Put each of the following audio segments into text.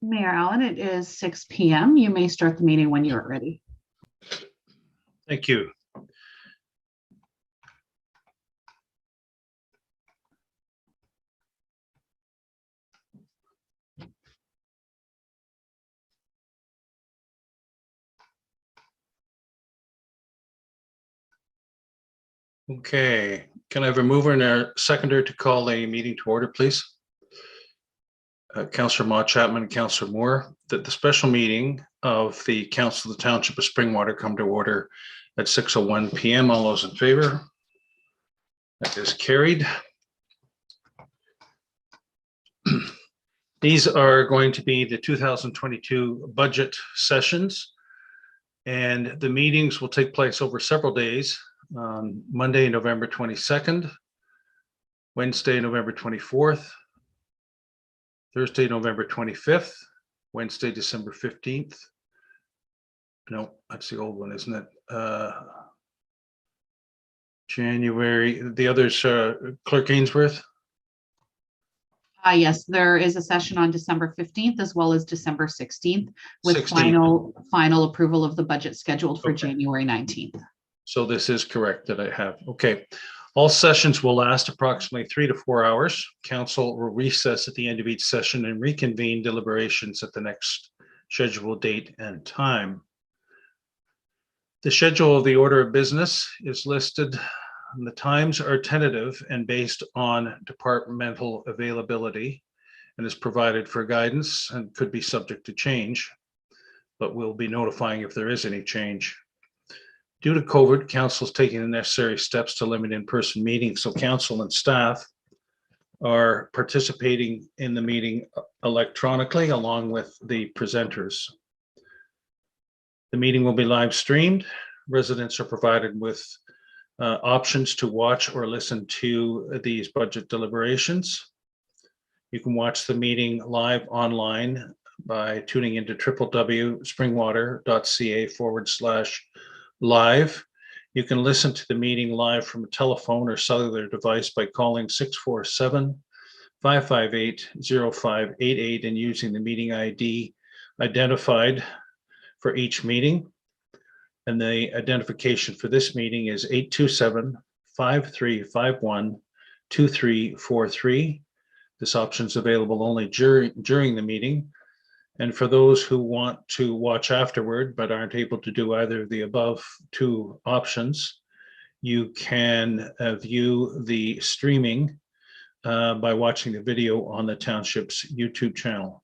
Mayor Allen, it is 6 p.m. You may start the meeting when you're ready. Thank you. Okay, can I have a mover and a seconder to call a meeting to order, please? Councillor Ma Chapman and Councillor Moore, that the special meeting of the Council of the Township of Springwater come to order at 6:01 p.m. All those in favor? That is carried. These are going to be the 2022 budget sessions, and the meetings will take place over several days. Monday, November 22nd, Wednesday, November 24th, Thursday, November 25th, Wednesday, December 15th. No, that's the old one, isn't it? January, the others, Clerk Ainsworth? Yes, there is a session on December 15th as well as December 16th with 16th. final approval of the budget scheduled for Okay. January 19th. So this is correct that I have. Okay. All sessions will last approximately 3 to 4 hours. Council will recess at the end of each session and reconvene deliberations at the next scheduled date and time. The schedule of the order of business is listed, and the times are tentative and based on departmental availability and is provided for guidance and could be subject to change, but we'll be notifying if there is any change. Due to COVID, council is taking the necessary steps to limit in-person meetings, so council and staff are participating in the meeting electronically along with the presenters. The meeting will be live streamed. Residents are provided with options to watch or listen to these budget deliberations. You can watch the meeting live online by tuning into www.springwater.ca/live. You can listen to the meeting live from a telephone or cellular device by calling 647-558-0588 and using the meeting ID identified for each meeting. And the identification for this meeting is 827-5351-2343. This option is available only during the meeting. And for those who want to watch afterward but aren't able to do either of the above two options, you can view the streaming by watching the video on the township's YouTube channel.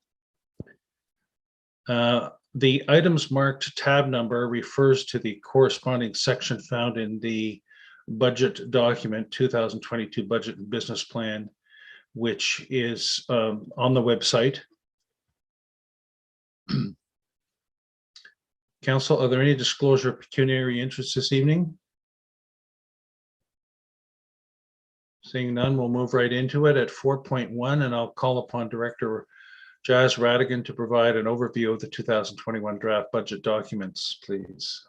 The items marked tab number refers to the corresponding section found in the budget document, 2022 Budget and Business Plan, which is on the website. Council, are there any disclosure of pecuniary interests this evening? Seeing none, we'll move right into it at 4.1, and I'll call upon Director Jazz Radigan to provide an overview of the 2021 draft budget documents, please.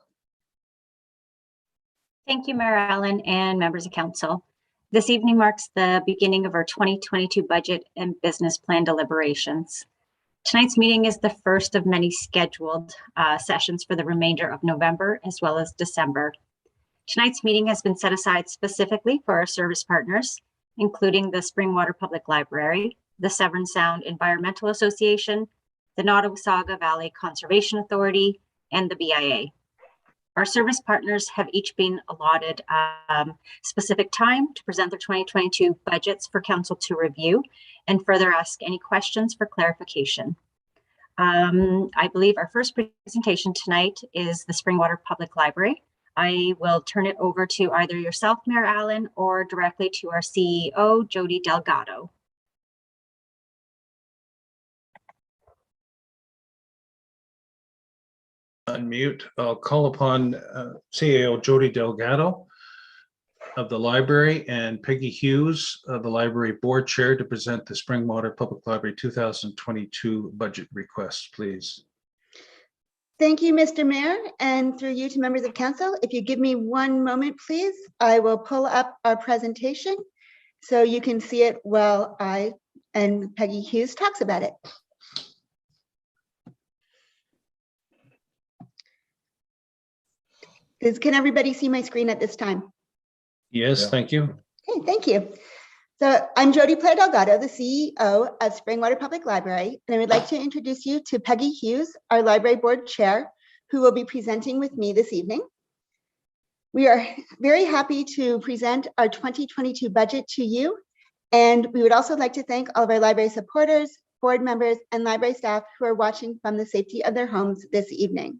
Thank you, Mayor Allen and members of council. This evening marks the beginning of our 2022 budget and business plan deliberations. Tonight's meeting is the first of many scheduled sessions for the remainder of November as well as December. Tonight's meeting has been set aside specifically for our service partners, including the Springwater Public Library, the Severn Sound Environmental Association, the Nottawasaga Valley Conservation Authority, and the BIA. Our service partners have each been allotted specific time to present their 2022 budgets for council to review and further ask any questions for clarification. I believe our first presentation tonight is the Springwater Public Library. I will turn it over to either yourself, Mayor Allen, or directly to our CEO, Jody Delgado. Unmute. I'll call upon CEO Jody Delgado of the library and Peggy Hughes of the library board chair to present the Springwater Public Library 2022 budget request, please. Thank you, Mr. Mayor, and through you to members of council. If you give me one moment, please, I will pull up our presentation so you can see it while I and Peggy Hughes talks about it. Can everybody see my screen at this time? Yes, Yeah. thank you. Okay, thank you. So I'm Jody Player Delgado, the CEO of Springwater Public Library, and I would like to introduce you to Peggy Hughes, our Library Board Chair, who will be presenting with me this evening. We are very happy to present our 2022 budget to you, and we would also like to thank all of our library supporters, board members, and library staff who are watching from the safety of their homes this evening.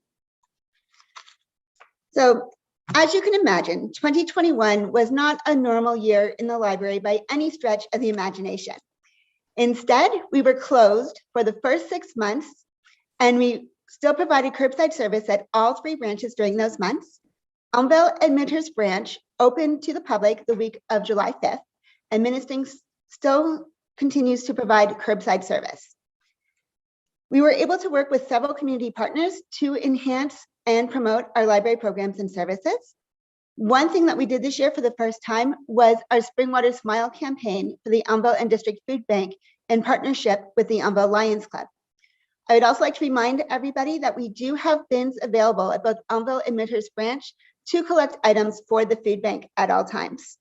So, as you can imagine, 2021 was not a normal year in the library by any stretch of the imagination. Instead, we were closed for the first 6 months, and we still provided curbside service at all 3 branches during those months. Elmville and Midhurst branch opened to the public the week of July 5th, and Minnesting still continues to provide curbside service. We were able to work with several community partners to enhance and promote our library programs and services. One thing that we did this year for the first time was our Springwater Smile campaign for the Elmville and District Food Bank in partnership with the Elmville Lions Club. I would also like to remind everybody that we do have bins available at both Elmville and Midhurst branch to collect items for the food bank at all times.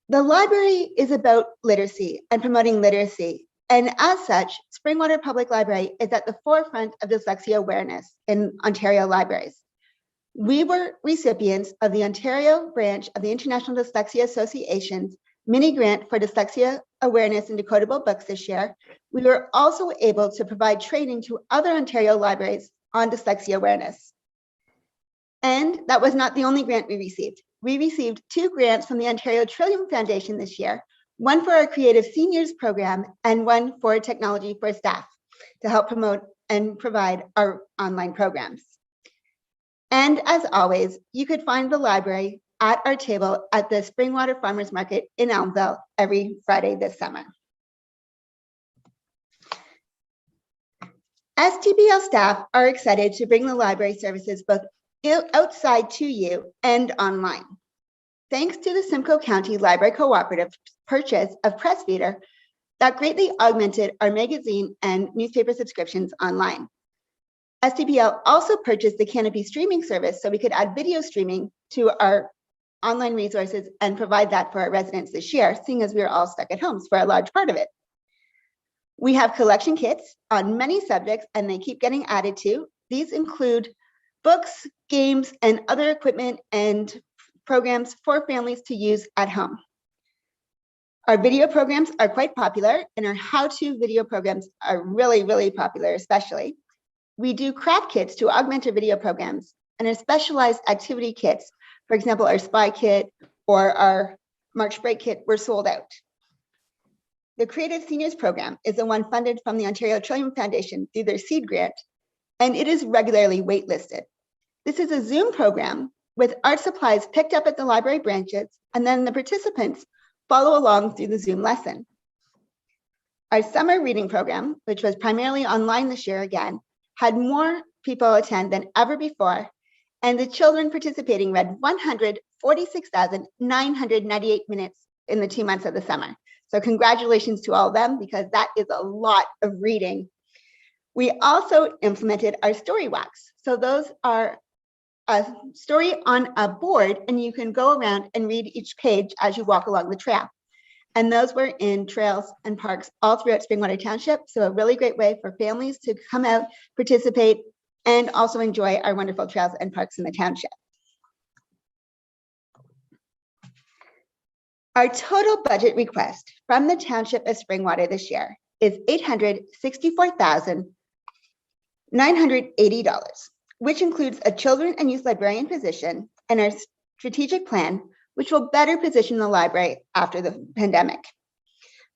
The library is about literacy and promoting literacy. And as such, Springwater Public Library is at the forefront of dyslexia awareness in Ontario libraries. We were recipients of the Ontario branch of the International Dyslexia Association's mini grant for dyslexia awareness in decodable books this year. We were also able to provide training to other Ontario libraries on dyslexia awareness. And that was not the only grant we received. We received 2 grants from the Ontario Trillium Foundation this year, one for our Creative Seniors program and one for Technology for Staff to help promote and provide our online programs. And as always, you could find the library at our table at the Springwater Farmers Market in Elmville every Friday this summer. STPL staff are excited to bring the library services both outside to you and online. Thanks to the Simcoe County Library Cooperative purchase of Pressfeeder, that greatly augmented our magazine and newspaper subscriptions online. STPL also purchased the Canopy streaming service so we could add video streaming to our online resources and provide that for our residents this year, seeing as we were all stuck at home for a large part of it. We have collection kits on many subjects and they keep getting added to. These include books, games, and other equipment and programs for families to use at home. Our video programs are quite popular and our how-to video programs are really, really popular, especially. We do craft kits to augment our video programs and our specialized activity kits. For example, our spy kit or our March break kit were sold out. The Creative Seniors program is the one funded from the Ontario Trillium Foundation through their seed grant, and it is regularly waitlisted. This is a Zoom program with art supplies picked up at the library branches, and then the participants follow along through the Zoom lesson. Our summer reading program, which was primarily online this year again, had more people attend than ever before, and the children participating read 146,998 minutes in the 2 months of the summer. So congratulations to all of them, because that is a lot of reading. We also implemented our story walks. So those are a story on a board, and you can go around and read each page as you walk along the trail. And those were in trails and parks all throughout Springwater Township. So a really great way for families to come out, participate, and also enjoy our wonderful trails and parks in the township. Our total budget request from the Township of Springwater this year is $864,980, which includes a children and youth librarian position and our strategic plan, which will better position the library after the pandemic.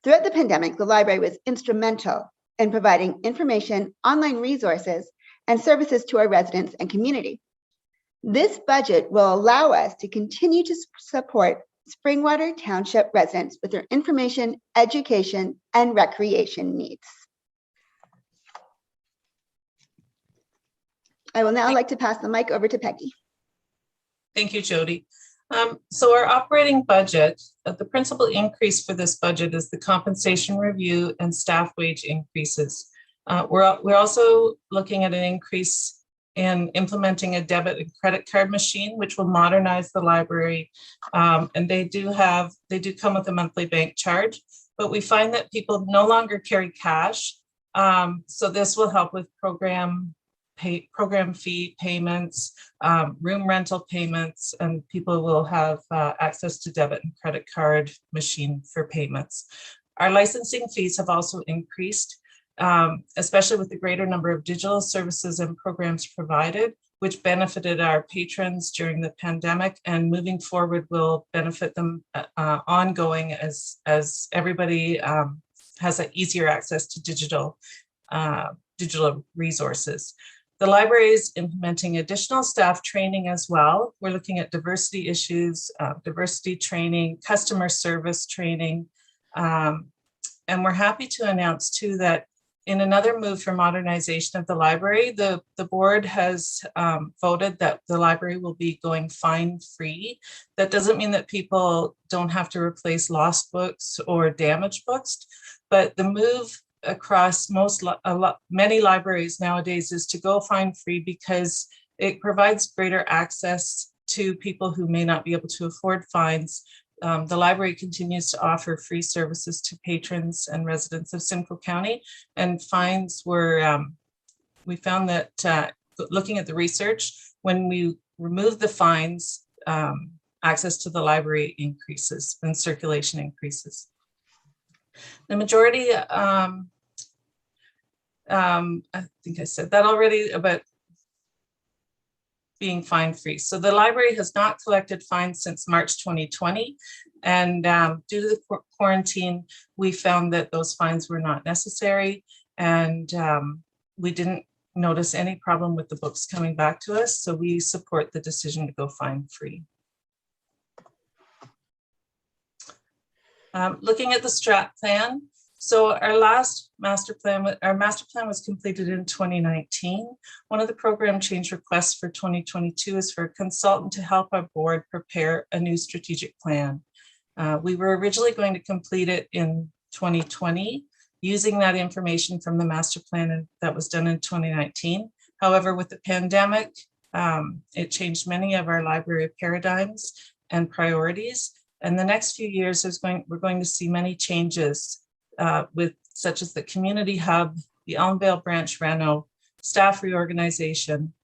Throughout the pandemic, the library was instrumental in providing information, online resources, and services to our residents and community. This budget will allow us to continue to support Springwater Township residents with their information, education, and recreation needs. I will now like to pass the mic over to Peggy. Thank you, Jody. So our operating budget, the principal increase for this budget is the compensation review and staff wage increases. We're also looking at an increase in implementing a debit and credit card machine, which will modernize the library. And they do come with a monthly bank charge, but we find that people no longer carry cash. So this will help with program fee payments, room rental payments, and people will have access to debit and credit card machine for payments. Our licensing fees have also increased, especially with the greater number of digital services and programs provided, which benefited our patrons during the pandemic, and moving forward will benefit them ongoing as everybody has an easier access to digital resources. The library is implementing additional staff training as well. We're looking at diversity issues, diversity training, customer service training. And we're happy to announce too that in another move for modernization of the library, the board has voted that the library will be going fine-free. That doesn't mean that people don't have to replace lost books or damaged books, but the move across many libraries nowadays is to go fine-free because it provides greater access to people who may not be able to afford fines. The library continues to offer free services to patrons and residents of Simcoe County, and fines were, we found that looking at the research, when we remove the fines, access to the library increases and circulation increases. The majority, I think I said that already about being fine-free. So the library has not collected fines since March 2020. And due to the quarantine, we found that those fines were not necessary. And we didn't notice any problem with the books coming back to us. So we support the decision to go fine-free. Looking at the strat plan. So our last master plan was completed in 2019. One of the program change requests for 2022 is for a consultant to help our board prepare a new strategic plan. We were originally going to complete it in 2020, using that information from the master plan that was done in 2019. However, with the pandemic, it changed many of our library paradigms and priorities. And the next few years, we're going to see many changes with such as the community hub, the Elmvale branch reno, staff reorganization,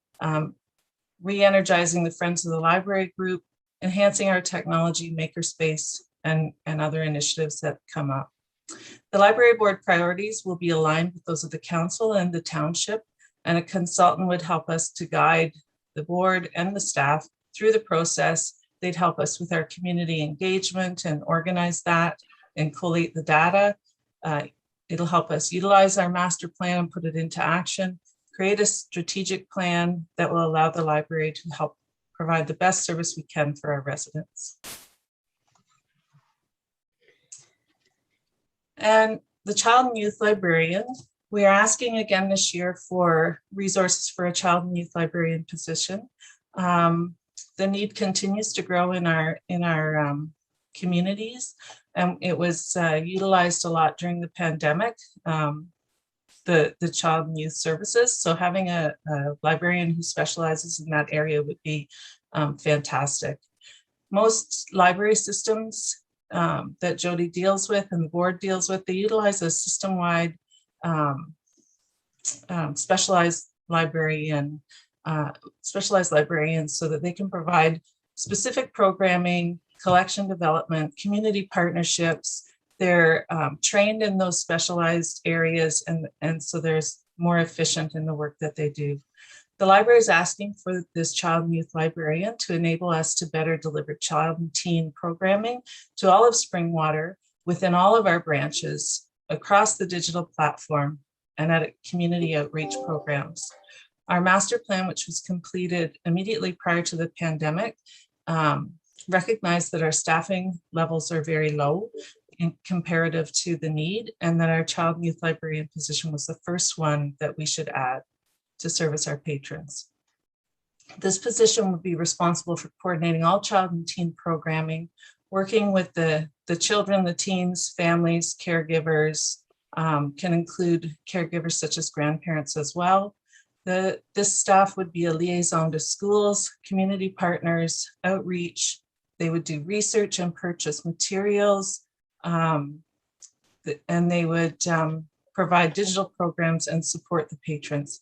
re-energizing the Friends of the Library group, enhancing our technology makerspace, and other initiatives that come up. The library board priorities will be aligned with those of the council and the township, and a consultant would help us to guide the board and the staff through the process. They'd help us with our community engagement and organize that and collate the data. It'll help us utilize our master plan and put it into action, create a strategic plan that will allow the library to help provide the best service we can for our residents. And the child and youth librarian, we are asking again this year for resources for a child and youth librarian position. The need continues to grow in our communities, and it was utilized a lot during the pandemic, the child and youth services. So having a librarian who specializes in that area would be fantastic. Most library systems that Jody deals with and the board deals with, they utilize a system-wide specialized librarians so that they can provide specific programming, collection development, community partnerships. They're trained in those specialized areas, and so there's more efficient in the work that they do. The library is asking for this child and youth librarian to enable us to better deliver child and teen programming to all of Springwater within all of our branches across the digital platform and at community outreach programs. Our master plan, which was completed immediately prior to the pandemic, recognized that our staffing levels are very low in comparative to the need, and that our child and youth librarian position was the first one that we should add to service our patrons. This position would be responsible for coordinating all child and teen programming, working with the children, the teens, families, caregivers, can include caregivers such as grandparents as well. This staff would be a liaison to schools, community partners, outreach. They would do research and purchase materials, and they would provide digital programs and support the patrons.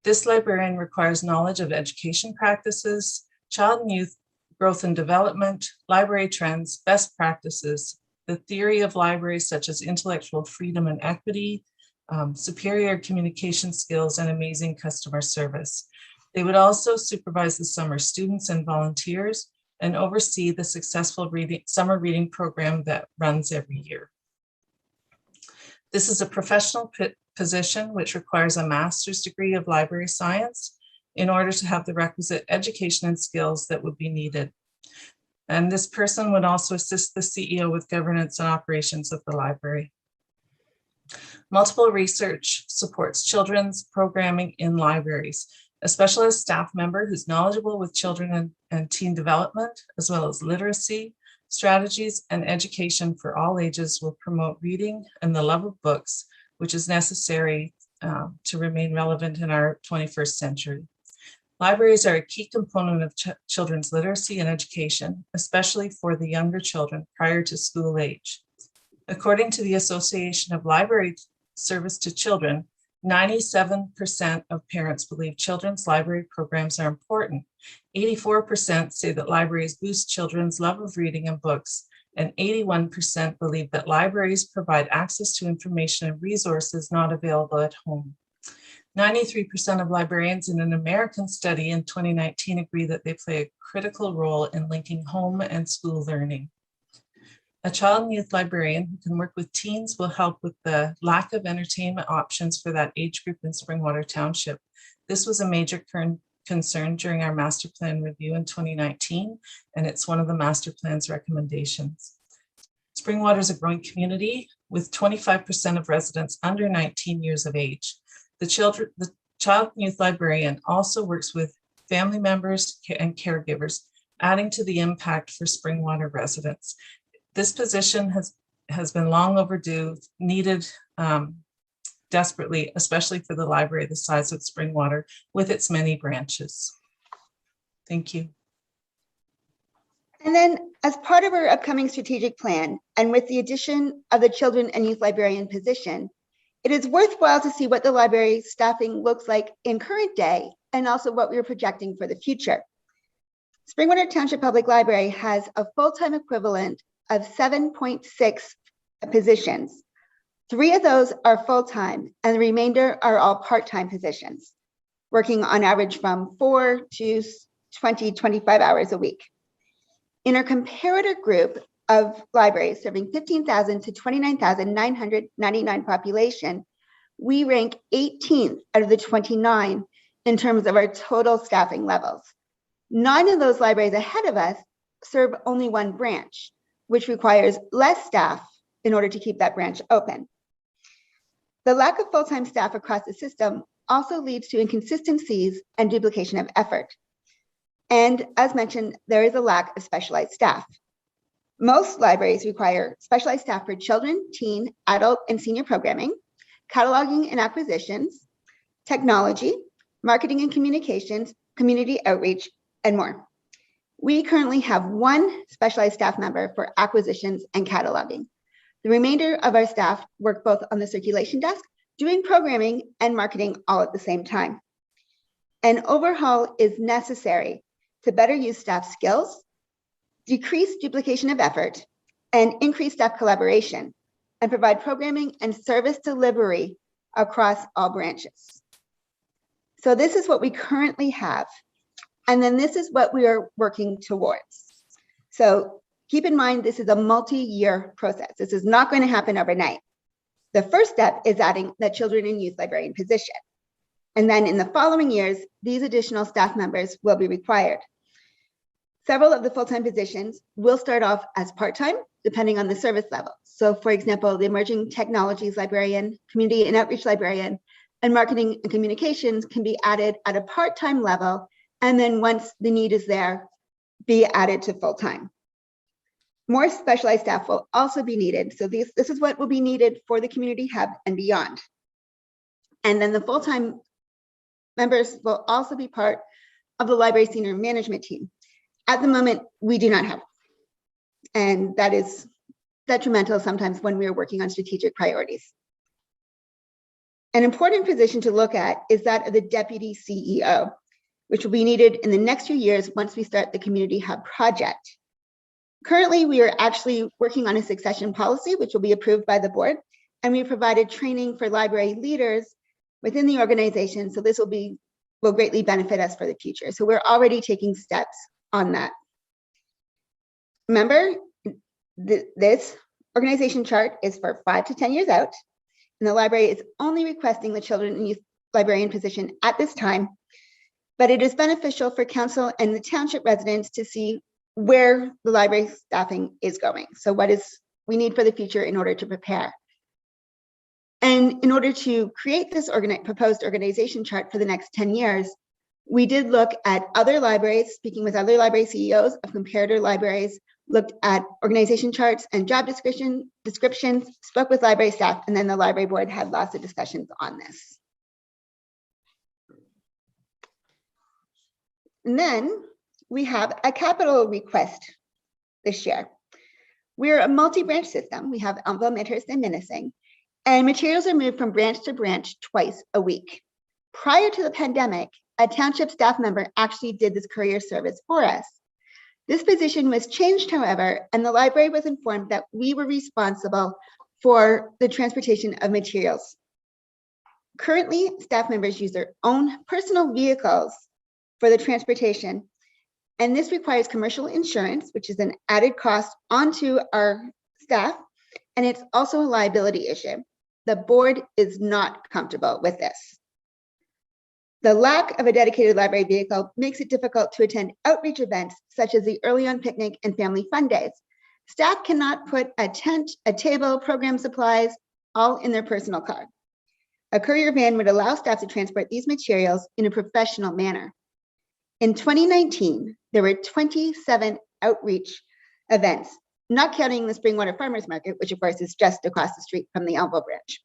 This librarian requires knowledge of education practices, child and youth growth and development, library trends, best practices, the theory of libraries such as intellectual freedom and equity, superior communication skills, and amazing customer service. They would also supervise the summer students and volunteers and oversee the successful summer reading program that runs every year. This is a professional position which requires a master's degree of library science in order to have the requisite education and skills that would be needed. And this person would also assist the CEO with governance and operations of the library. Multiple research supports children's programming in libraries. A specialist staff member who's knowledgeable with children and teen development, as well as literacy, strategies, and education for all ages will promote reading and the love of books, which is necessary to remain relevant in our 21st century. Libraries are a key component of children's literacy and education, especially for the younger children prior to school age. According to the Association of Library Service to Children, 97% of parents believe children's library programs are important. 84% say that libraries boost children's love of reading and books, and 81% believe that libraries provide access to information and resources not available at home. 93% of librarians in an American study in 2019 agree that they play a critical role in linking home and school learning. A child and youth librarian who can work with teens will help with the lack of entertainment options for that age group in Springwater Township. This was a major concern during our master plan review in 2019, and it's one of the master plan's recommendations. Springwater is a growing community with 25% of residents under 19 years of age. The child and youth librarian also works with family members and caregivers, adding to the impact for Springwater residents. This position has been long overdue, needed desperately, especially for the library the size of Springwater with its many branches. Thank you. And then as part of our upcoming strategic plan, and with the addition of the children and youth librarian position, it is worthwhile to see what the library staffing looks like in current day, and also what we are projecting for the future. Springwater Township Public Library has a full-time equivalent of 7.6 positions. 3 of those are full-time, and the remainder are all part-time positions, working on average from 4 to 20, 25 hours a week. In our comparator group of libraries serving 15,000 to 29,999 population, we rank 18th out of the 29 in terms of our total staffing levels. 9 of those libraries ahead of us serve only 1 branch, which requires less staff in order to keep that branch open. The lack of full-time staff across the system also leads to inconsistencies and duplication of effort. And as mentioned, there is a lack of specialized staff. Most libraries require specialized staff for children, teen, adult, and senior programming, cataloging and acquisitions, technology, marketing and communications, community outreach, and more. We currently have 1 specialized staff member for acquisitions and cataloging. The remainder of our staff work both on the circulation desk, doing programming and marketing all at the same time. An overhaul is necessary to better use staff skills, decrease duplication of effort, and increase staff collaboration, and provide programming and service delivery across all branches. So this is what we currently have. And then this is what we are working towards. So keep in mind, this is a multi-year process. This is not going to happen overnight. The first step is adding the children and youth librarian position. And then in the following years, these additional staff members will be required. Several of the full-time positions will start off as part-time, depending on the service level. So for example, the emerging technologies librarian, community and outreach librarian, and marketing and communications can be added at a part-time level, and then once the need is there, be added to full-time. More specialized staff will also be needed. So this is what will be needed for the community hub and beyond. And then the full-time members will also be part of the library senior management team. At the moment, we do not have, and that is detrimental sometimes when we are working on strategic priorities. An important position to look at is that of the deputy CEO, which will be needed in the next few years once we start the Community Hub project. Currently, we are actually working on a succession policy, which will be approved by the board, and we provided training for library leaders within the organization, so this will greatly benefit us for the future. So we're already taking steps on that. Remember, this organization chart is for 5 to 10 years out, and the library is only requesting the children and youth librarian position at this time, but it is beneficial for council and the township residents to see where the library staffing is going. So what is we need for the future in order to prepare. And in order to create this proposed organization chart for the next 10 years, we did look at other libraries, speaking with other library CEOs of comparator libraries, looked at organization charts and job descriptions, spoke with library staff, and then the library board had lots of discussions on this. And then we have a capital request this year. We're a multi-branch system. We have Elmville, Midhurst, and Minising, and materials are moved from branch to branch twice a week. Prior to the pandemic, a township staff member actually did this courier service for us. This position was changed, however, and the library was informed that we were responsible for the transportation of materials. Currently, staff members use their own personal vehicles for the transportation, and this requires commercial insurance, which is an added cost onto our staff, and it's also a liability issue. The board is not comfortable with this. The lack of a dedicated library vehicle makes it difficult to attend outreach events such as the Early On Picnic and Family Fun Days. Staff cannot put a tent, a table, program supplies, all in their personal car. A courier van would allow staff to transport these materials in a professional manner. In 2019, there were 27 outreach events, not counting the Springwater Farmers Market, which of course is just across the street from the Elmville branch.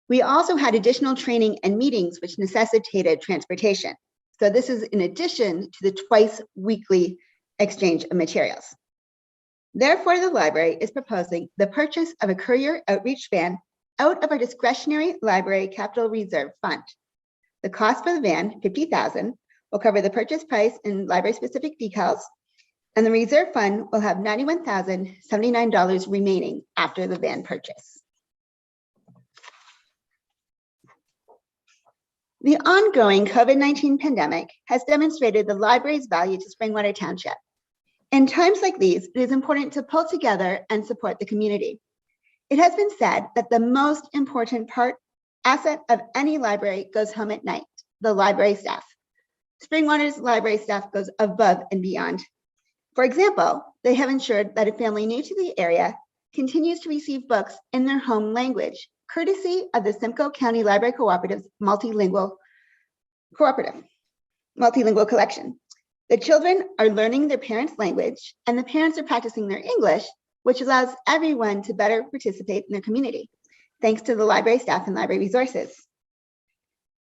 We also had additional training and meetings which necessitated transportation. So this is in addition to the twice weekly exchange of materials. Therefore, the library is proposing the purchase of a courier outreach van out of our discretionary library capital reserve fund. The cost for the van, $50,000, will cover the purchase price and library specific decals, and the reserve fund will have $91,079 remaining after the van purchase. The ongoing COVID-19 pandemic has demonstrated the library's value to Springwater Township. In times like these, it is important to pull together and support the community. It has been said that the most important asset of any library goes home at night, the library staff. Springwater's library staff goes above and beyond. For example, they have ensured that a family new to the area continues to receive books in their home language, courtesy of the Simcoe County Library Cooperative's multilingual collection. The children are learning their parents' language, and the parents are practicing their English, which allows everyone to better participate in their community, thanks to the library staff and library resources.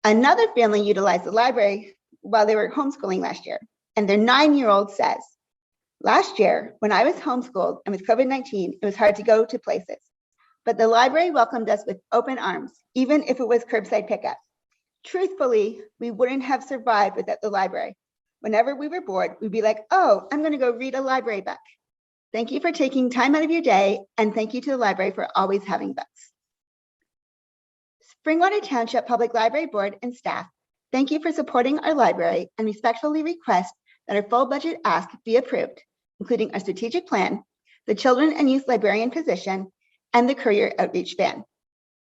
Another family utilized the library while they were homeschooling last year, and their 9-year-old says, "Last year, when I was homeschooled and with COVID-19, it was hard to go to places. But the library welcomed us with open arms, even if it was curbside pickup. Truthfully, we wouldn't have survived without the library. Whenever we were bored, we'd be like, oh, I'm going to go read a library book. Thank you for taking time out of your day, and thank you to the library for always having books." Springwater Township Public Library Board and staff, thank you for supporting our library and respectfully request that our full budget ask be approved, including our strategic plan, the children and youth librarian position, and the courier outreach van.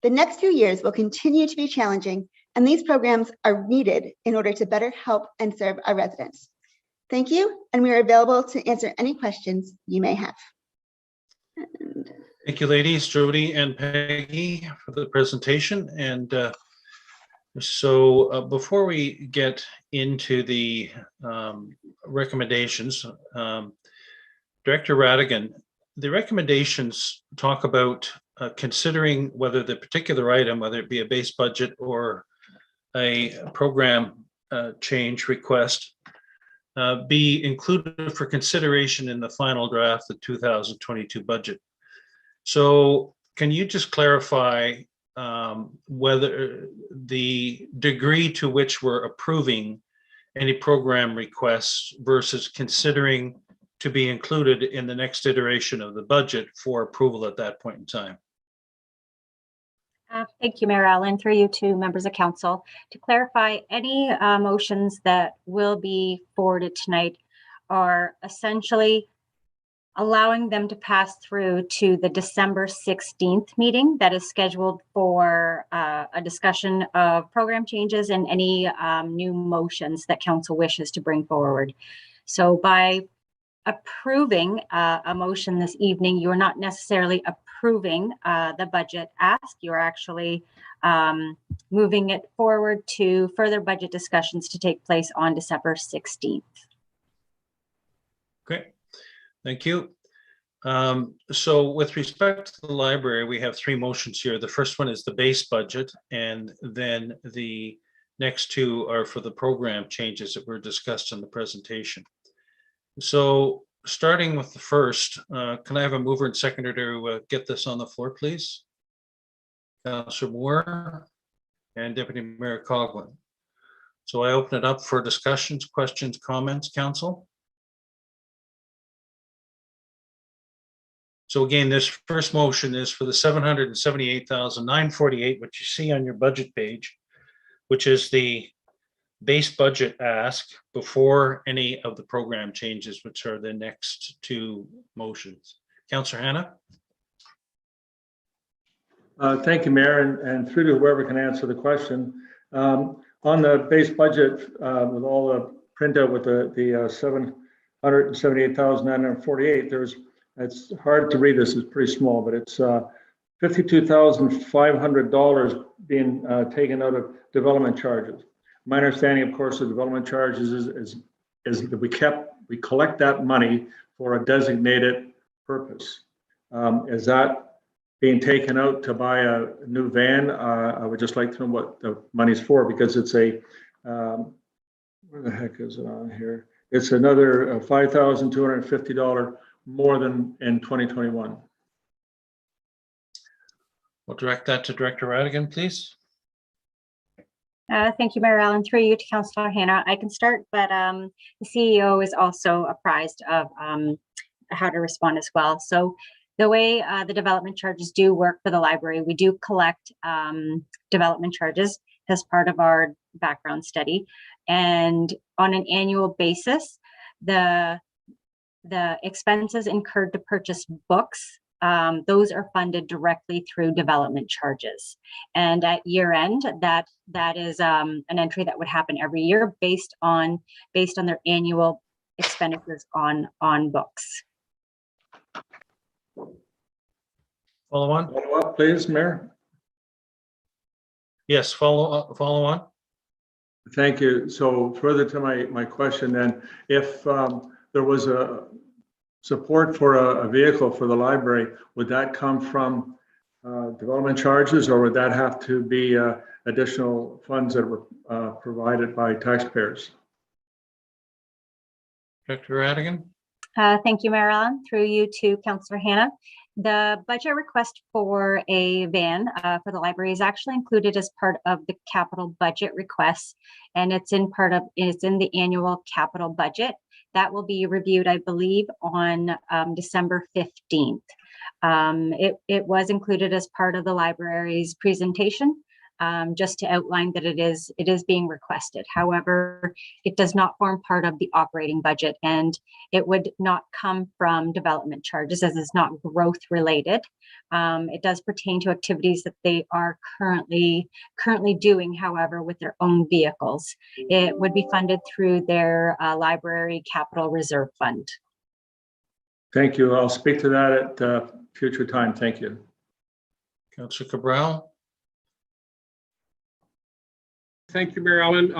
The next few years will continue to be challenging, and these programs are needed in order to better help and serve our residents. Thank you, and we are available to answer any questions you may have. Thank you, ladies, Jody and Peggy, for the presentation. And before we get into the recommendations, Director Radigan, the recommendations talk about considering whether the particular item, whether it be a base budget or a program change request be included for consideration in the final draft of 2022 budget. So can you just clarify whether the degree to which we're approving any program requests versus considering to be included in the next iteration of the budget for approval at that point in time? Thank you, Mayor Allen. Through you to members of council. To clarify, any motions that will be forwarded tonight are essentially allowing them to pass through to the December 16th meeting that is scheduled for a discussion of program changes and any new motions that council wishes to bring forward. So by approving a motion this evening, you are not necessarily approving the budget ask. You're actually moving it forward to further budget discussions to take place on December 16th. Okay. Thank you. So with respect to the library, we have three motions here. The first one is the base budget, and then the next two are for the program changes that were discussed in the presentation. So starting with the first, can I have a mover and seconder to get this on the floor, please? Councillor Moore and Deputy Mayor Coughlin. So I open it up for discussions, questions, comments, council. So again, this first motion is for the $778,948, which you see on your budget page, which is the base budget ask before any of the program changes, which are the next two motions. Councillor Hannah. Thank you, Mayor, and through to whoever can answer the question. On the base budget, with all the printout with the 778,948, it's hard to read this, it's pretty small, but it's $52,500 being taken out of development charges. My understanding, of course, of development charges is that we collect that money for a designated purpose. Is that being taken out to buy a new van? I would just like to know what the money's for, because it's a, where the heck is it on here? It's another $5,250 more than in 2021. We'll direct that to Director Radigan, please. Thank you, Mayor Allen. Through you to Councillor Hannah. I can start, but the CEO is also apprised of how to respond as well. So the way the development charges do work for the library, we do collect development charges as part of our background study. And on an annual basis, the expenses incurred to purchase books, those are funded directly through development charges. And at year end, that is an entry that would happen every year based on their annual expenditures on books. Follow on. Follow up, please, Mayor. Yes, follow on. Thank you. So further to my question then, if there was a support for a vehicle for the library, would that come from development charges, or would that have to be additional funds that were provided by taxpayers? Director Radigan. Thank you, Mayor Allen. Through you to Councillor Hannah. The budget request for a van for the library is actually included as part of the capital budget request, and it's in the annual capital budget. That will be reviewed, I believe, on December 15th. It was included as part of the library's presentation, just to outline that it is being requested. However, it does not form part of the operating budget, and it would not come from development charges, as it's not growth related. It does pertain to activities that they are currently doing, however, with their own vehicles. It would be funded through their library capital reserve fund. Thank you. I'll speak to that at future time. Thank you. Councillor Cabral. Thank you, Mayor Allen.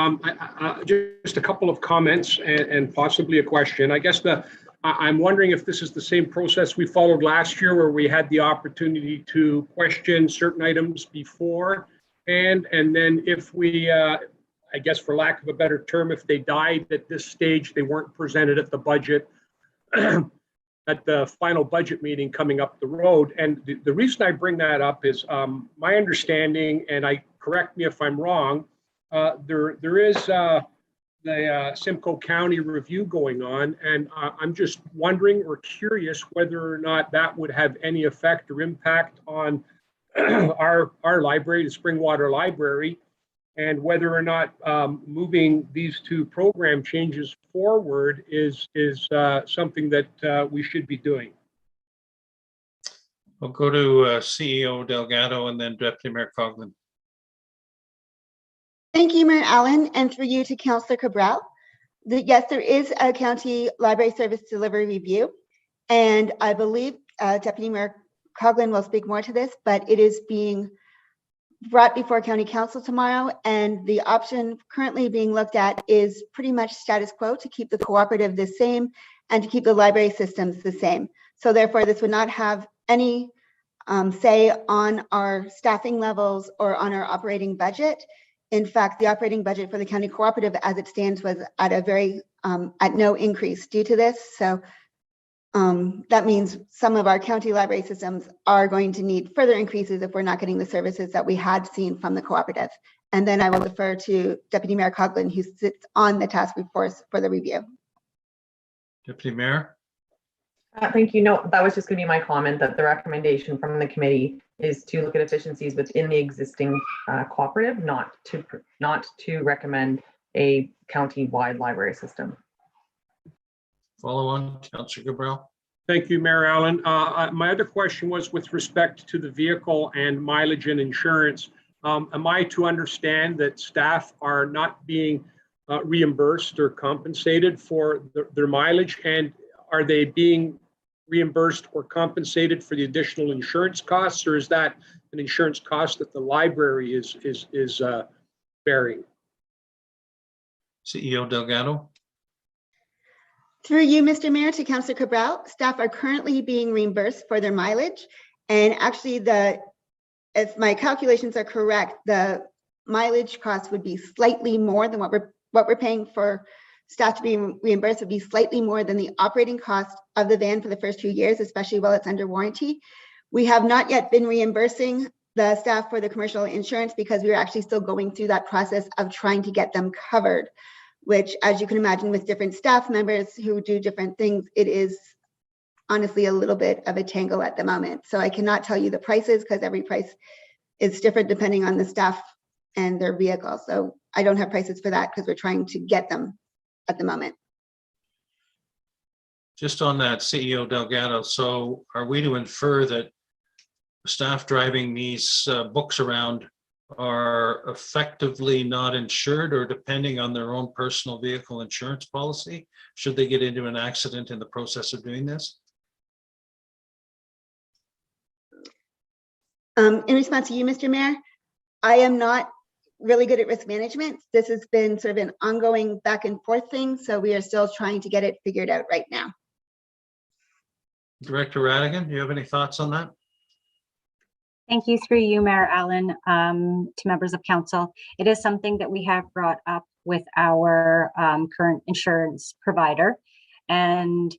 Just a couple of comments and possibly a question. I guess I'm wondering if this is the same process we followed last year, where we had the opportunity to question certain items before And then if we, I guess for lack of a better term, if they died at this stage, they weren't presented at the budget, at the final budget meeting coming up the road. And the reason I bring that up is my understanding, and correct me if I'm wrong, there is the Simcoe County review going on, and I'm just wondering or curious whether or not that would have any effect or impact on our library, the Springwater Library, and whether or not moving these two program changes forward is something that we should be doing. We'll go to CEO Delgado and then Deputy Mayor Coughlin. Thank you, Mayor Allen, and through you to Councillor Cabral. Yes, there is a county library service delivery review, and I believe Deputy Mayor Coughlin will speak more to this, but it is being brought before County Council tomorrow, and the option currently being looked at is pretty much status quo, to keep the cooperative the same and to keep the library systems the same. So therefore, this would not have any say on our staffing levels or on our operating budget. In fact, the operating budget for the county cooperative as it stands was at a very, at no increase due to this. So that means some of our county library systems are going to need further increases if we're not getting the services that we had seen from the cooperative. And then I will defer to Deputy Mayor Coughlin, who sits on the task force for the review. Deputy Mayor. Thank you. No, that was just going to be my comment, that the recommendation from the committee is to look at efficiencies within the existing cooperative, not to recommend a county-wide library system. Follow on, Councillor Cabral. Thank you, Mayor Allen. My other question was with respect to the vehicle and mileage and insurance. Am I to understand that staff are not being reimbursed or compensated for their mileage, and are they being reimbursed or compensated for the additional insurance costs, or is that an insurance cost that the library is bearing? CEO Delgado. Through you, Mr. Mayor, to Councillor Cabral, staff are currently being reimbursed for their mileage. And actually, if my calculations are correct, the mileage cost would be slightly more than what we're paying for staff to be reimbursed, would be slightly more than the operating cost of the van for the first 2 years, especially while it's under warranty. We have not yet been reimbursing the staff for the commercial insurance because we are actually still going through that process of trying to get them covered, which, as you can imagine, with different staff members who do different things, it is honestly a little bit of a tangle at the moment. So I cannot tell you the prices because every price is different depending on the staff and their vehicle. So I don't have prices for that because we're trying to get them at the moment. Just on that, CEO Delgado, so are we to infer that staff driving these books around are effectively not insured, or depending on their own personal vehicle insurance policy, should they get into an accident in the process of doing this? In response to you, Mr. Mayor, I am not really good at risk management. This has been sort of an ongoing back and forth thing, so we are still trying to get it figured out right now. Director Radigan, do you have any thoughts on that? Thank you, through you, Mayor Allen, to members of council. It is something that we have brought up with our current insurance provider. And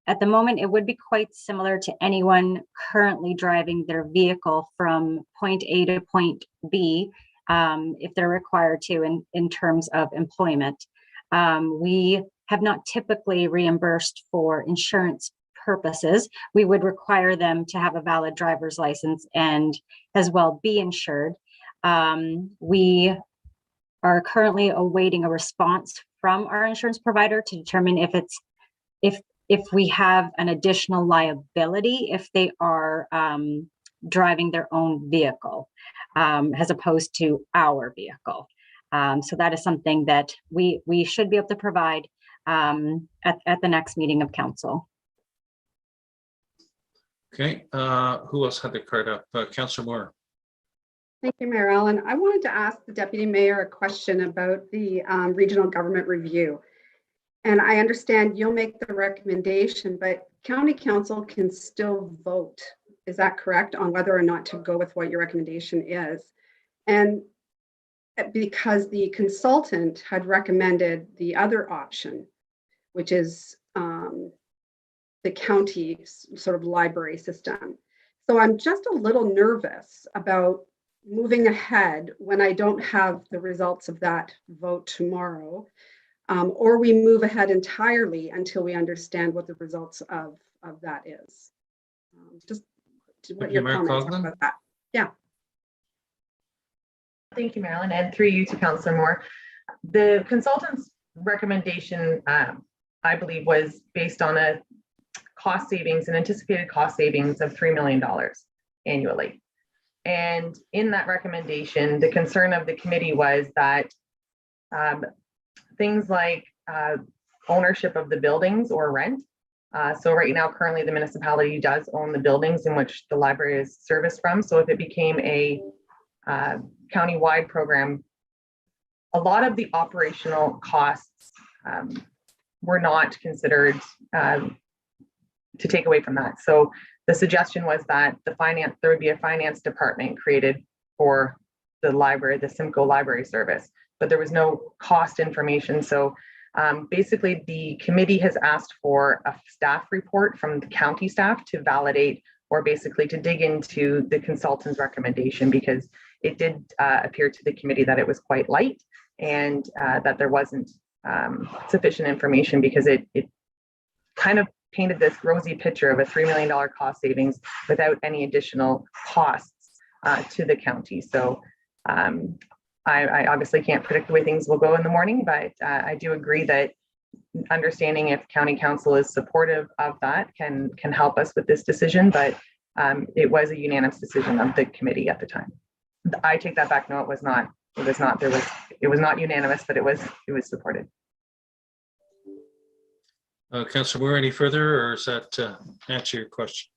at the moment, it would be quite similar to anyone currently driving their vehicle from point A to point B, if they're required to in terms of employment. We have not typically reimbursed for insurance purposes. We would require them to have a valid driver's license and as well be insured. We are currently awaiting a response from our insurance provider to determine if we have an additional liability if they are driving their own vehicle as opposed to our vehicle. So that is something that we should be able to provide at the next meeting of council. Okay, who else had their card up? Councillor Moore. Thank you, Mayor Allen. I wanted to ask the Deputy Mayor a question about the regional government review. And I understand you'll make the recommendation, but County Council can still vote. Is that correct, on whether or not to go with what your recommendation is? And because the consultant had recommended the other option, which is the county sort of library system. So I'm just a little nervous about moving ahead when I don't have the results of that vote tomorrow, or we move ahead entirely until we understand what the results of that is. Just what your Mayor comments are Coughlin? about that. Yeah. Thank you, Marilyn, and through you to Councillor Moore. The consultant's recommendation, I believe, was based on a cost savings, an anticipated cost savings of $3 million annually. And in that recommendation, the concern of the committee was that things like ownership of the buildings or rent. So right now, currently, the municipality does own the buildings in which the library is serviced from. So if it became a county-wide program, a lot of the operational costs were not considered to take away from that. So the suggestion was that there would be a finance department created for the library, the Simcoe Library Service, but there was no cost information. So basically the committee has asked for a staff report from the county staff to validate or basically to dig into the consultant's recommendation, because it did appear to the committee that it was quite light and that there wasn't sufficient information, because it kind of painted this rosy picture of a $3 million cost savings without any additional costs to the county. So I obviously can't predict the way things will go in the morning, but I do agree that understanding if county council is supportive of that can help us with this decision, but it was a unanimous decision of the committee at the time. I take that back. No, it was not. It was not unanimous, but it was supported. Councillor Moore, any further, or does that answer your question?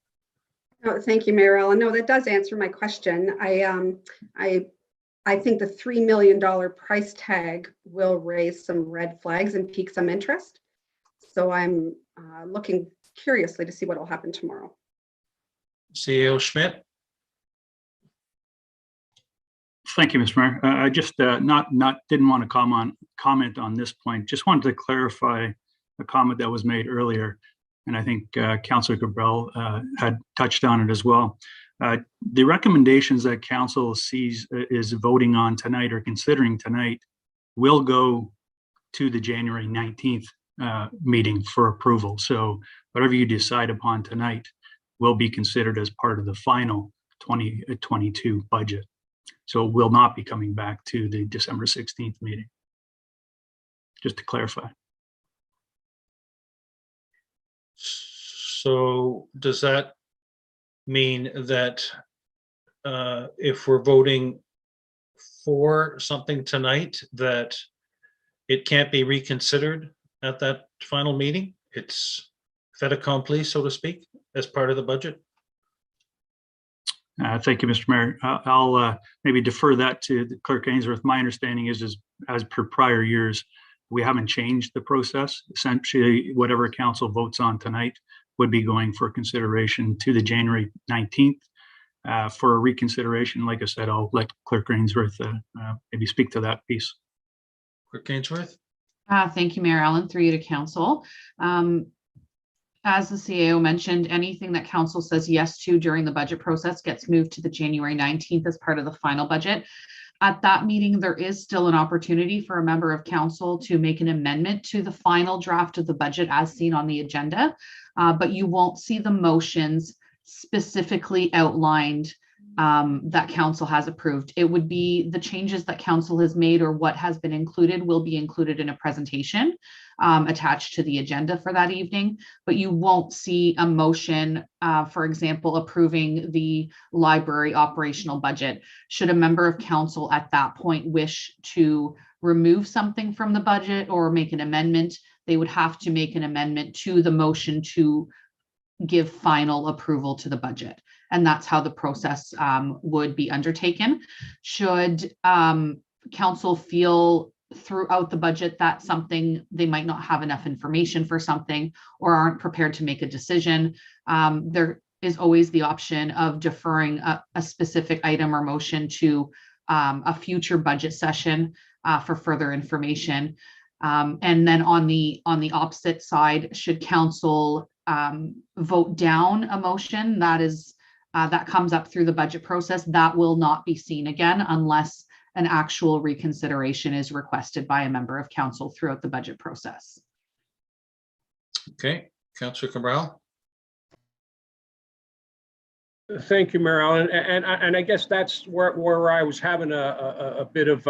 Oh, thank you, Mayor Ellen. No, that does answer my question. I think the $3 million price tag will raise some red flags and pique some interest. So I'm looking curiously to see what will happen tomorrow. CEO Schmidt. Thank you, Mr. Mayor. I just didn't want to comment on this point. Just wanted to clarify a comment that was made earlier, and I think Councillor Cabral had touched on it as well. The recommendations that council is voting on tonight or considering tonight will go to the January 19th meeting for approval. So whatever you decide upon tonight will be considered as part of the final 2022 budget. So it will not be coming back to the December 16th meeting. Just to clarify. So does that mean that if we're voting for something tonight, that it can't be reconsidered at that final meeting? It's fait accompli, so to speak, as part of the budget? Thank you, Mr. Mayor. I'll maybe defer that to the Clerk Ainsworth. My understanding is as per prior years, we haven't changed the process. Essentially, whatever council votes on tonight would be going for consideration to the January 19th. For a reconsideration, like I said, I'll let Clerk Ainsworth maybe speak to that piece. Clerk Ainsworth. Thank you, Mayor Allen, through you to council. As the CAO mentioned, anything that council says yes to during the budget process gets moved to the January 19th as part of the final budget. At that meeting, there is still an opportunity for a member of council to make an amendment to the final draft of the budget as seen on the agenda, but you won't see the motions specifically outlined that council has approved. It would be the changes that council has made or what has been included will be included in a presentation attached to the agenda for that evening, but you won't see a motion, for example, approving the library operational budget. Should a member of council at that point wish to remove something from the budget or make an amendment, they would have to make an amendment to the motion to give final approval to the budget. And that's how the process would be undertaken. Should council feel throughout the budget that something, they might not have enough information for something or aren't prepared to make a decision, there is always the option of deferring a specific item or motion to a future budget session for further information. And then on the opposite side, should council vote down a motion that comes up through the budget process, that will not be seen again unless an actual reconsideration is requested by a member of council throughout the budget process. Okay, Councillor Cabral. Thank you, Mayor Allen. And I guess that's where I was having a bit of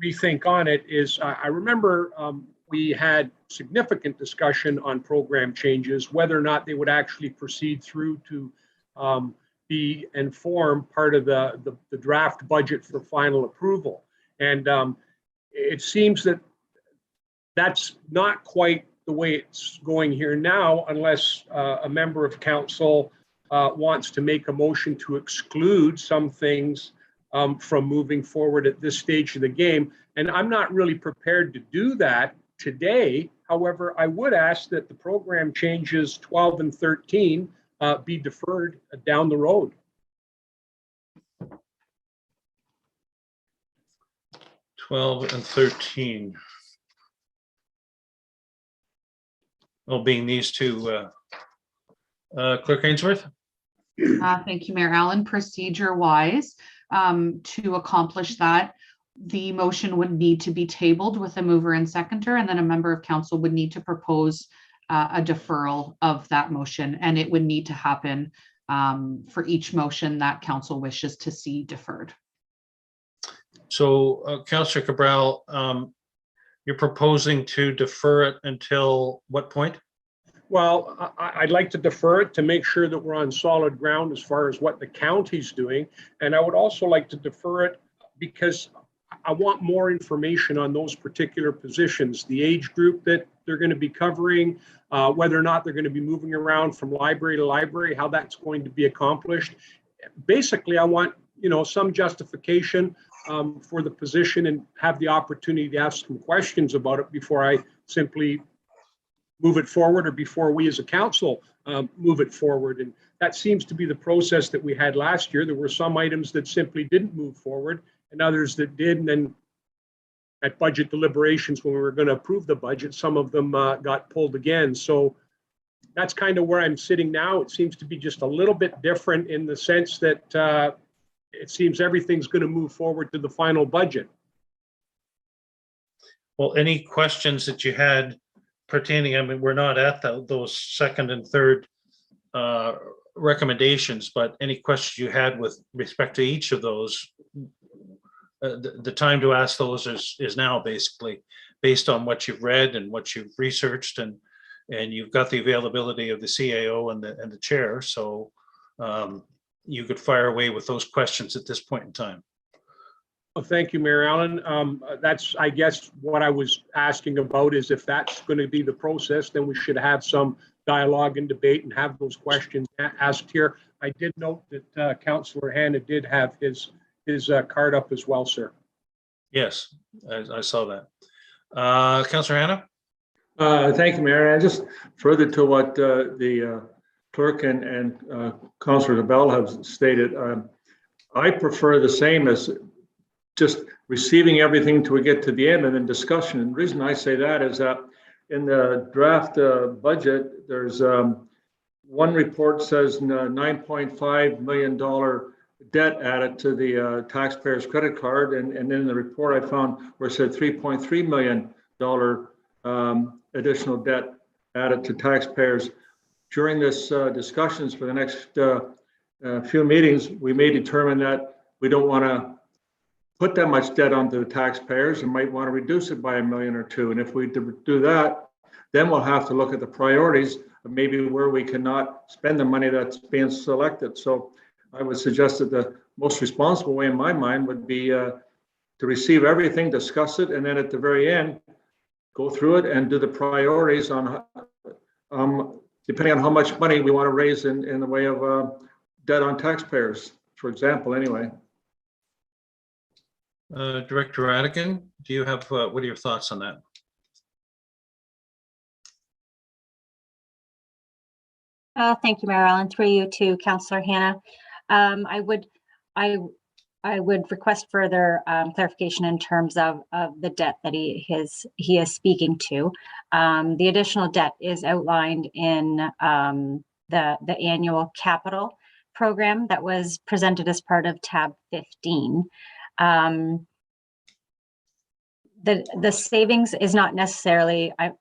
rethink on it is I remember we had significant discussion on program changes, whether or not they would actually proceed through to be and form part of the draft budget for final approval. And it seems that that's not quite the way it's going here now, unless a member of council wants to make a motion to exclude some things from moving forward at this stage of the game. And I'm not really prepared to do that today. However, I would ask that the program changes 12 and 13 be deferred down the road. (12) and 13. Well, being these two, Clerk Ainsworth. Thank you, Mayor Allen. Procedure-wise, to accomplish that, the motion would need to be tabled with a mover and seconder, and then a member of council would need to propose a deferral of that motion, and it would need to happen for each motion that council wishes to see deferred. So, Councillor Cabral, you're proposing to defer it until what point? Well, I'd like to defer it to make sure that we're on solid ground as far as what the county's doing. And I would also like to defer it because I want more information on those particular positions, the age group that they're going to be covering, whether or not they're going to be moving around from library to library, how that's going to be accomplished. Basically, I want, some justification for the position and have the opportunity to ask some questions about it before I simply move it forward, or before we as a council move it forward. And that seems to be the process that we had last year. There were some items that simply didn't move forward and others that did. And then at budget deliberations, when we were going to approve the budget, some of them got pulled again. So that's kind of where I'm sitting now. It seems to be just a little bit different in the sense that it seems everything's going to move forward to the final budget. Well, any questions that you had pertaining, I mean, we're not at those second and third recommendations, but any questions you had with respect to each of those, the time to ask those is now, basically based on what you've read and what you've researched, and you've got the availability of the CAO and the chair, so you could fire away with those questions at this point in time. Well, thank you, Mayor Allen. That's, I guess, what I was asking about is if that's going to be the process, then we should have some dialogue and debate and have those questions asked here. I did note that Councillor Hanna did have his card up as well, sir. Yes, I saw that. Councillor Hanna? Thank you, Mayor. And just further to what the clerk and Councillor Bell have stated, I prefer the same as just receiving everything till we get to the end and then discussion. And the reason I say that is that in the draft budget, there's one report says $9.5 million debt added to the taxpayer's credit card. And then the report I found where it said $3.3 million additional debt added to taxpayers. During this discussions for the next few meetings, we may determine that we don't want to put that much debt onto the taxpayers and might want to reduce it by $1 million or $2 million. And if we do that, then we'll have to look at the priorities of maybe where we cannot spend the money that's being selected. So I would suggest that the most responsible way in my mind would be to receive everything, discuss it, and then at the very end, go through it and do the priorities on depending on how much money we want to raise in the way of debt on taxpayers, for example, anyway. Director Radigan, do you have, what are your thoughts on that? Thank you, Mayor Allen. Through you to Councillor Hanna. I I would request further clarification in terms of the debt that he is speaking to. The additional debt is outlined in the annual capital program that was presented as part of tab 15. The savings is not necessarily, I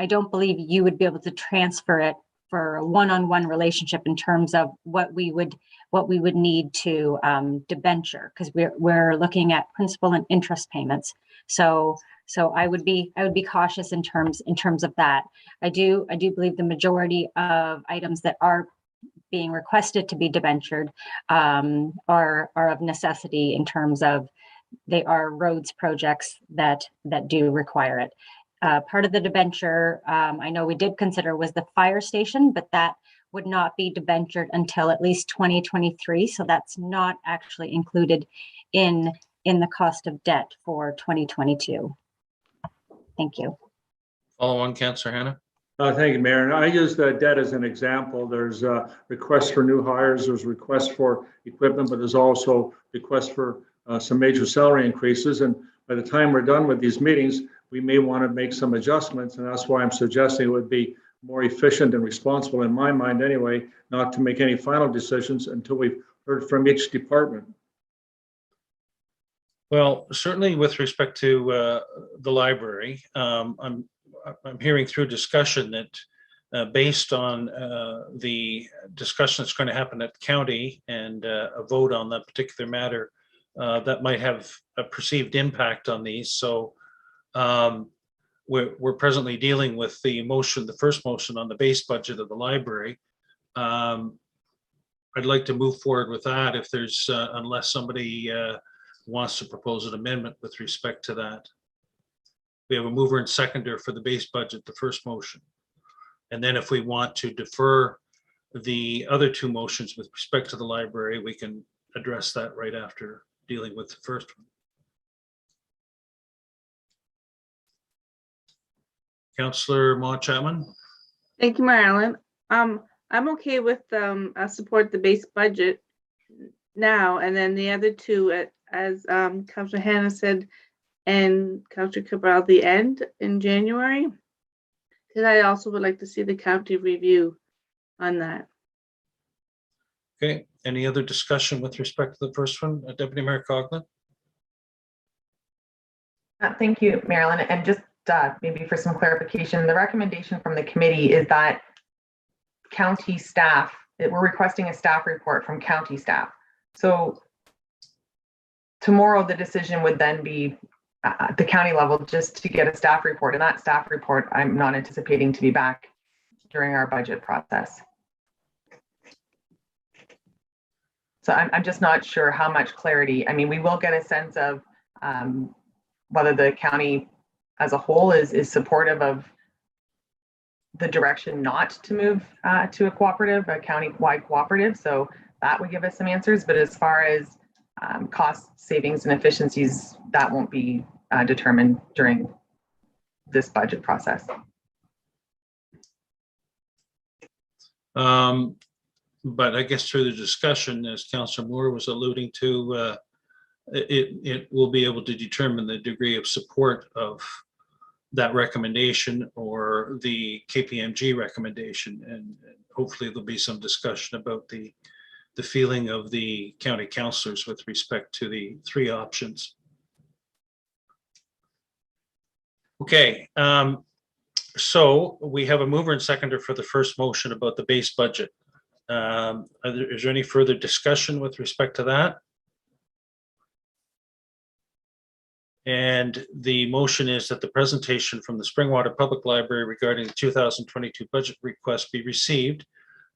don't believe you would be able to transfer it for a one-on-one relationship in terms of what we would need to debenture, because we're looking at principal and interest payments. So I would be cautious in terms of that. I do believe the majority of items that are being requested to be debentured are of necessity in terms of they are roads projects that do require it. Part of the debenture, I know we did consider, was the fire station, but that would not be debentured until at least 2023. So that's not actually included in the cost of debt for 2022. Thank you. Follow on, Councillor Hannah. Thank you, Mayor. And I use debt as an example. There's requests for new hires, there's requests for equipment, but there's also requests for some major salary increases. And by the time we're done with these meetings, we may want to make some adjustments. And that's why I'm suggesting it would be more efficient and responsible, in my mind anyway, not to make any final decisions until we've heard from each department. Well, certainly with respect to the library, I'm hearing through discussion that based on the discussion that's going to happen at county and a vote on that particular matter, that might have a perceived impact on these. So we're presently dealing with the first motion on the base budget of the library. I'd like to move forward with that if there's, unless somebody wants to propose an amendment with respect to that. We have a mover and seconder for the base budget, the first motion. And then if we want to defer the other two motions with respect to the library, we can address that right after dealing with the first one. Councillor Maud Chapman. Thank you, Marilyn. I'm okay with support the base budget now, and then the other two, as Councillor Hannah said, and Councillor Cabral, the end in January. Because I also would like to see the county review on that. Okay, any other discussion with respect to the first one? Deputy Mayor Coughlin? Thank you, Marilyn. And just maybe for some clarification, the recommendation from the committee is that county staff, we're requesting a staff report from county staff. So tomorrow the decision would then be at the county level just to get a staff report, and that staff report I'm not anticipating to be back during our budget process. So I'm just not sure how much clarity. I mean, we will get a sense of whether the county as a whole is supportive of the direction not to move to a cooperative, a county-wide cooperative. So that would give us some answers. But as far as cost savings and efficiencies, that won't be determined during this budget process. But I guess through the discussion, as Councillor Moore was alluding to, it will be able to determine the degree of support of that recommendation or the KPMG recommendation, and hopefully there'll be some discussion about the feeling of the county councillors with respect to the three options. Okay, so we have a mover and seconder for the first motion about the base budget. Is there any further discussion with respect to that? And the motion is that the presentation from the Springwater Public Library regarding the 2022 budget request be received,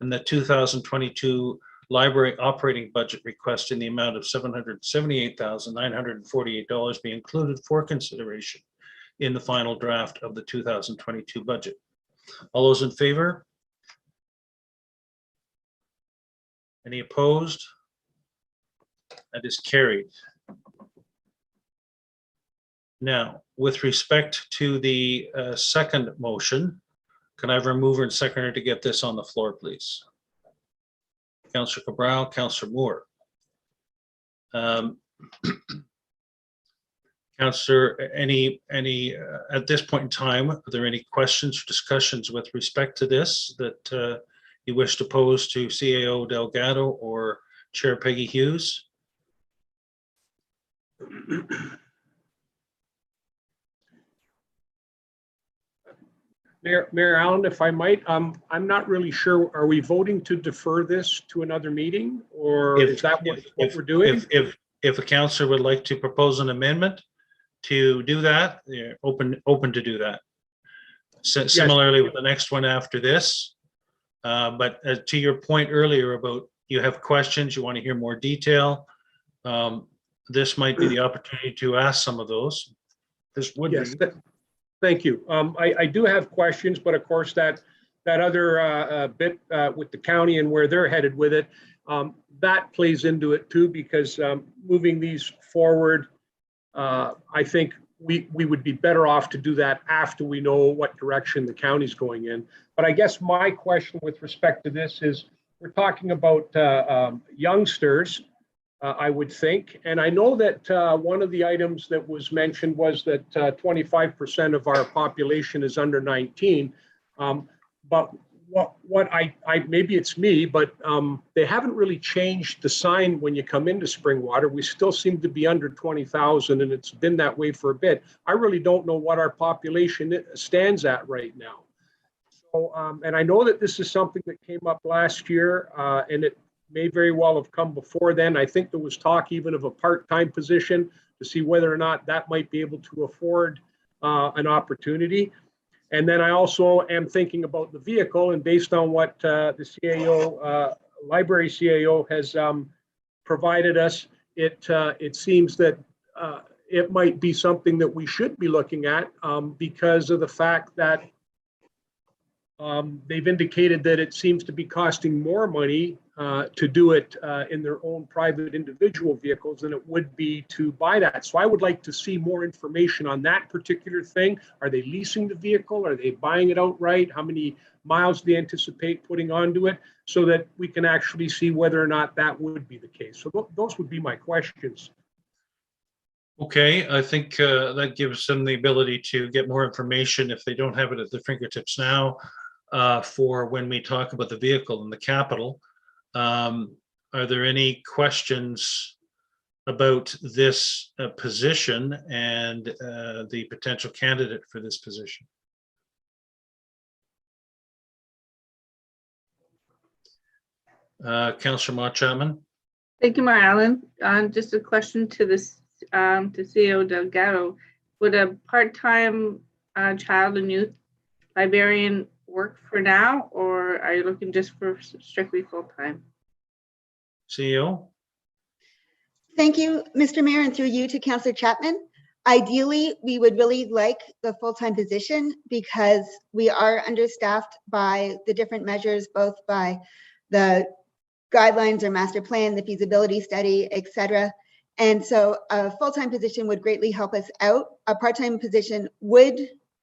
and the 2022 library operating budget request in the amount of $778,948 be included for consideration in the final draft of the 2022 budget. All those in favor? Any opposed? That is carried. Now, with respect to the second motion, can I have a mover and seconder to get this on the floor, please? Councillor Cabral, Councillor Moore. Councillor, at this point in time, are there any questions or discussions with respect to this that you wish to pose to CAO Delgado or Chair Peggy Hughes? Mayor Allen, if I might, I'm not really sure, are we voting to defer this to another meeting, or is that what we're doing? If a councillor would like to propose an amendment to do that, they're open to do that. Similarly with the next one after this. But to your point earlier about you have questions, you want to hear more detail, this might be the opportunity to ask some of those. This would be. Thank you. I do have questions, but of course that other bit with the county and where they're headed with it, that plays into it too, because moving these forward, I think we would be better off to do that after we know what direction the county's going in. But I guess my question with respect to this is, we're talking about youngsters, I would think. And I know that one of the items that was mentioned was that 25% of our population is under 19. But what I maybe it's me, but they haven't really changed the sign when you come into Springwater. We still seem to be under 20,000, and it's been that way for a bit. I really don't know what our population stands at right now. So, and I know that this is something that came up last year, and it may very well have come before then. I think there was talk even of a part-time position to see whether or not that might be able to afford an opportunity. And then I also am thinking about the vehicle, and based on what the CAO, library CAO has provided us, it seems that it might be something that we should be looking at because of the fact that they've indicated that it seems to be costing more money to do it in their own private individual vehicles than it would be to buy that. So I would like to see more information on that particular thing. Are they leasing the vehicle? Are they buying it outright? How many miles do they anticipate putting onto it, so that we can actually see whether or not that would be the case? So those would be my questions. Okay, I think that gives them the ability to get more information if they don't have it at their fingertips now for when we talk about the vehicle and the capital. Are there any questions about this position and the potential candidate for this position? Councillor Mott Chapman. Thank you, Mayor Allen. Just a question to this to CEO Delgado. Would a part-time child and youth librarian work for now, or are you looking just for strictly full-time? CEO. Thank you, Mr. Mayor, and through you to Councillor Chapman. Ideally, we would really like the full-time position because we are understaffed by the different measures, both by the guidelines or master plan, the feasibility study, etc. And so a full-time position would greatly help us out. A part-time position would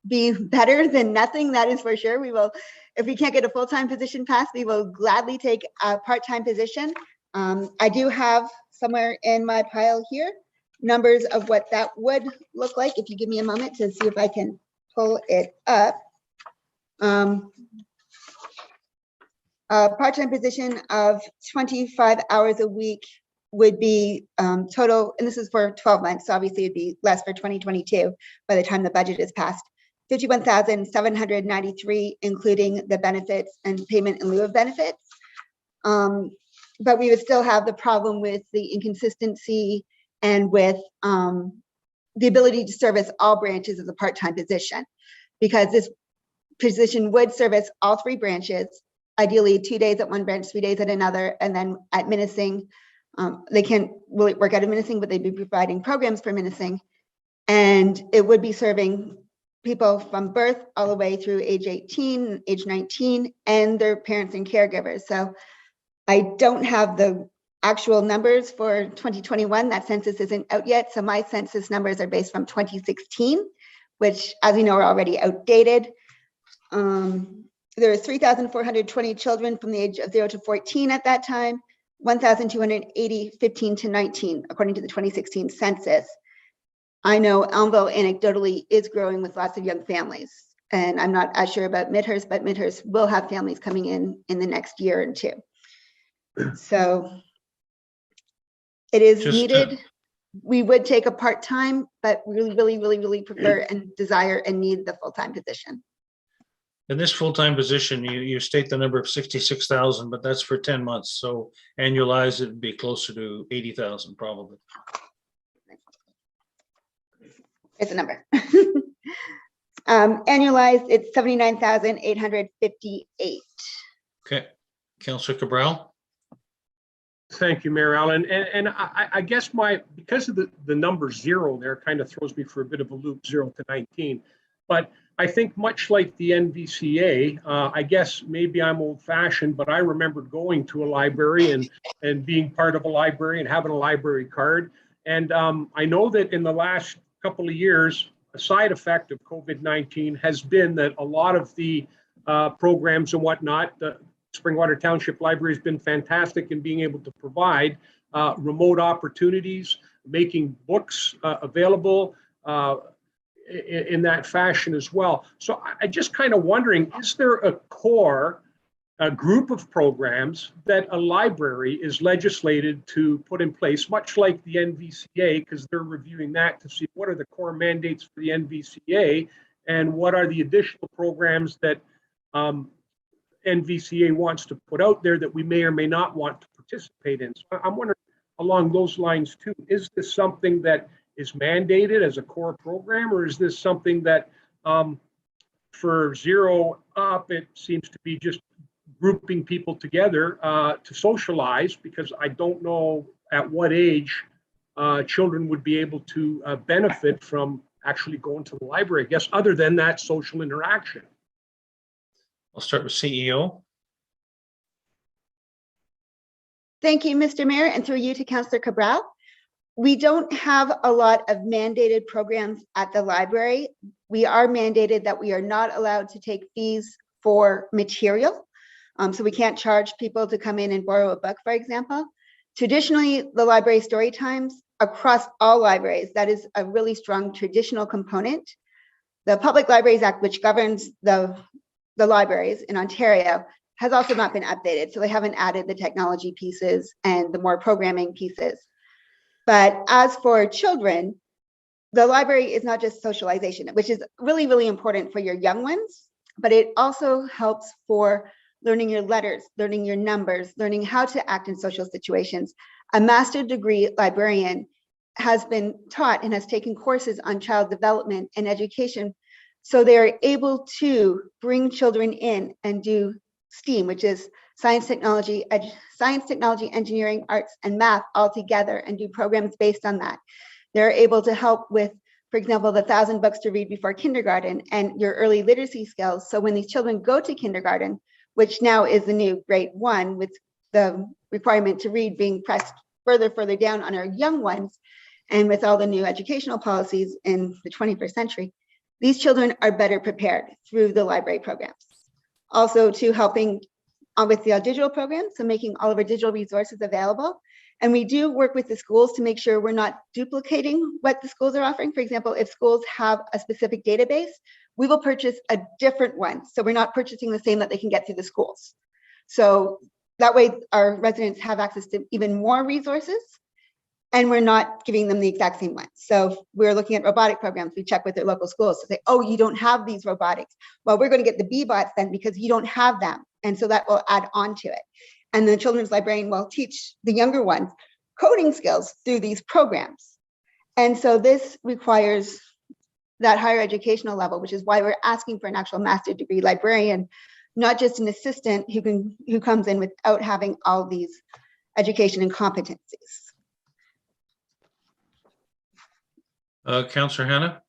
be better than nothing, that is for sure. We will, if we can't get a full-time position passed, we will gladly take a part-time position. I do have somewhere in my pile here numbers of what that would look like. If you give me a moment to see if I can pull it up. A part-time position of 25 hours a week would be total, and this is for 12 months, so obviously it'd be less for 2022 by the time the budget is passed. 51,793, including the benefits and payment in lieu of benefits. But we would still have the problem with the inconsistency and with the ability to service all branches as a part-time position, because this position would service all three branches, ideally 2 days at one branch, 3 days at another, and then at Minising, they can't really work out of Minising, but they'd be providing programs for Minising, and it would be serving people from birth all the way through age 18, age 19, and their parents and caregivers. So I don't have the actual numbers for 2021. That census isn't out yet. So my census numbers are based from 2016, which, as we know, are already outdated. There are 3,420 children from the age of 0 to 14 at that time. 1,280, 15 to 19, according to the 2016 census. I know Elmville anecdotally is growing with lots of young families. And I'm not as sure about Midhurst, but Midhurst will have families coming in the next year or two. So it is needed. We would take a part-time, but really prefer and desire and need the full-time position. In this full-time position, you state the number of 66,000, but that's for 10 months. So annualized, it'd be closer to 80,000 probably. Here's the number. Annualized, it's 79,858. Okay, Councillor Cabral. Thank you, Mayor Allen. And I guess because of the number 0 there kind of throws me for a bit of a loop, 0 to 19. But I think much like the NVCA, I guess maybe I'm old fashioned, but I remembered going to a library and being part of a library and having a library card. And I know that in the last couple of years, a side effect of COVID-19 has been that a lot of the programs and whatnot, the Springwater Township Library has been fantastic in being able to provide remote opportunities, making books available in that fashion as well. So I just kind of wondering, is there a core group of programs that a library is legislated to put in place, much like the NVCA, because they're reviewing that to see what are the core mandates for the NVCA and what are the additional programs that NVCA wants to put out there that we may or may not want to participate in. So I'm wondering along those lines too, is this something that is mandated as a core program, or is this something that for 0 up, it seems to be just grouping people together to socialize, because I don't know at what age children would be able to benefit from actually going to the library, I guess, other than that social interaction. I'll start with CEO. Thank you, Mr. Mayor, and through you to Councillor Cabral. We don't have a lot of mandated programs at the library. We are mandated that we are not allowed to take fees for material. So we can't charge people to come in and borrow a book, for example. Traditionally, the library story times across all libraries, that is a really strong traditional component. The Public Libraries Act, which governs the libraries in Ontario, has also not been updated. So they haven't added the technology pieces and the more programming pieces. But as for children, the library is not just socialization, which is really important for your young ones, but it also helps for learning your letters, learning your numbers, learning how to act in social situations. A master's degree librarian has been taught and has taken courses on child development and education. So they're able to bring children in and do STEAM, which is science, technology, engineering, arts, and math all together, and do programs based on that. They're able to help with, for example, the 1,000 books to read before kindergarten and your early literacy skills. So when these children go to kindergarten, which now is the new grade 1 with the requirement to read being pressed further down on our young ones, and with all the new educational policies in the 21st century, these children are better prepared through the library programs. Also to helping with the digital programs, so making all of our digital resources available. And we do work with the schools to make sure we're not duplicating what the schools are offering. For example, if schools have a specific database, we will purchase a different one. So we're not purchasing the same that they can get through the schools. So that way our residents have access to even more resources, and we're not giving them the exact same ones. So we're looking at robotic programs. We check with their local schools to say, oh, you don't have these robotics. Well, we're going to get the B-bots then because you don't have them. And so that will add on to it. And the children's librarian will teach the younger ones coding skills through these programs. And so this requires that higher educational level, which is why we're asking for an actual master's degree librarian, not just an assistant who comes in without having all these education and competencies. Councillor Hanna.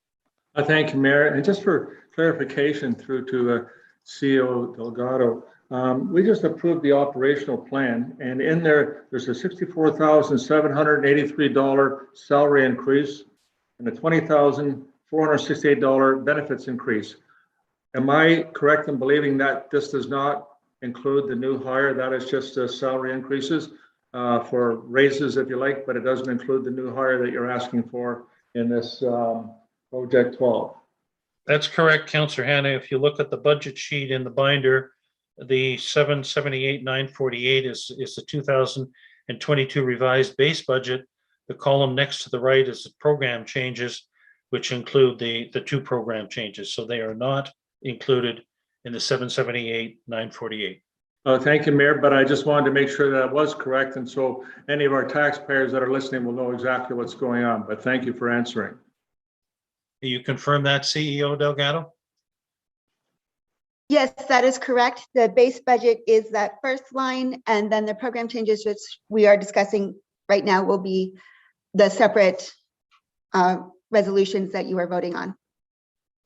Thank you, Mayor. And just for clarification through to CEO Delgado, we just approved the operational plan, and in there's a $64,783 salary increase and a $20,468 benefits increase. Am I correct in believing that this does not include the new hire? That is just salary increases? for raises, if you like, but it doesn't include the new hire that you're asking for in this Project 12. That's correct, Councillor Hannah. If you look at the budget sheet in the binder, the 778,948 is the 2022 revised base budget. The column next to the right is the program changes, which include the two program changes. So they are not included in the 778,948. Thank you, Mayor, but I just wanted to make sure that was correct. And so any of our taxpayers that are listening will know exactly what's going on, but thank you for answering. You confirm that, CEO Delgado? Yes, that is correct. The base budget is that first line, and then the program changes, which we are discussing right now, will be the separate resolutions that you are voting on.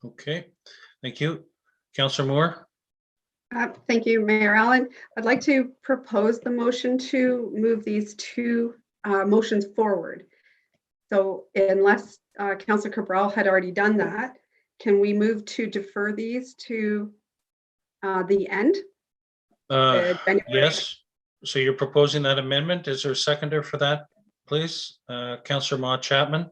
Okay, thank you. Councillor Moore? Thank you, Mayor Allen. I'd like to propose the motion to move these two motions forward. So unless Councillor Cabral had already done that, can we move to defer these to the end? Yes. So you're proposing that amendment. Is there a seconder for that, please? Councillor Ma Chapman.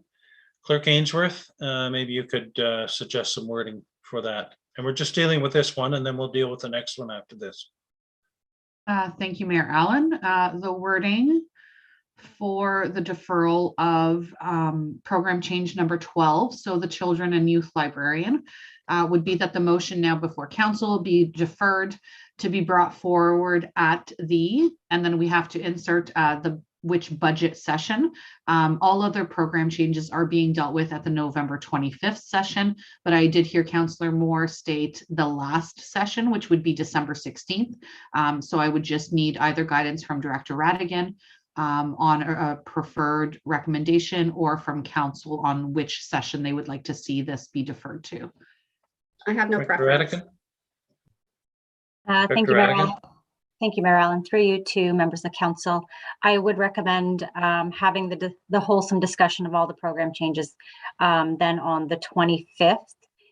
Clerk Ainsworth, maybe you could suggest some wording for that. And we're just dealing with this one, and then we'll deal with the next one after this. Thank you, Mayor Allen. The wording for the deferral of program change number 12, so the children and youth librarian, would be that the motion now before council be deferred to be brought forward at the, and then we have to insert which budget session. All other program changes are being dealt with at the November 25th session, but I did hear Councillor Moore state the last session, which would be December 16th. So I would just need either guidance from Director Radigan on a preferred recommendation, or from council on which session they would like to see this be deferred to. I have no preference. Thank you, Mayor Allen. Thank you, Mayor Allen. Through you to members of council, I would recommend having the wholesome discussion of all the program changes then on the 25th,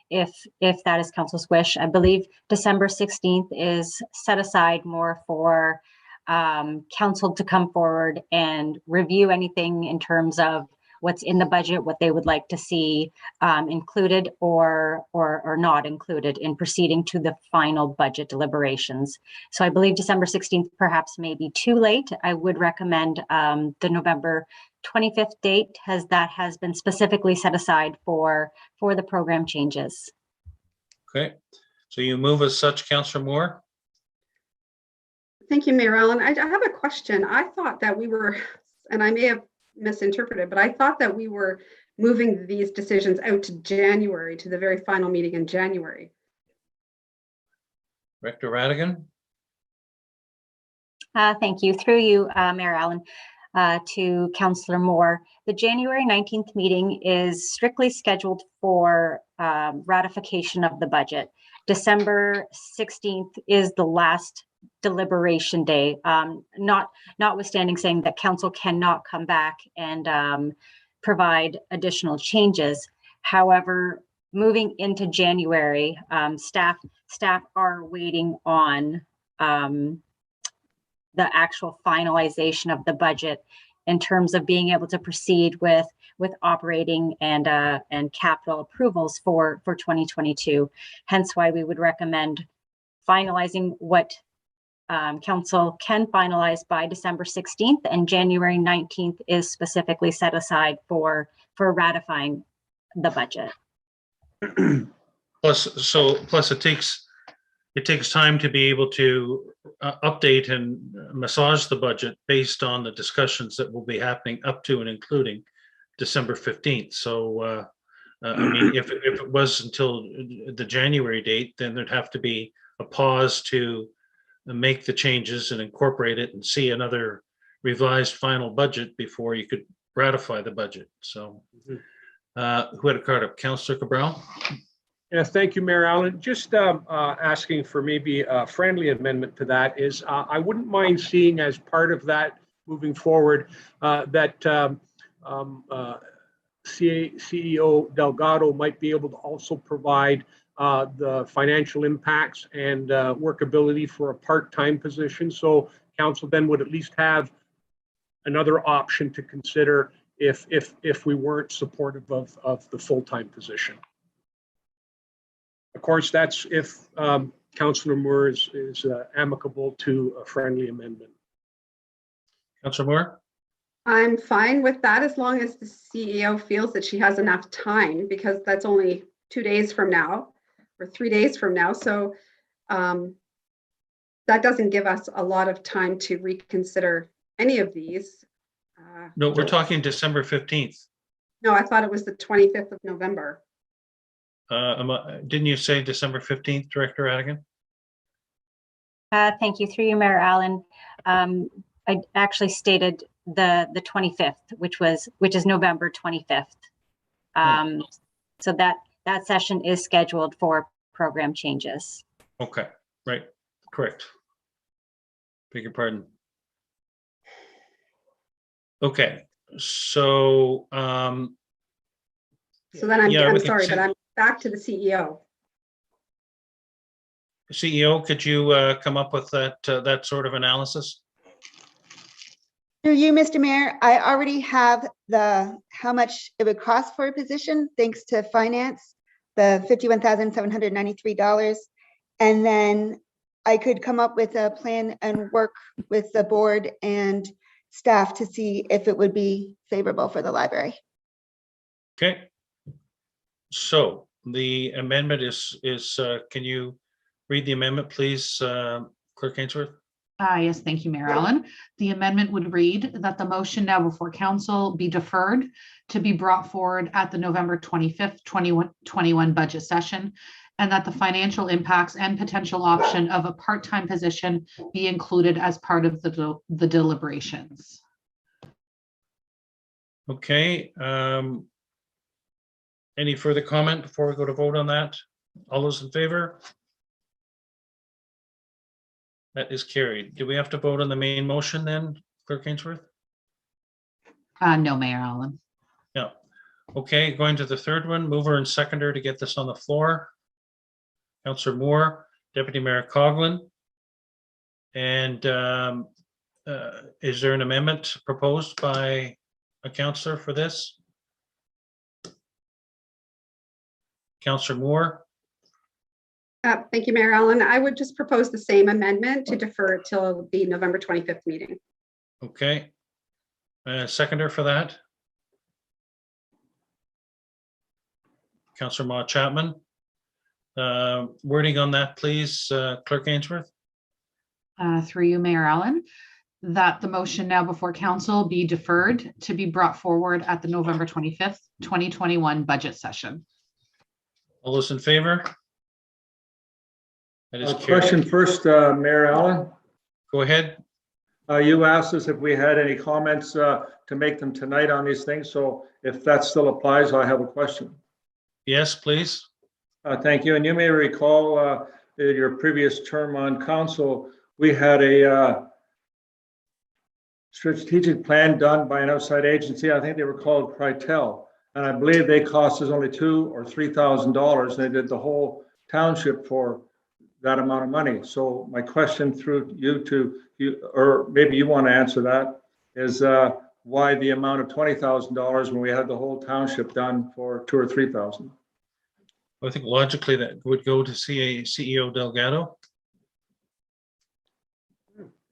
if that is council's wish. I believe December 16th is set aside more for council to come forward and review anything in terms of what's in the budget, what they would like to see included or not included in proceeding to the final budget deliberations. So I believe December 16th perhaps may be too late. I would recommend the November 25th date, as that has been specifically set aside for the program changes. Okay, so you move as such, Councillor Moore? Thank you, Mayor Allen. I have a question. I thought that we were, and I may have misinterpreted, but I thought that we were moving these decisions out to January, to the very final meeting in January. Director Radigan? Thank you. Through you, Mayor Allen, to Councillor Moore. The January 19th meeting is strictly scheduled for ratification of the budget. December 16th is the last deliberation day, notwithstanding saying that council cannot come back and provide additional changes. However, moving into January, staff are waiting on the actual finalization of the budget in terms of being able to proceed with operating and capital approvals for 2022. Hence why we would recommend finalizing what council can finalize by December 16th, and January 19th is specifically set aside for ratifying the budget. Plus it takes time to be able to update and massage the budget based on the discussions that will be happening up to and including December 15th. So I mean, if it was until the January date, then there'd have to be a pause to make the changes and incorporate it and see another revised final budget before you could ratify the budget. So who had a card up? Councillor Cabral? Yes, thank you, Mayor Allen. Just asking for maybe a friendly amendment to that is I wouldn't mind seeing as part of that moving forward that CEO Delgado might be able to also provide the financial impacts and workability for a part-time position. So council then would at least have another option to consider if we weren't supportive of the full-time position. Of course, that's if Councillor Moore is amicable to a friendly amendment. Councillor Moore? I'm fine with that as long as the CEO feels that she has enough time, because that's only 2 days from now or 3 days from now. So that doesn't give us a lot of time to reconsider any of these. No, we're talking December 15th. No, I thought it was the 25th of November. Didn't you say December 15th, Director Adigan? Thank you. Through you, Mayor Allen. I actually stated the 25th, which is November 25th. So that session is scheduled for program changes. Okay, right, correct. Beg your pardon. Okay, so So then I'm we can sorry, see- but I'm back to the CEO. CEO, could you come up with that sort of analysis? Through you, Mr. Mayor, I already have how much it would cost for a position, thanks to finance, the $51,793. And then I could come up with a plan and work with the board and staff to see if it would be favorable for the library. Okay. So the amendment is can you read the amendment, please, Clerk Ainsworth? Yes, thank you, Mayor Allen. The amendment would read that the motion now before council be deferred to be brought forward at the November 25th, 2021 budget session, and that the financial impacts and potential option of a part-time position be included as part of the deliberations. Okay. Any further comment before we go to vote on that? All those in favor? That is carried. Do we have to vote on the main motion then, Clerk Ainsworth? No, Mayor Allen. No. Okay, going to the third one, mover and seconder to get this on the floor. Councillor Moore, Deputy Mayor Coughlin. And is there an amendment proposed by a councillor for this? Councillor Moore? Thank you, Mayor Allen. I would just propose the same amendment to defer till the November 25th meeting. Okay. Seconder for that? Councillor Ma Chapman. Wording on that, please, Clerk Ainsworth? Through you, Mayor Allen, that the motion now before council be deferred to be brought forward at the November 25th, 2021 budget session. All those in favor? That is A carried. question first, Mayor Allen. Go ahead. You asked us if we had any comments to make them tonight on these things. So if that still applies, I have a question. Yes, please. Thank you. And you may recall in your previous term on council, we had a strategic plan done by an outside agency. I think they were called Pritel. And I believe they cost us only $2,000 or $3,000. And they did the whole township for that amount of money. So my question through you to you, or maybe you want to answer that, is why the amount of $20,000 when we had the whole township done for $2,000 or $3,000? I think logically that would go to CEO Delgado.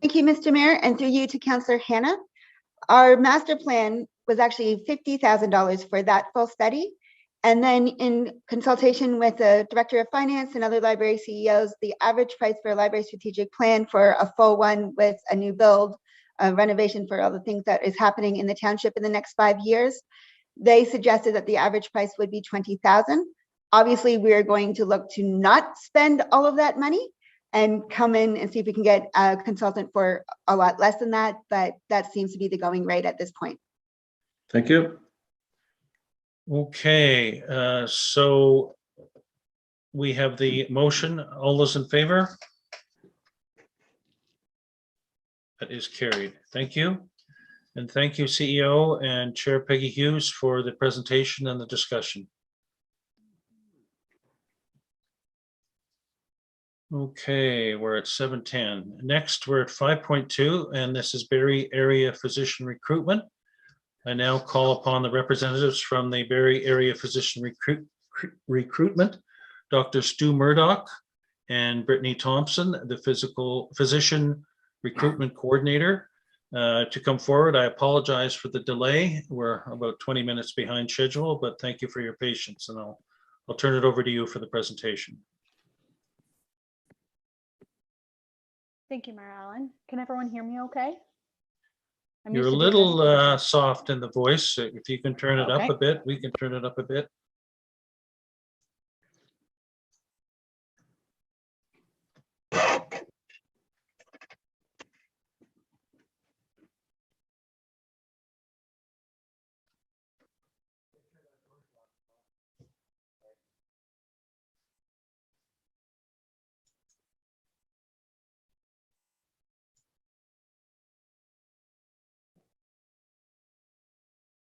Thank you, Mr. Mayor, and through you to Councillor Hannah. Our master plan was actually $50,000 for that full study. And then in consultation with the Director of Finance and other library CEOs, the average price for a library strategic plan for a full one with a new build, a renovation for all the things that is happening in the township in the next 5 years, they suggested that the average price would be $20,000. Obviously, we're going to look to not spend all of that money and come in and see if we can get a consultant for a lot less than that, but that seems to be the going rate at this point. Thank you. Okay, so we have the motion. All those in favor? That is carried. Thank you. And thank you, CEO and Chair Peggy Hughes, for the presentation and the discussion. Okay, we're at 7:10. Next, we're at 5.2, and this is Barrie Area Physician Recruitment. I now call upon the representatives from the Barrie Area Physician Recruitment, Dr. Stu Murdoch and Brittany Thompson, the Physician Recruitment Coordinator, to come forward. I apologize for the delay. We're about 20 minutes behind schedule, but thank you for your patience, and I'll turn it over to you for the presentation. Thank you, Mayor Allen. Can everyone hear me okay? You're a little soft in the voice. If you can turn it up a bit, we can turn it up a bit.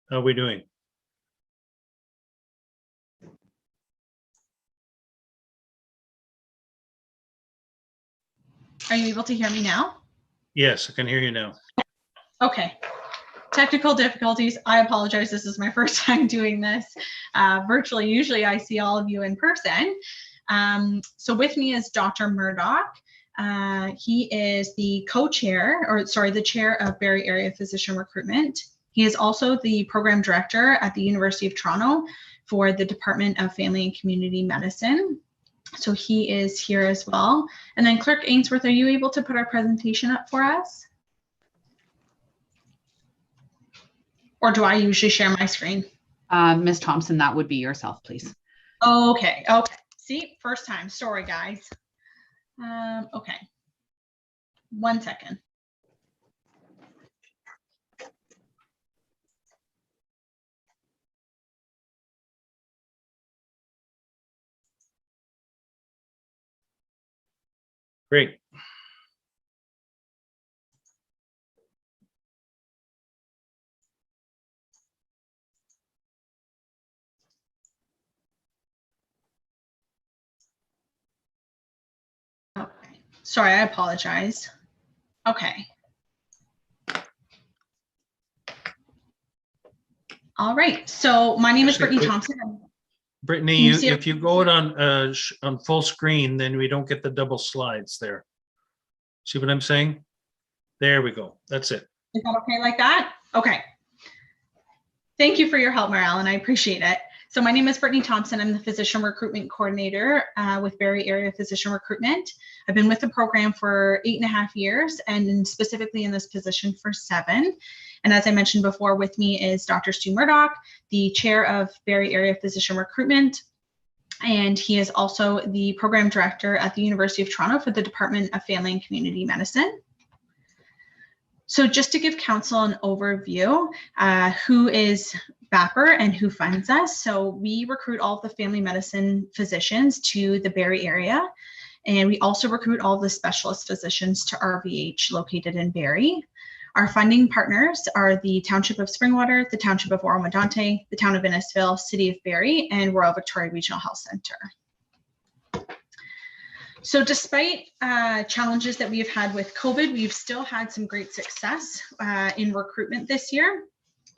How are we doing? Are you able to hear me now? Yes, I can hear you now. Okay. Technical difficulties. I apologize. This is my first time doing this virtually. Usually I see all of you in person. So with me is Dr. Murdoch. He is the the chair of Barrie Area Physician Recruitment. He is also the program director at the University of Toronto for the Department of Family and Community Medicine. So he is here as well. And then Clerk Ainsworth, are you able to put our presentation up for us? Or do I usually share my screen? Ms. Thompson, that would be yourself, please. Okay. See, first time. Sorry, guys. Okay. 1 second. Great. Okay. Sorry, I apologize. Okay. All right. So my name is Brittany Thompson. Brittany, if you go it on full screen, then we don't get the double slides there. See what I'm saying? There we go. That's it. Is that okay like that? Okay. Thank you for your help, Mayor Allen. I appreciate it. So my name is Brittany Thompson. I'm the Physician Recruitment Coordinator with Barrie Area Physician Recruitment. I've been with the program for 8.5 years and specifically in this position for 7. And as I mentioned before, with me is Dr. Stu Murdoch, the chair of Barrie Area Physician Recruitment. And he is also the program director at the University of Toronto for the Department of Family and Community Medicine. So just to give council an overview, who is BAPR and who funds us. So we recruit all of the family medicine physicians to the Barrie area. And we also recruit all of the specialist physicians to RVH located in Barrie. Our funding partners are the Township of Springwater, the Township of Oro-Medonte, the Town of Innisfil, City of Barrie, and Royal Victoria Regional Health Centre. So despite challenges that we've had with COVID, we've still had some great success in recruitment this year.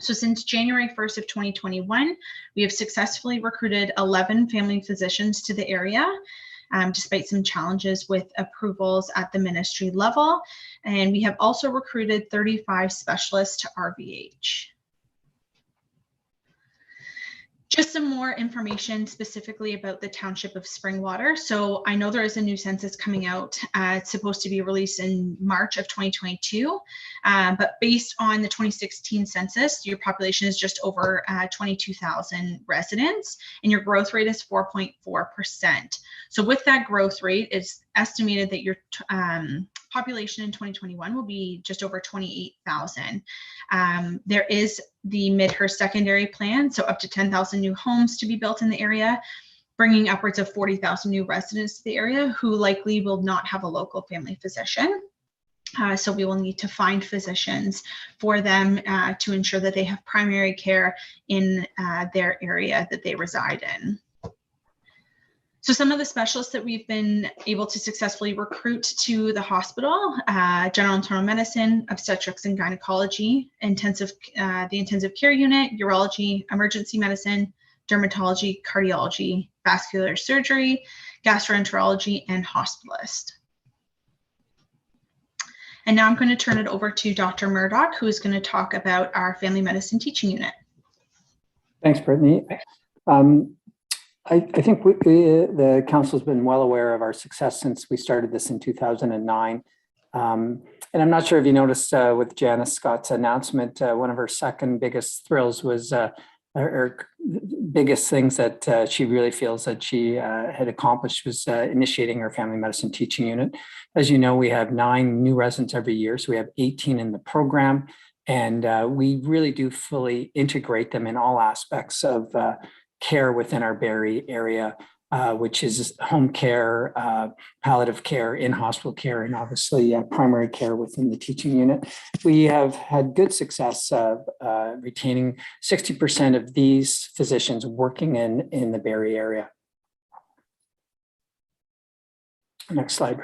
So since January 1st of 2021, we have successfully recruited 11 family physicians to the area, despite some challenges with approvals at the ministry level. And we have also recruited 35 specialists to RVH. Just some more information specifically about the Township of Springwater. So I know there is a new census coming out. It's supposed to be released in March of 2022. But based on the 2016 census, your population is just over 22,000 residents and your growth rate is 4.4%. So with that growth rate, it's estimated that your population in 2021 will be just over 28,000. There is the Midhurst secondary plan, so up to 10,000 new homes to be built in the area, bringing upwards of 40,000 new residents to the area who likely will not have a local family physician. So we will need to find physicians for them to ensure that they have primary care in their area that they reside in. So some of the specialists that we've been able to successfully recruit to the hospital, general internal medicine, obstetrics and gynecology, the intensive care unit, urology, emergency medicine, dermatology, cardiology, vascular surgery, gastroenterology, and hospitalist. And now I'm going to turn it over to Dr. Murdoch, who is going to talk about our family medicine teaching unit. Thanks, Brittany. I think the council's been well aware of our success since we started this in 2009. And I'm not sure if you noticed with Janice Scott's announcement, one of her second biggest thrills was her biggest things that she really feels that she had accomplished was initiating our family medicine teaching unit. As you know, we have 9 new residents every year, so we have 18 in the program, and we really do fully integrate them in all aspects of care within our Barrie area, which is home care, palliative care, in-hospital care, and obviously primary care within the teaching unit. We have had good success retaining 60% of these physicians working in the Barrie area. Next slide.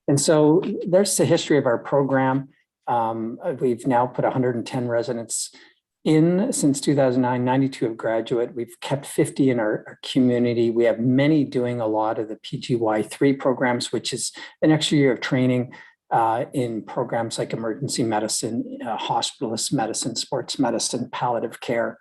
And so there's the history of our program. We've now put 110 residents in since 2009, 92 have graduate. We've kept 50 in our community. We have many doing a lot of the PGY3 programs, which is an extra year of training in programs like emergency medicine, hospitalist medicine, sports medicine, palliative care.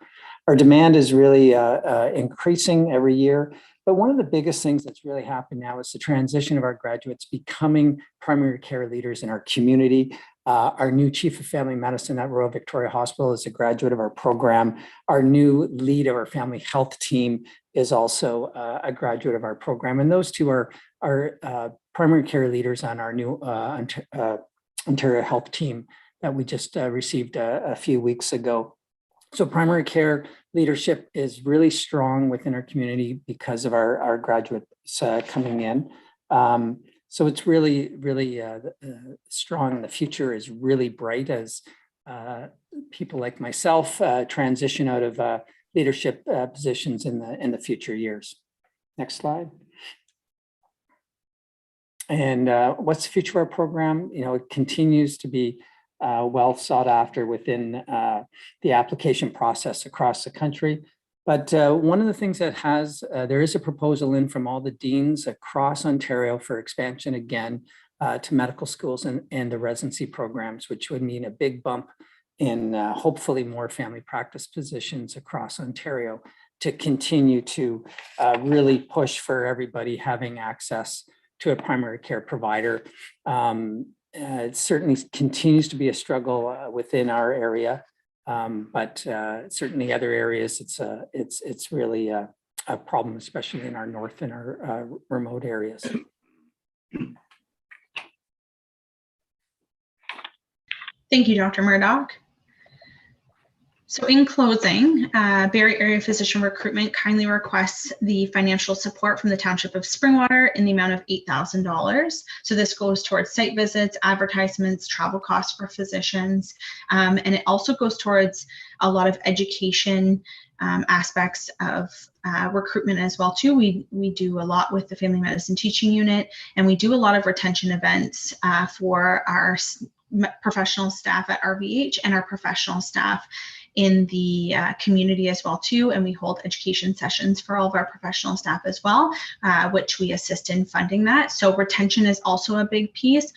Our demand is really increasing every year. But one of the biggest things that's really happened now is the transition of our graduates becoming primary care leaders in our community. Our new chief of family medicine at Royal Victoria Hospital is a graduate of our program. Our new lead of our family health team is also a graduate of our program. And those two are primary care leaders on our new Ontario health team that we just received a few weeks ago. So primary care leadership is really strong within our community because of our graduates coming in. So it's really, really strong. And the future is really bright as people like myself transition out of leadership positions in the future years. Next slide. And what's the future of our program? You know, it continues to be well sought after within the application process across the country. But one of the things that there is a proposal in from all the deans across Ontario for expansion again to medical schools and the residency programs, which would mean a big bump in hopefully more family practice positions across Ontario to continue to really push for everybody having access to a primary care provider. It certainly continues to be a struggle within our area. But certainly other areas, it's really a problem, especially in our north and our remote areas. Thank you, Dr. Murdoch. So in closing, Barrie Area Physician Recruitment kindly requests the financial support from the Township of Springwater in the amount of $8,000. So this goes towards site visits, advertisements, travel costs for physicians, and it also goes towards a lot of education aspects of recruitment as well too. We do a lot with the family medicine teaching unit, and we do a lot of retention events for our professional staff at RVH and our professional staff in the community as well too, and we hold education sessions for all of our professional staff as well, which we assist in funding that. So retention is also a big piece,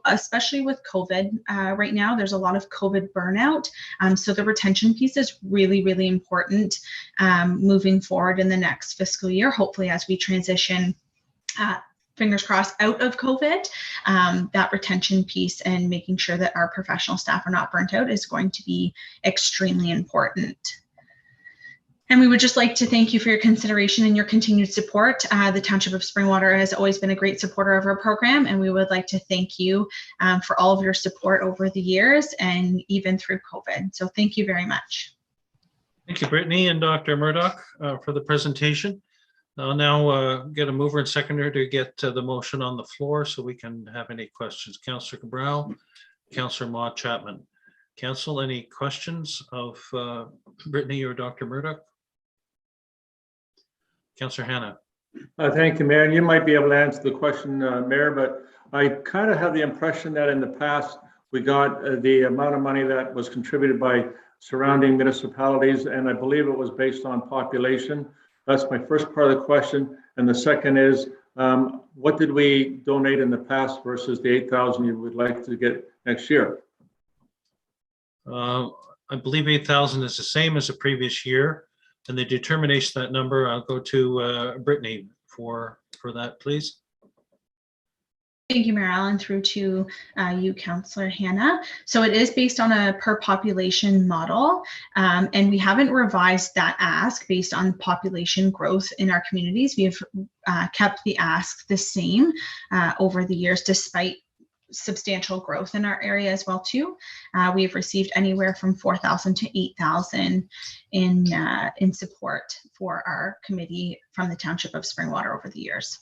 especially with COVID right now. There's a lot of COVID burnout, so the retention piece is really, really important moving forward in the next fiscal year, hopefully as we transition fingers crossed, out of COVID, that retention piece and making sure that our professional staff are not burnt out is going to be extremely important. And we would just like to thank you for your consideration and your continued support. The Township of Springwater has always been a great supporter of our program, and we would like to thank you for all of your support over the years and even through COVID. So thank you very much. Thank you, Brittany and Dr. Murdoch for the presentation. I'll now get a mover and seconder to get the motion on the floor so we can have any questions. Councillor Cabral, Councillor Maude Chapman. Council, any questions of Brittany or Dr. Murdoch? Councillor Hannah. Thank you, Mayor. And you might be able to answer the question, Mayor, but I kind of have the impression that in the past, we got the amount of money that was contributed by surrounding municipalities, and I believe it was based on population. That's my first part of the question. And the second is, what did we donate in the past versus the 8,000 you would like to get next year? I believe 8,000 is the same as the previous year. And the determination of that number, I'll go to Brittany for that, please. Thank you, Mayor Allen, through to you, Councillor Hannah. So it is based on a per population model, and we haven't revised that ask based on population growth in our communities. We have kept the ask the same over the years, despite substantial growth in our area as well too. We've received anywhere from 4,000 to 8,000 in support for our committee from the Township of Springwater over the years.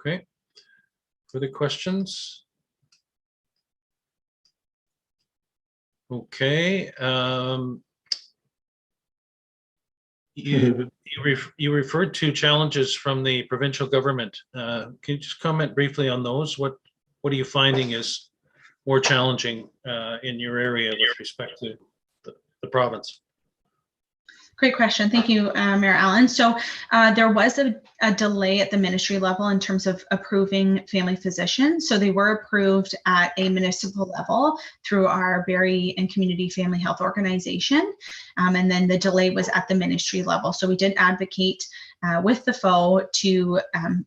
Okay. Further questions? Okay. You referred to challenges from the provincial government. Can you just comment briefly on those? What are you finding is more challenging in your area with respect to the province? Great question. Thank you, Mayor Allen. So there was a delay at the ministry level in terms of approving family physicians. So they were approved at a municipal level through our Barrie and Community Family Health Organization. And then the delay was at the ministry level. So we did advocate with the FO to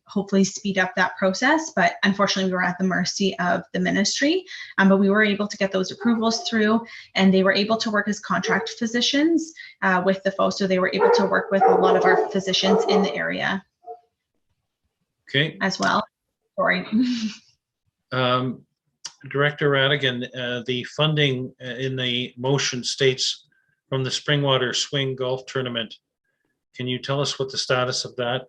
hopefully speed up that process, but unfortunately we were at the mercy of the ministry, but we were able to get those approvals through, and they were able to work as contract physicians with the FO, so they were able to work with a lot of our physicians in the area. Okay. As well. Sorry. Director Radigan, the funding in the motion states from the Springwater Swing Golf Tournament. Can you tell us what the status of that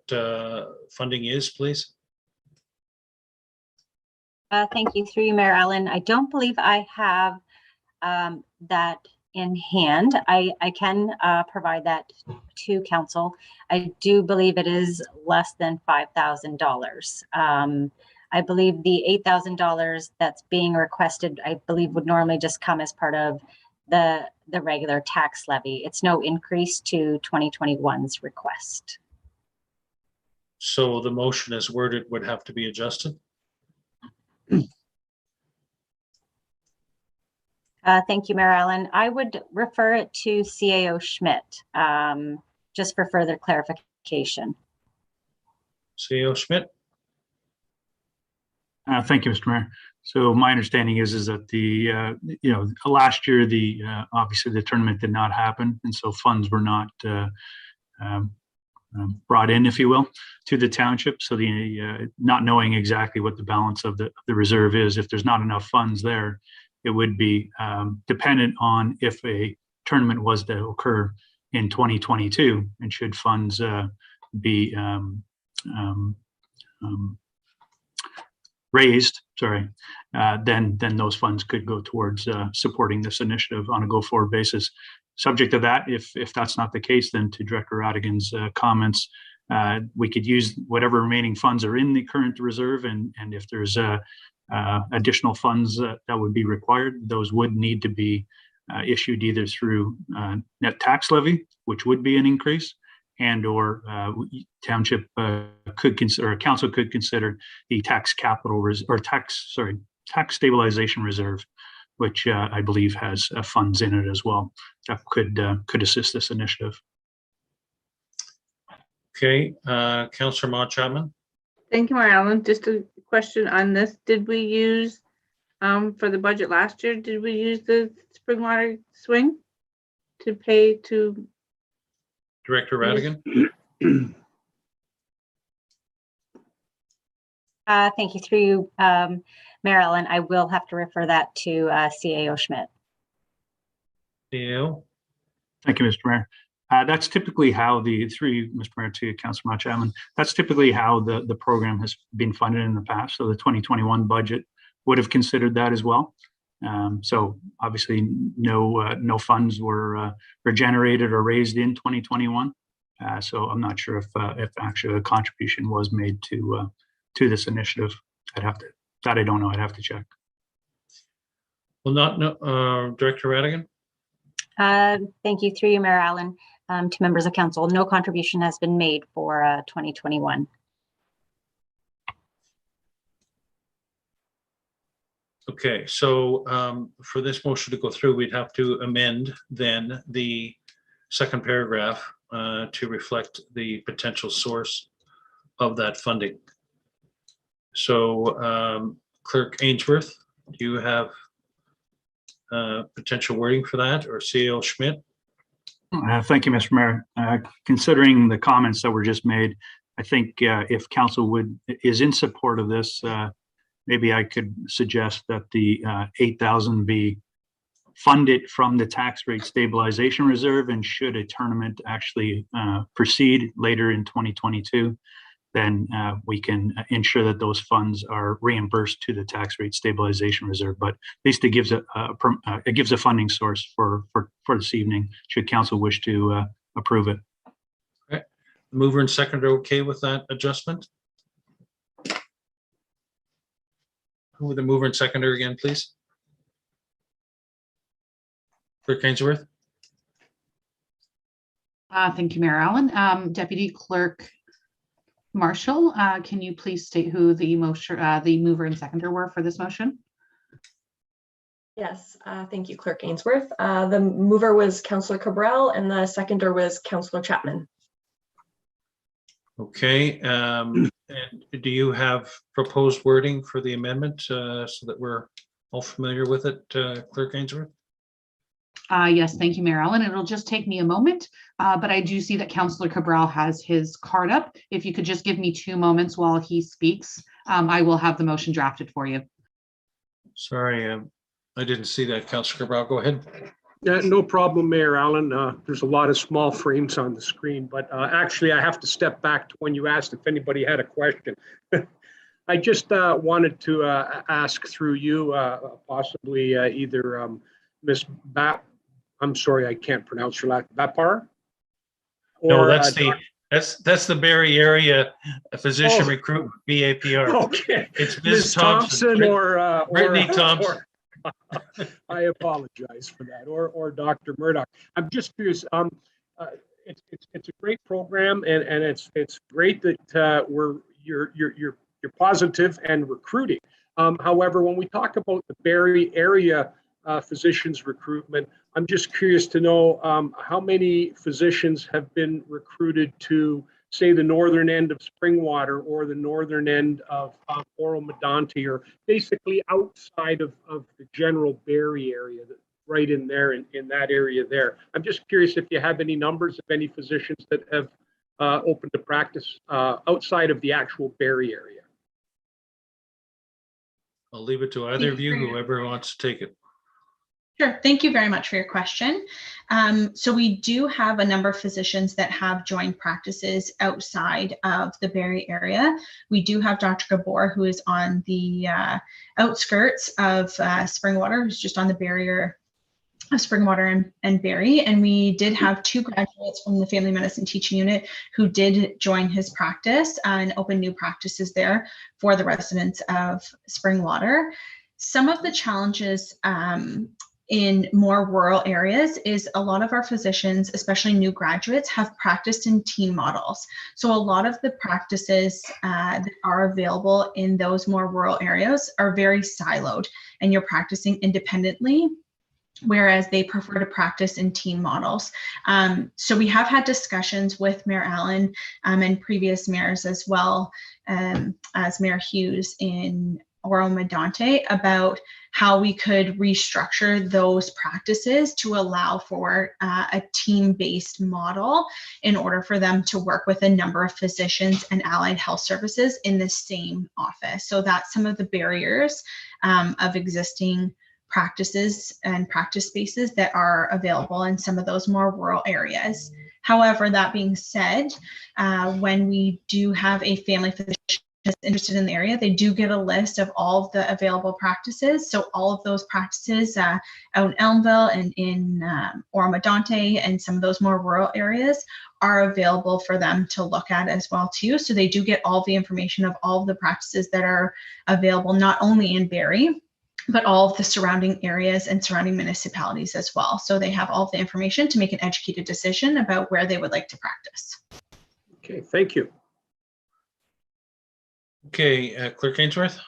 funding is, please? Thank you, through you, Mayor Allen. I don't believe I have that in hand. I can provide that to council. I do believe it is less than $5,000. I believe the $8,000 that's being requested, I believe would normally just come as part of the regular tax levy. It's no increase to 2021's request. So the motion as worded would have to be adjusted? Thank you, Mayor Allen. I would refer it to CAO Schmidt, just for further clarification. CAO Schmidt? Thank you, Mr. Mayor. So my understanding is that the last year obviously the tournament did not happen, and so funds were not brought in, if you will, to the township. So the not knowing exactly what the balance of the reserve is, if there's not enough funds there, it would be dependent on if a tournament was to occur in 2022, and should funds be raised, then those funds could go towards supporting this initiative on a go-forward basis. Subject to that, if that's not the case, then to Director Radigan's comments, we could use whatever remaining funds are in the current reserve, and if there's additional funds that would be required, those would need to be issued either through net tax levy, which would be an increase, and or township could consider, or council could consider the tax stabilization reserve, which I believe has funds in it as well that could assist this initiative. Okay, Councillor Maud Chapman. Thank you, Mayor Allen. Just a question on this. Did we use, for the budget last year, did we use the Springwater Swing to pay to? Director Radigan. Thank you, through you, Mayor Allen. I will have to refer that to CAO Schmidt. CAO. Thank you, Mr. Mayor. That's typically how through Mr. Mayor to Councillor Chapman, that's typically how the program has been funded in the past. So the 2021 budget would have considered that as well. So obviously no funds were generated or raised in 2021. So I'm not sure if actually a contribution was made to this initiative. I don't know. I'd have to check. Well, Director Radigan? Thank you, through you, Mayor Allen, to members of council. No contribution has been made for 2021. Okay, so for this motion to go through, we'd have to amend then the second paragraph to reflect the potential source of that funding. So Clerk Ainsworth, do you have potential wording for that, or C.L. Schmidt? Thank you, Mr. Mayor. Considering the comments that were just made, I think if council is in support of this, maybe I could suggest that the 8,000 be funded from the tax rate stabilization reserve, and should a tournament actually proceed later in 2022, then we can ensure that those funds are reimbursed to the tax rate stabilization reserve. But at least it gives a funding source for this evening, should council wish to approve it. Okay. Mover and seconder okay with that adjustment? Who were the mover and seconder again, please? Clerk Ainsworth? Thank you, Mayor Allen. Deputy Clerk Marshall, can you please state who the mover and seconder were for this motion? Yes, thank you, Clerk Ainsworth. The mover was Councillor Cabral and the seconder was Councillor Chapman. Okay, and do you have proposed wording for the amendment so that we're all familiar with it, Clerk Ainsworth? Yes, thank you, Mayor Allen. It'll just take me a moment, but I do see that Councillor Cabral has his card up. If you could just give me 2 moments while he speaks, I will have the motion drafted for you. Sorry, I didn't see that. Councillor Cabral, go ahead. Yeah, no problem, Mayor Allen. There's a lot of small frames on the screen, but actually I have to step back to when you asked if anybody had a question. I just wanted to ask through you, possibly either Ms. I'm sorry, I can't pronounce your last, Bapar? No, that's that's the Barrie Area Physician Recruitment, BAPR. Okay. It's Ms. Thompson or Brittany Thompson. I apologize for that, or Dr. Murdoch. I'm just curious. It's a great program, and it's great that you're positive and recruiting. However, when we talk about the Barrie Area physicians recruitment, I'm just curious to know how many physicians have been recruited to, say, the northern end of Springwater or the northern end of Oro-Medonte, or basically outside of the general Barrie area, right in there, in that area there. I'm just curious if you have any numbers of any physicians that have opened to practice outside of the actual Barrie area. I'll leave it to either of you, whoever wants to take it. Sure. Thank you very much for your question. So we do have a number of physicians that have joined practices outside of the Barrie area. We do have Dr. Gabor, who is on the outskirts of Springwater, who's just on the barrier of Springwater and Barrie. And we did have 2 graduates from the Family Medicine Teaching Unit who did join his practice and open new practices there for the residents of Springwater. Some of the challenges in more rural areas is a lot of our physicians, especially new graduates, have practiced in team models. So a lot of the practices that are available in those more rural areas are very siloed, and you're practicing independently, whereas they prefer to practice in team models. So we have had discussions with Mayor Allen and previous mayors as well as Mayor Hughes in Oro-Medonte about how we could restructure those practices to allow for a team-based model in order for them to work with a number of physicians and allied health services in the same office. So that's some of the barriers of existing practices and practice spaces that are available in some of those more rural areas. However, that being said, when we do have a family physician just interested in the area, they do get a list of all of the available practices. So all of those practices out in Elmville and in Oro-Medonte and some of those more rural areas are available for them to look at as well too. So they do get all the information of all of the practices that are available, not only in Barrie, but all of the surrounding areas and surrounding municipalities as well. So they have all of the information to make an educated decision about where they would like to practice. Okay, thank you. Okay, Clerk Ainsworth.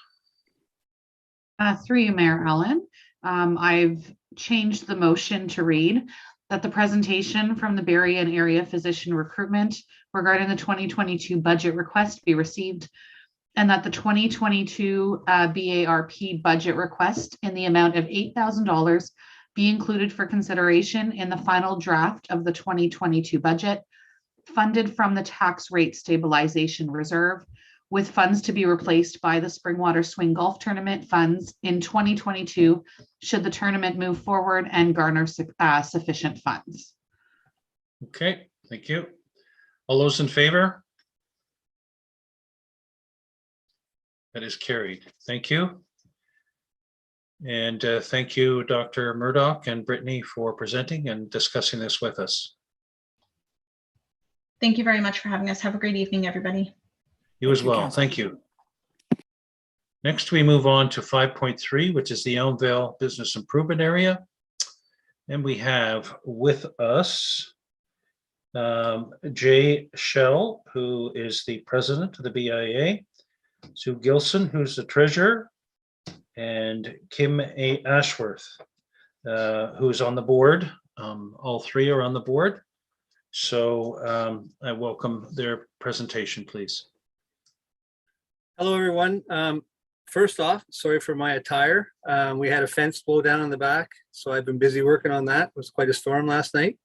Through you, Mayor Allen. I've changed the motion to read that the presentation from the Barrie and area physician recruitment regarding the 2022 budget request be received, and that the 2022 BARP budget request in the amount of $8,000 be included for consideration in the final draft of the 2022 budget, funded from the tax rate stabilization reserve, with funds to be replaced by the Springwater Swing Golf Tournament funds in 2022, should the tournament move forward and garner sufficient funds. Okay, thank you. All those in favor? That is carried. Thank you. And thank you, Dr. Murdoch and Brittany, for presenting and discussing this with us. Thank you very much for having us. Have a great evening, everybody. You as well. Thank you. Next, we move on to 5.3, which is the Elmville Business Improvement Area. And we have with us Jay Schell, who is the president of the BIA, Sue Gilson, who's the treasurer, and Kim A. Ashworth, who's on the board. All three are on the board. So I welcome their presentation, please. Hello, everyone. First off, sorry for my attire. We had a fence blow down in the back, so I've been busy working on that. It was quite a storm last night.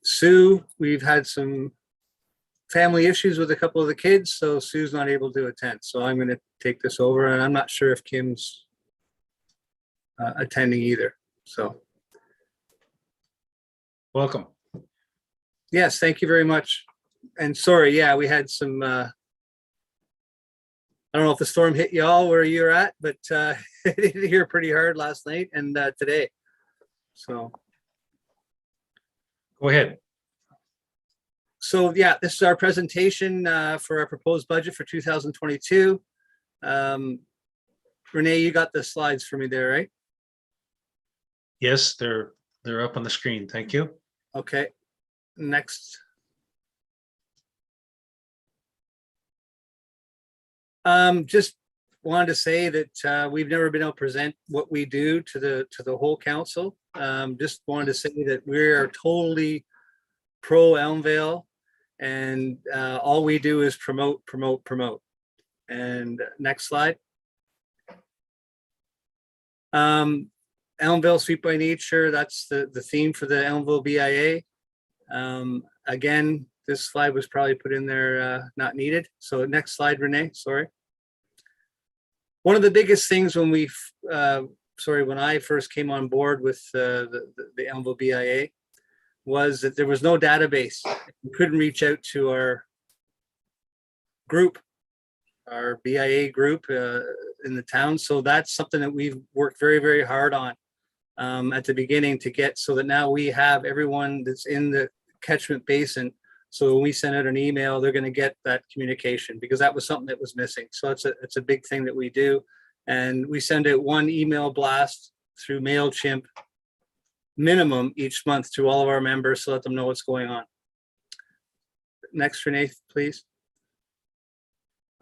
Sue, we've had some family issues with a couple of the kids, so Sue's not able to attend. So I'm going to take this over, and I'm not sure if Kim's attending either. So, welcome. Yes, thank you very much. And sorry, yeah, we had some. I don't know if the storm hit y'all where you're at, but it hit here pretty hard last night and today. So, go ahead. So yeah, this is our presentation for our proposed budget for 2022. Renee, you got the slides for me there, right? Yes, they're up on the screen. Thank you. Okay, next. Just wanted to say that we've never been able to present what we do to the whole council. Just wanted to say that we are totally pro Elmville, and all we do is promote. And next slide. Elmville Sweet by Nature, that's the theme for the Elmville BIA. Again, this slide was probably put in there not needed. So next slide, Renee, sorry. One of the biggest things when when I first came on board with the Elmville BIA was that there was no database. We couldn't reach out to our group, our BIA group in the town. So that's something that we've worked very, very hard on at the beginning to get so that now we have everyone that's in the catchment basin. So when we send out an email, they're going to get that communication, because that was something that was missing. So it's a big thing that we do. And we send out one email blast through MailChimp minimum each month to all of our members to let them know what's going on. Next, Renee, please.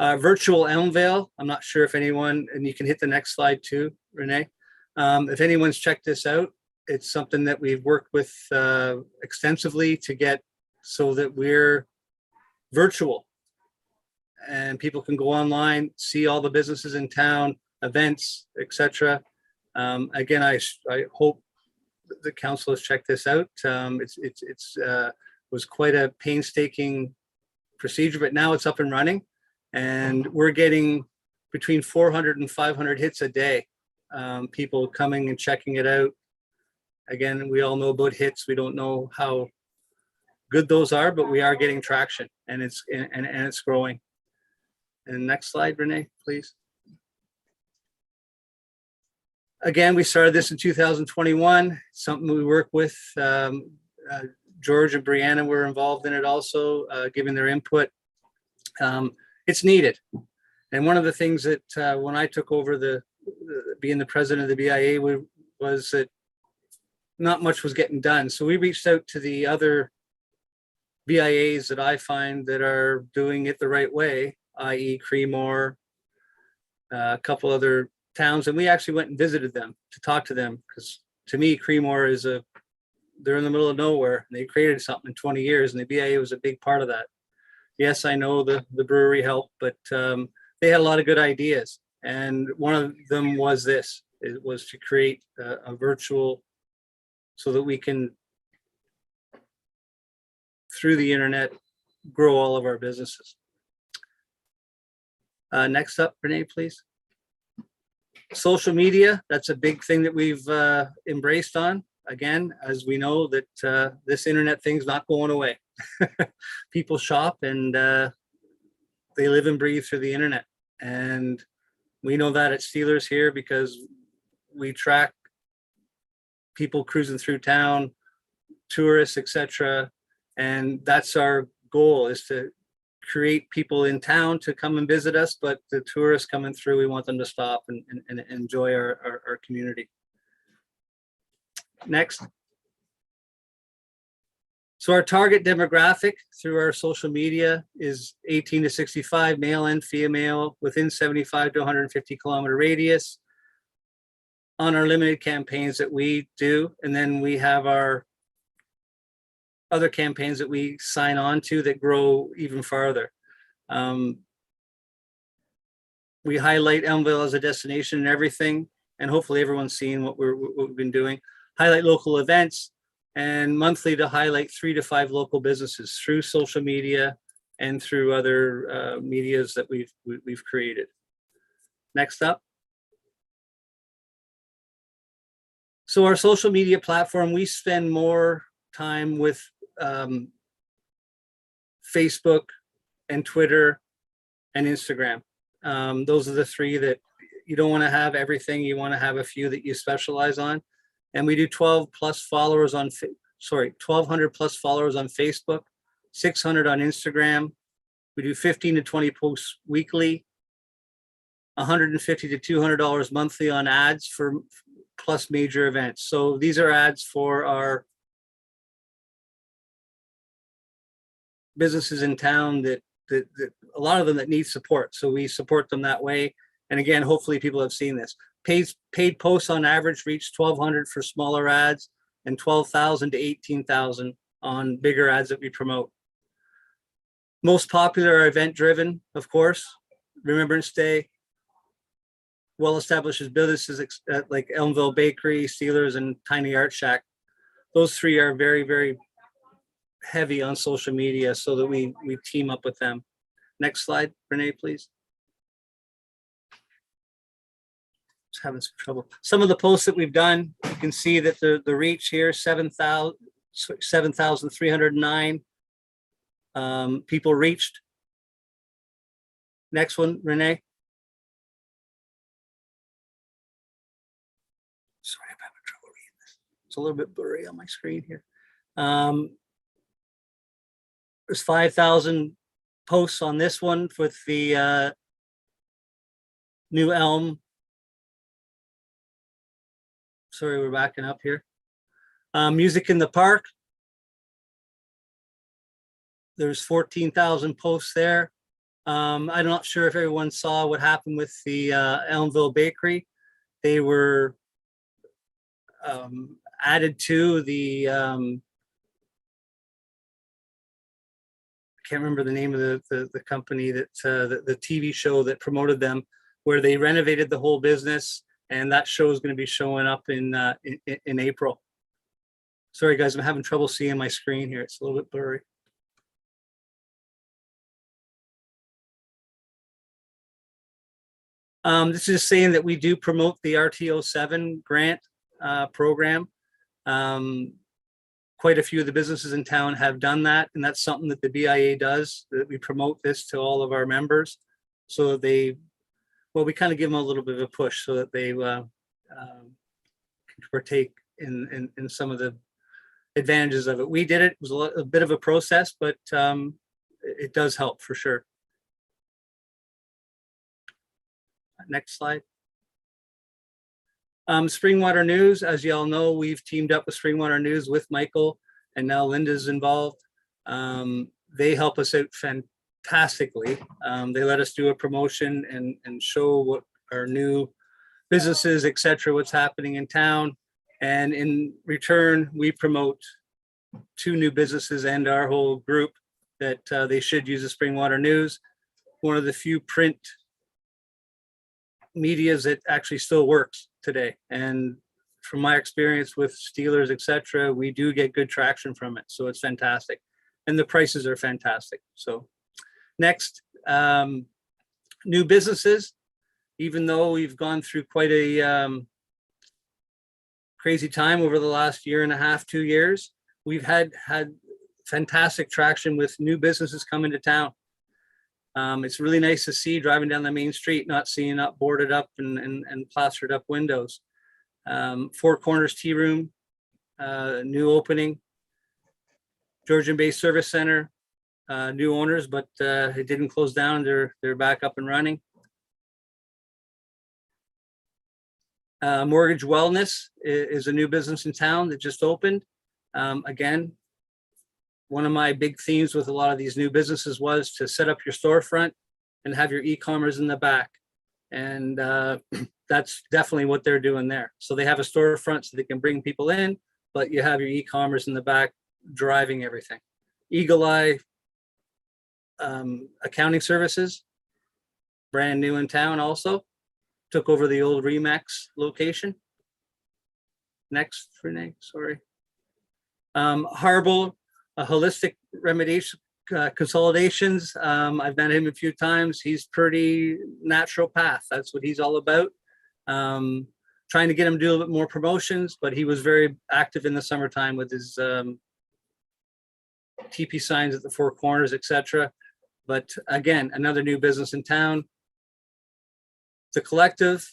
Virtual Elmville. I'm not sure if anyone, and you can hit the next slide too, Renee. If anyone's checked this out, it's something that we've worked with extensively to get so that we're virtual and people can go online, see all the businesses in town, events, etc. Again, I hope the council has checked this out. It's was quite a painstaking procedure, but now it's up and running, and we're getting between 400 and 500 hits a day. People coming and checking it out. Again, we all know about hits. We don't know how good those are, but we are getting traction, and it's growing. And next slide, Renee, please. Again, we started this in 2021, something we work with. George and Brianna were involved in it also, giving their input. It's needed. And one of the things that when I took over being the president of the BIA was that not much was getting done. So we reached out to the other BIAs that I find that are doing it the right way, i.e. Creemore, a couple other towns, and we actually went and visited them to talk to them, because to me, Creemore they're in the middle of nowhere, and they created something in 20 years, and the BIA was a big part of that. Yes, I know the brewery helped, but they had a lot of good ideas, and one of them was this. It was to create a virtual, so that we can, through the internet, grow all of our businesses. Next up, Renee, please. Social media, that's a big thing that we've embraced on. Again, as we know that this internet thing's not going away. People shop and they live and breathe through the internet. And we know that at Steelers here because we track people cruising through town, tourists, etc. And that's our goal, is to create people in town to come and visit us, but the tourists coming through, we want them to stop and enjoy our community. Next. So our target demographic through our social media is 18 to 65, male and female, within 75 to 150 kilometer radius on our limited campaigns that we do. And then we have our other campaigns that we sign on to that grow even farther. We highlight Elmville as a destination and everything, and hopefully everyone's seen what we've been doing. Highlight local events, and monthly to highlight 3 to 5 local businesses through social media and through other medias that we've created. Next up. So our social media platform, we spend more time with Facebook and Twitter and Instagram. Those are the 3 that you don't want to have everything. You want to have a few that you specialize on. And we do 1,200 plus followers on Facebook, 600 on Instagram. We do 15 to 20 posts weekly, $150 to $200 monthly on ads for plus major events. So these are ads for our businesses in town that a lot of them that need support. So we support them that way. And again, hopefully people have seen this. Paid posts on average reach 1,200 for smaller ads and 12,000 to 18,000 on bigger ads that we promote. Most popular are event driven, of course, Remembrance Day, well-established businesses like Elmville Bakery, Steelers, and Tiny Art Shack. Those 3 are very, very heavy on social media, so that we team up with them. Next slide, Renee, please. Just having some trouble. Some of the posts that we've done, you can see that the reach here, 7,309 people reached. Next one, Renee. Sorry, I'm having trouble reading this. It's a little bit blurry on my screen here. There's 5,000 posts on this one with the new Elm. Sorry, we're backing up here. Music in the Park. There's 14,000 posts there. I'm not sure if everyone saw what happened with the Elmville Bakery. They were added to the can't remember the name of the company that the TV show that promoted them, where they renovated the whole business, and that show is going to be showing up in April. Sorry guys, I'm having trouble seeing my screen here. It's a little bit blurry. This is saying that we do promote the RTO7 grant program. Quite a few of the businesses in town have done that, and that's something that the BIA does, that we promote this to all of our members. So we kind of give them a little bit of a push so that they partake in some of the advantages of it. We did it. It was a bit of a process, but it does help for sure. Next slide. Springwater News, as you all know, we've teamed up with Springwater News with Michael, and now Linda's involved. They help us out fantastically. They let us do a promotion and show what our new businesses, etc., what's happening in town. And in return, we promote 2 new businesses and our whole group that they should use the Springwater News. One of the few print medias that actually still works today. And from my experience with Steelers, etc., we do get good traction from it. So it's fantastic. And the prices are fantastic. So next, new businesses. Even though we've gone through quite a crazy time over the last 1.5 to 2 years, we've had fantastic traction with new businesses coming to town. It's really nice to see driving down the main street, not seeing up boarded up and plastered up windows. Four Corners Tea Room, new opening. Georgian Bay Service Center, new owners, but it didn't close down. They're back up and running. Mortgage Wellness is a new business in town that just opened. Again, one of my big themes with a lot of these new businesses was to set up your storefront and have your e-commerce in the back. And that's definitely what they're doing there. So they have a storefront so they can bring people in, but you have your e-commerce in the back driving everything. Eagle Eye Accounting Services, brand new in town also. Took over the old Remax location. Next, Renee, sorry. Harble, a holistic remediation consolidations. I've met him a few times. He's pretty natural path. That's what he's all about. Trying to get him to do a little bit more promotions, but he was very active in the summertime with his TP signs at the Four Corners, etc. But again, another new business in town. The Collective,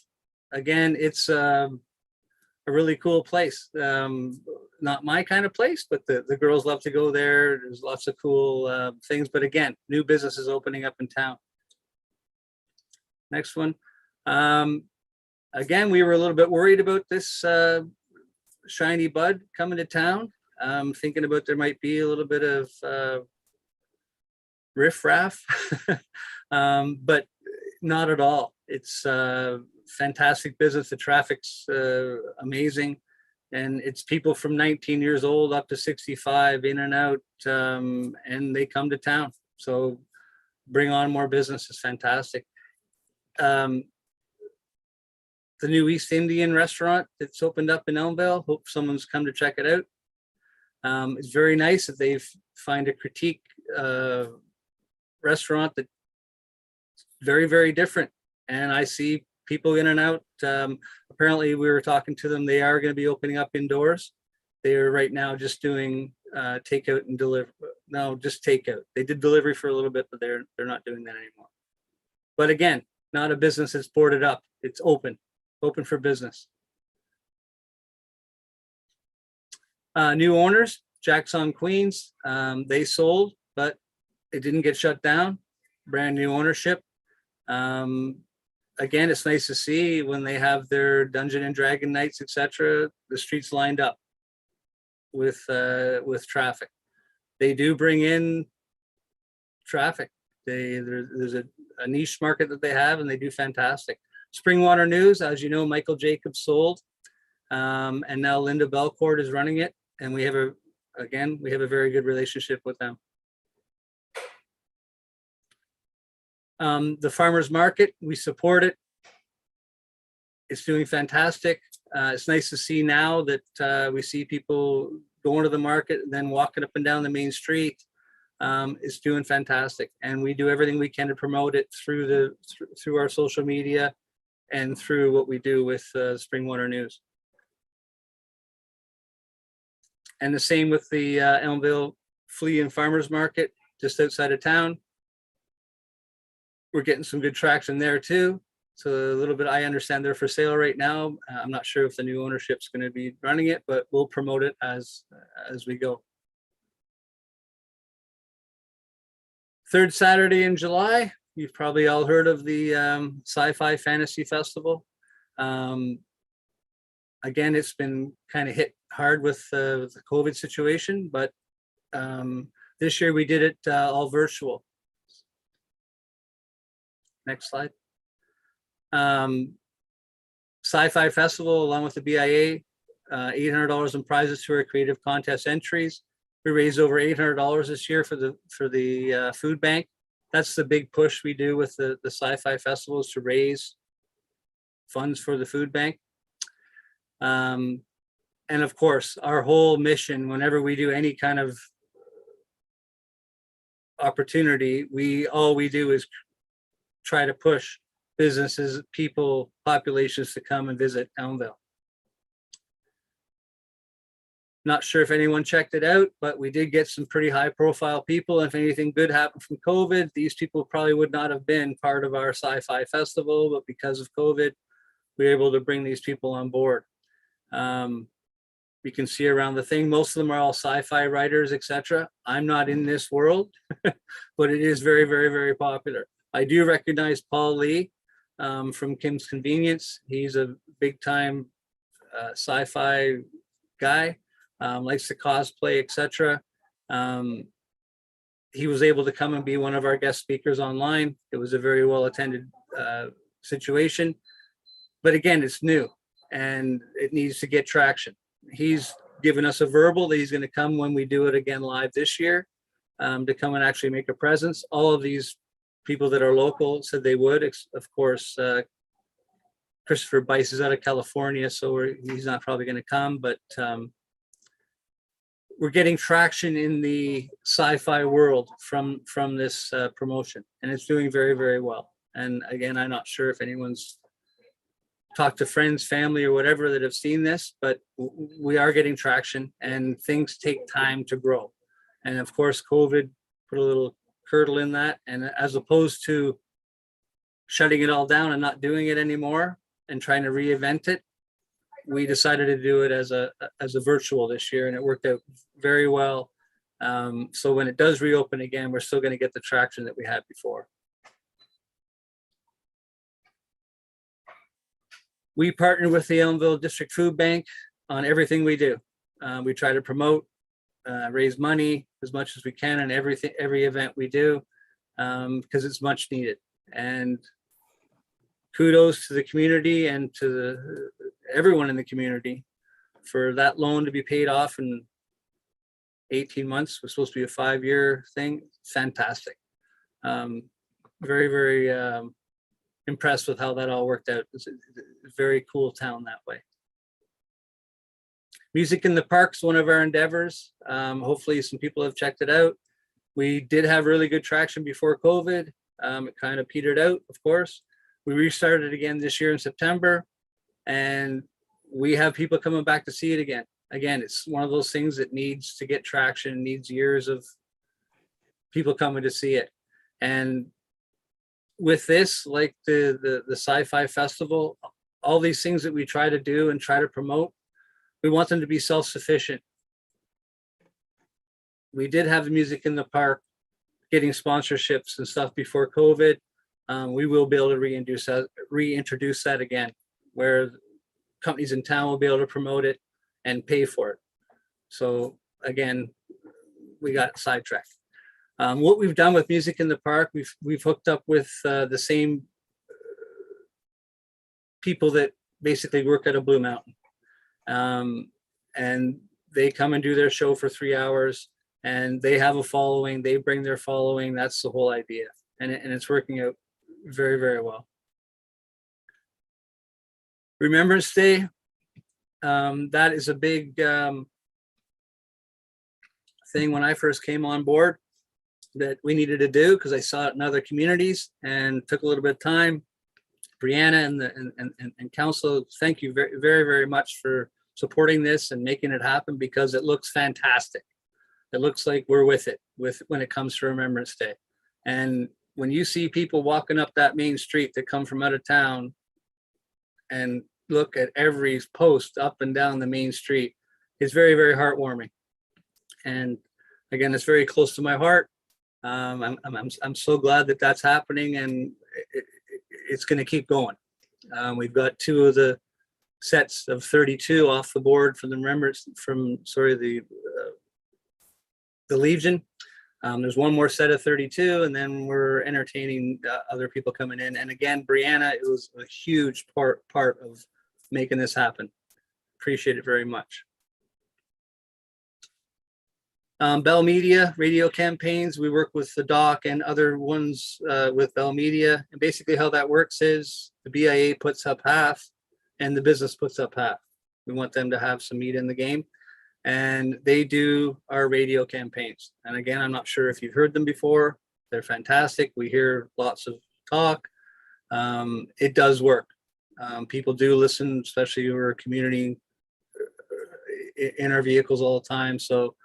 again, it's a really cool place. Not my kind of place, but the girls love to go there. There's lots of cool things, but again, new businesses opening up in town. Next one. Again, we were a little bit worried about this shiny bud coming to town. Thinking about there might be a little bit of riffraff, but not at all. It's fantastic business. The traffic's amazing. And it's people from 19 years old up to 65 in and out, and they come to town. So bring on more business is fantastic. The new East Indian restaurant that's opened up in Elmvale, hope someone's come to check it out. It's very nice that they've find a critique restaurant that's very, very different. And I see people in and out. Apparently we were talking to them. They are going to be opening up indoors. They are right now just doing takeout and deliver. No, just takeout. They did delivery for a little bit, but they're not doing that anymore. But again, not a business that's boarded up. It's open for business. New owners, Jack's on Queens. They sold, but it didn't get shut down. Brand new ownership. Again, it's nice to see when they have their Dungeon and Dragon nights, etc. The streets lined up with traffic. They do bring in traffic. There's a niche market that they have, and they do fantastic. Springwater News, as you know, Michael Jacobs sold, and now Linda Belcourt is running it, and we have a very good relationship with them. The farmers market, we support it. It's doing fantastic. It's nice to see now that we see people going to the market and then walking up and down the main street. It's doing fantastic, and we do everything we can to promote it through our social media and through what we do with Springwater News. And the same with the Elmvale Flea and Farmers Market just outside of town. we're getting some good traction there too. So a little bit, I understand they're for sale right now. I'm not sure if the new ownership's going to be running it, but we'll promote it as we go. Third Saturday in July, you've probably all heard of the Sci-Fi Fantasy Festival. Again, it's been kind of hit hard with the COVID situation, but this year we did it all virtual. Next slide. Sci-Fi Festival, along with the BIA, $800 in prizes to our creative contest entries. We raised over $800 this year for the food bank. That's the big push we do with the Sci-Fi Festival, is to raise funds for the food bank. And of course, our whole mission, whenever we do any kind of opportunity, all we do is try to push businesses, people, populations to come and visit Elmville. Not sure if anyone checked it out, but we did get some pretty high profile people. If anything good happened from COVID, these people probably would not have been part of our Sci-Fi Festival, but because of COVID, we were able to bring these people on board. You can see around the thing, most of them are all sci-fi writers, etc. I'm not in this world, but it is very, very, very popular. I do recognize Paul Lee from Kim's Convenience. He's a big time sci-fi guy, likes to cosplay, etc. He was able to come and be one of our guest speakers online. It was a very well attended situation, but again, it's new and it needs to get traction. He's given us a verbal that he's going to come when we do it again live this year, to come and actually make a presence. All of these people that are local said they would. Of course, Christopher Bice is out of California, so he's not probably going to come, but we're getting traction in the sci-fi world from this promotion, and it's doing very, very well. And again, I'm not sure if anyone's talked to friends, family, or whatever that have seen this, but we are getting traction, and things take time to grow. And of course, COVID put a little hurdle in that. And as opposed to shutting it all down and not doing it anymore and trying to reinvent it, we decided to do it as a virtual this year, and it worked out very well. So when it does reopen again, we're still going to get the traction that we had before. We partner with the Elmville District Food Bank on everything we do. We try to promote, raise money as much as we can in every event we do, because it's much needed. And kudos to the community and to everyone in the community for that loan to be paid off in 18 months. It was supposed to be a 5-year thing. Fantastic. Very, very impressed with how that all worked out. It's a very cool town that way. Music in the Park's one of our endeavors. Hopefully some people have checked it out. We did have really good traction before COVID. It kind of petered out, of course. We restarted again this year in September, and we have people coming back to see it again. Again, it's one of those things that needs to get traction, needs years of people coming to see it. And with this, like the Sci-Fi Festival, all these things that we try to do and try to promote, we want them to be self-sufficient. We did have the Music in the Park getting sponsorships and stuff before COVID. We will be able to reintroduce that again, where companies in town will be able to promote it and pay for it. So again, we got sidetracked. What we've done with Music in the Park, we've hooked up with the same people that basically work at a Blue Mountain. And they come and do their show for 3 hours, and they have a following, they bring their following. That's the whole idea. And it's working out very, very well. Remembrance Day, that is a big thing when I first came on board that we needed to do, because I saw it in other communities and took a little bit of time. Brianna and council, thank you very, very, very much for supporting this and making it happen, because it looks fantastic. It looks like we're with it when it comes to Remembrance Day. And when you see people walking up that main street that come from out of town and look at every post up and down the main street, it's very, very heartwarming. And again, it's very close to my heart. I'm so glad that that's happening, and it's going to keep going. We've got 2 of the sets of 32 off the board from the Remembrance, the Legion. There's 1 more set of 32, and then we're entertaining other people coming in. And again, Brianna, it was a huge part of making this happen. Appreciate it very much. Bell Media radio campaigns. We work with the doc and other ones with Bell Media. And basically how that works is the BIA puts up half and the business puts up half. We want them to have some meat in the game. And they do our radio campaigns. And again, I'm not sure if you've heard them before. They're fantastic. We hear lots of talk. It does work. People do listen, especially who are community in our vehicles all the time. So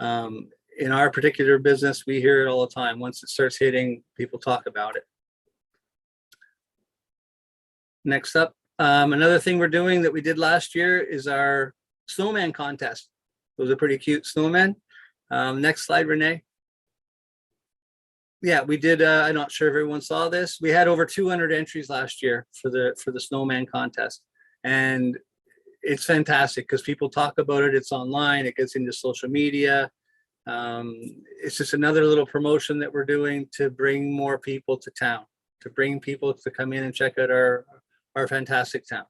in our particular business, we hear it all the time. Once it starts hitting, people talk about it. Next up, another thing we're doing that we did last year is our Snowman Contest. Those are pretty cute snowmen. Next slide, Renee. Yeah, we did. I'm not sure if everyone saw this. We had over 200 entries last year for the Snowman Contest, and it's fantastic because people talk about it. It's online. It gets into social media. It's just another little promotion that we're doing to bring more people to town, to bring people to come in and check out our fantastic town.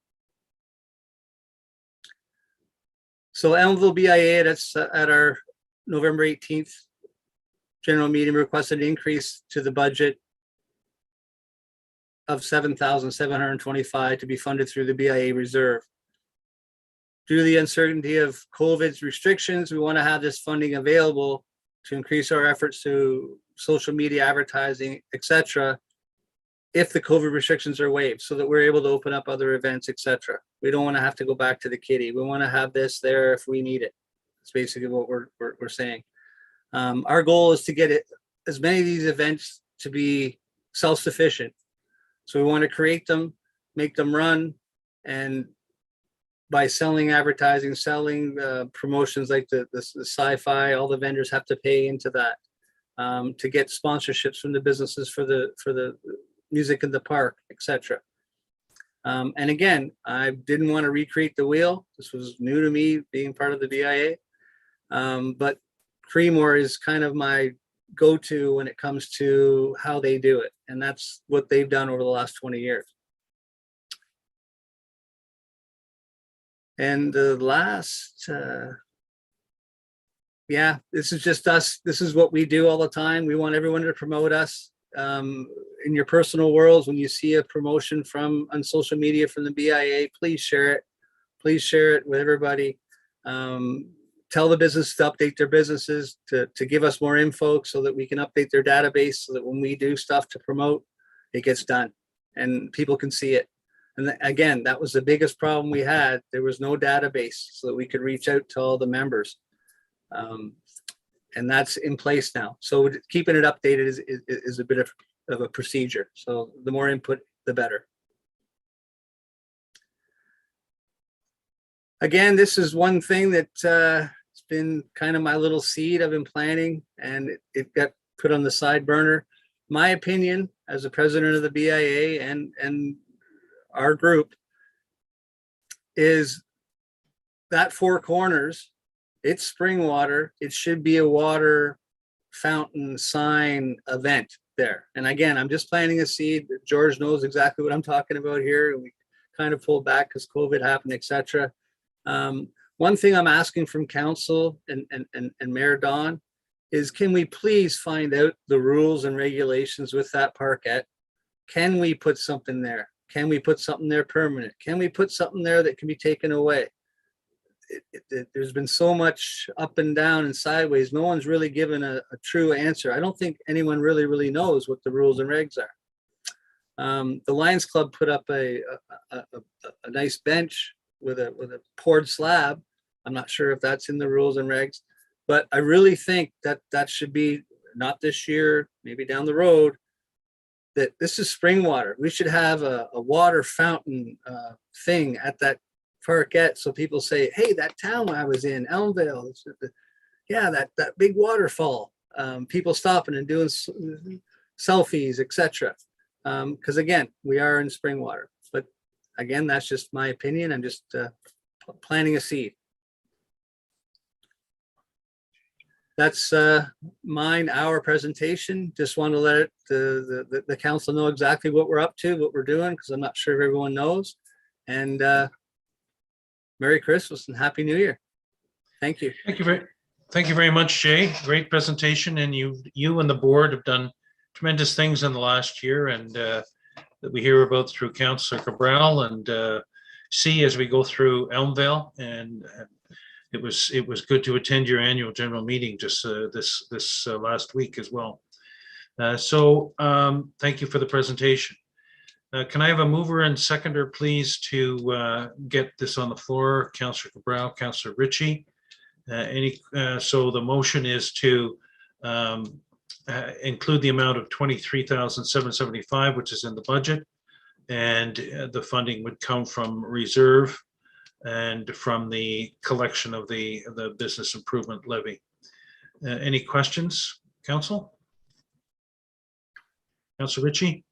So Elmville BIA, that's at our November 18th general meeting, requested an increase to the budget of $7,725 to be funded through the BIA reserve. Due to the uncertainty of COVID's restrictions, we want to have this funding available to increase our efforts to social media advertising, etc., if the COVID restrictions are waived, so that we're able to open up other events, etc. We don't want to have to go back to the kitty. We want to have this there if we need it. That's basically what we're saying. Our goal is to get as many of these events to be self-sufficient. So we want to create them, make them run, and by selling advertising, selling promotions like the Sci-Fi, all the vendors have to pay into that to get sponsorships from the businesses for the music in the park, etc. And again, I didn't want to recreate the wheel. This was new to me, being part of the BIA. But Creemore is kind of my go-to when it comes to how they do it. And that's what they've done over the last 20 years. And the last, yeah, this is just us. This is what we do all the time. We want everyone to promote us. In your personal worlds, when you see a promotion on social media from the BIA, please share it. Please share it with everybody. Tell the business to update their businesses, to give us more info so that we can update their database, so that when we do stuff to promote, it gets done and people can see it. And again, that was the biggest problem we had. There was no database so that we could reach out to all the members. And that's in place now. So keeping it updated is a bit of a procedure. So the more input, the better. Again, this is one thing that it's been kind of my little seed I've been planting, and it got put on the side burner. My opinion as the president of the BIA and our group is that Four Corners, it's spring water. It should be a water fountain sign event there. And again, I'm just planting a seed. George knows exactly what I'm talking about here. We kind of pulled back because COVID happened, etc. One thing I'm asking from council and Mayor Don is, can we please find out the rules and regulations with that parkette? Can we put something there? Can we put something there permanent? Can we put something there that can be taken away? There's been so much up and down and sideways. No one's really given a true answer. I don't think anyone really knows what the rules and regs are. The Lions Club put up a nice bench with a poured slab. I'm not sure if that's in the rules and regs, but I really think that should be, not this year, maybe down the road, that this is spring water. We should have a water fountain thing at that parkette, so people say, hey, that town I was in, Elmvale, yeah, that big waterfall. People stopping and doing selfies, etc. Because again, we are in spring water. But again, that's just my opinion. I'm just planting a seed. That's our presentation. Just want to let the council know exactly what we're up to, what we're doing, because I'm not sure if everyone knows. And Merry Christmas and Happy New Year. Thank you. Thank you very much, Jay. Great presentation, and you and the board have done tremendous things in the last year, and that we hear about through Councillor Cabral and see as we go through Elmvale. And it was good to attend your annual general meeting just this last week as well. So thank you for the presentation. Can I have a mover and seconder, please, to get this on the floor? Councillor Cabral, Councillor Ritchie. So the motion is to include the amount of $23,775, which is in the budget, and the funding would come from reserve and from the collection of the business improvement levy. Any questions, Council? Councillor Ritchie?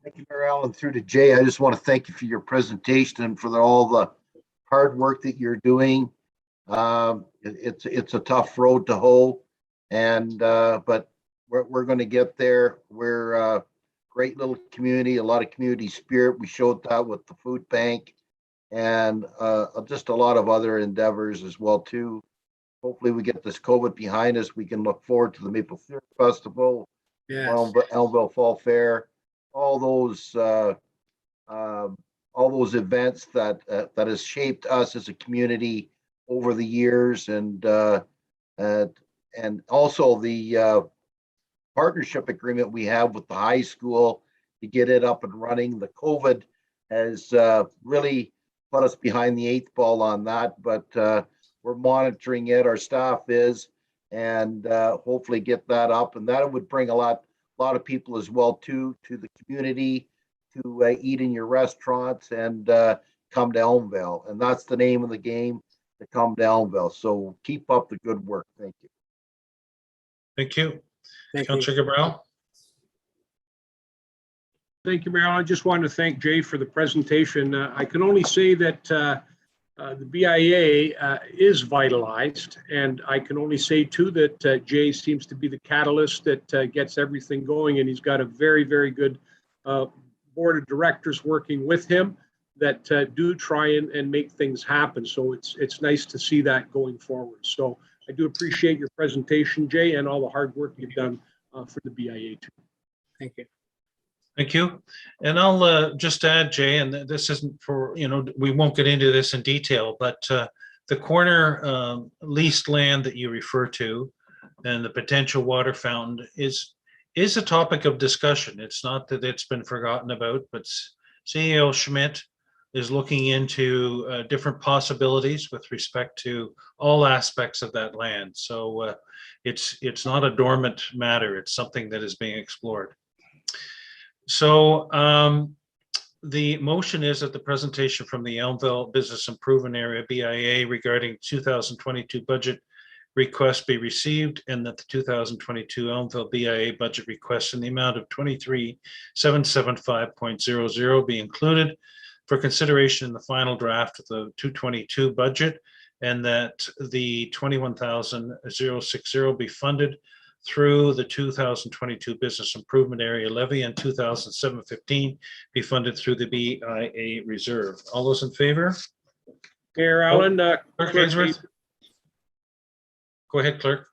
Thank you, Mayor Allen. Through to Jay, I just want to thank you for your presentation and for all the hard work that you're doing. It's a tough road to hoe, and but we're going to get there. We're a great little community, a lot of community spirit. We showed that with the food bank and just a lot of other endeavors as well too. Hopefully we get this COVID behind us. We can look forward to the Maple Syrup Festival, Yes. Elmvale Fall Fair, all those events that has shaped us as a community over the years, and also the partnership agreement we have with the high school to get it up and running. The COVID has really put us behind the 8th ball on that, but we're monitoring it. Our staff is, and hopefully get that up, and that would bring a lot of people as well too to the community to eat in your restaurants and come to Elmvale, and that's the name of the game, to come to Elmvale. So keep up the good work. Thank you. Thank you. Thank Councillor Cabral? Thank you, Mayor. I just wanted to thank Jay for the presentation. I can only say that the BIA is vitalized, and I can only say too that Jay seems to be the catalyst that gets everything going, and he's got a very, very good board of directors working with him that do try and make things happen. So it's nice to see that going forward. So I do appreciate your presentation, Jay, and all the hard work you've done for the BIA too. Thank you. Thank you. And I'll just add, Jay, and this isn't for, we won't get into this in detail, but the corner leased land that you refer to and the potential water fountain is a topic of discussion. It's not that it's been forgotten about, but CEO Schmidt is looking into different possibilities with respect to all aspects of that land. So it's not a dormant matter. It's something that is being explored. So the motion is that the presentation from the Elmvale Business Improvement Area BIA regarding 2022 budget request be received, and that the 2022 Elmvale BIA budget request in the amount of 23,775.00 be included for consideration in the final draft of the 2022 budget, and that the 21,060 be funded through the 2022 Business Improvement Area levy, and 2,715 be funded through the BIA reserve. All those in favor? Mayor Allen. Clerk Ainsworth. Go ahead, Clerk.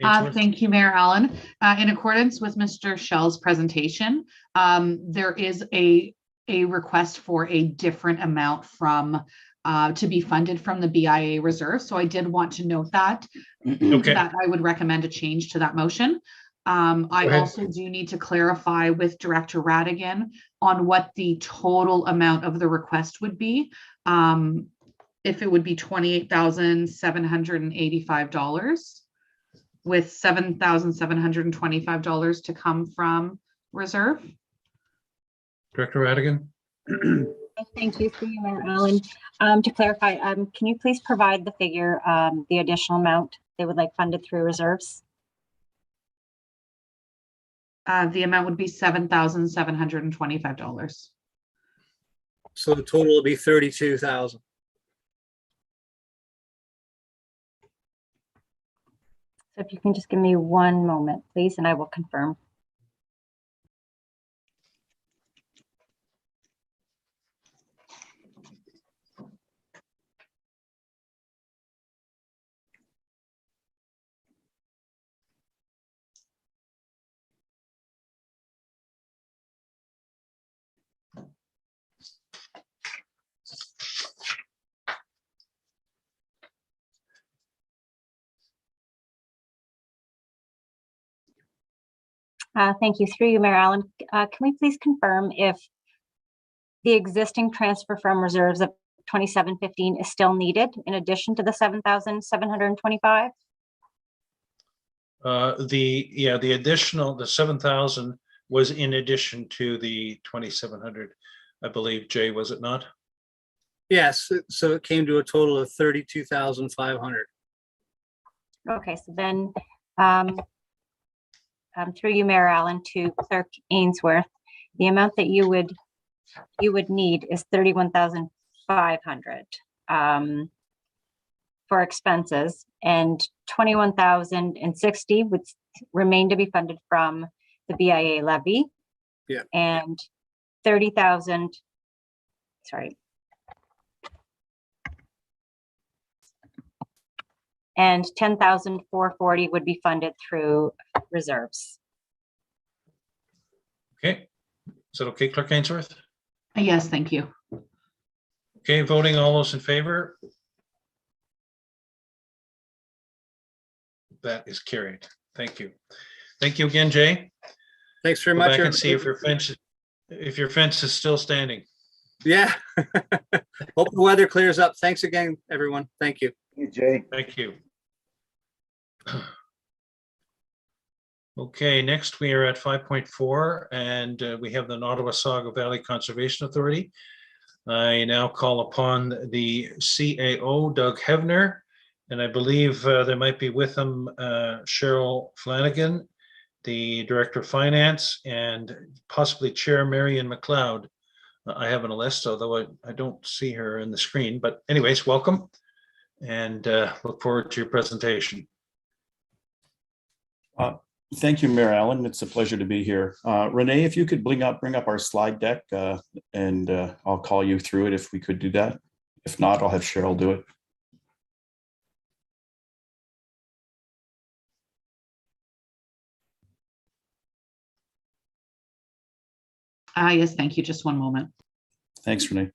Thank you, Mayor Allen. In accordance with Mr. Schell's presentation, there is a request for a different amount from to be funded from the BIA reserve. So I did want to note that, that I would recommend a change to that motion. I also do need to clarify with Director Radigan on what the total amount of the request would be. If it would be $28,785 with $7,725 to come from reserve. Director Radigan? Thank you, through you, Mayor Allen. To clarify, can you please provide the figure, the additional amount they would like funded through reserves? The amount would be $7,725. So the total will be 32,000. So if you can just give me one moment, please, and I will confirm. Thank you. Through you, Mayor Allen. Can we please confirm if the existing transfer from reserves of 2715 is still needed in addition to the 7,725? The additional, the 7,000 was in addition to the 2,700, I believe, Jay, was it not? Yes, so it came to a total of 32,500. Okay, so then through you, Mayor Allen, to Clerk Ainsworth, the amount that you would need is 31,500 for expenses, and 21,060 would remain to be funded from the BIA levy. Yeah. And 30,000, sorry. And 10,440 would be funded through reserves. Okay. Is that okay, Clerk Ainsworth? Yes, thank you. Okay, voting, all those in favor? That is carried. Thank you. Thank you again, Jay. Thanks very Go much. back and see if your fence is still standing. Yeah. Hope the weather clears up. Thanks again, everyone. Thank you. Hey, Jay. Thank you. Okay, next we are at 5.4, and we have the Nottawasaga Valley Conservation Authority. I now call upon the CAO, Doug Hevner, and I believe there might be with him Cheryl Flanagan, the Director of Finance, and possibly Chair Marion McLeod. I have on a list, although I don't see her in the screen, but anyways, welcome, and look forward to your presentation. Thank you, Mayor Allen. It's a pleasure to be here. Renee, if you could bring up our slide deck, and I'll call you through it if we could do that. If not, I'll have Cheryl do it. Yes, thank you. Just one moment. Thanks, Renee.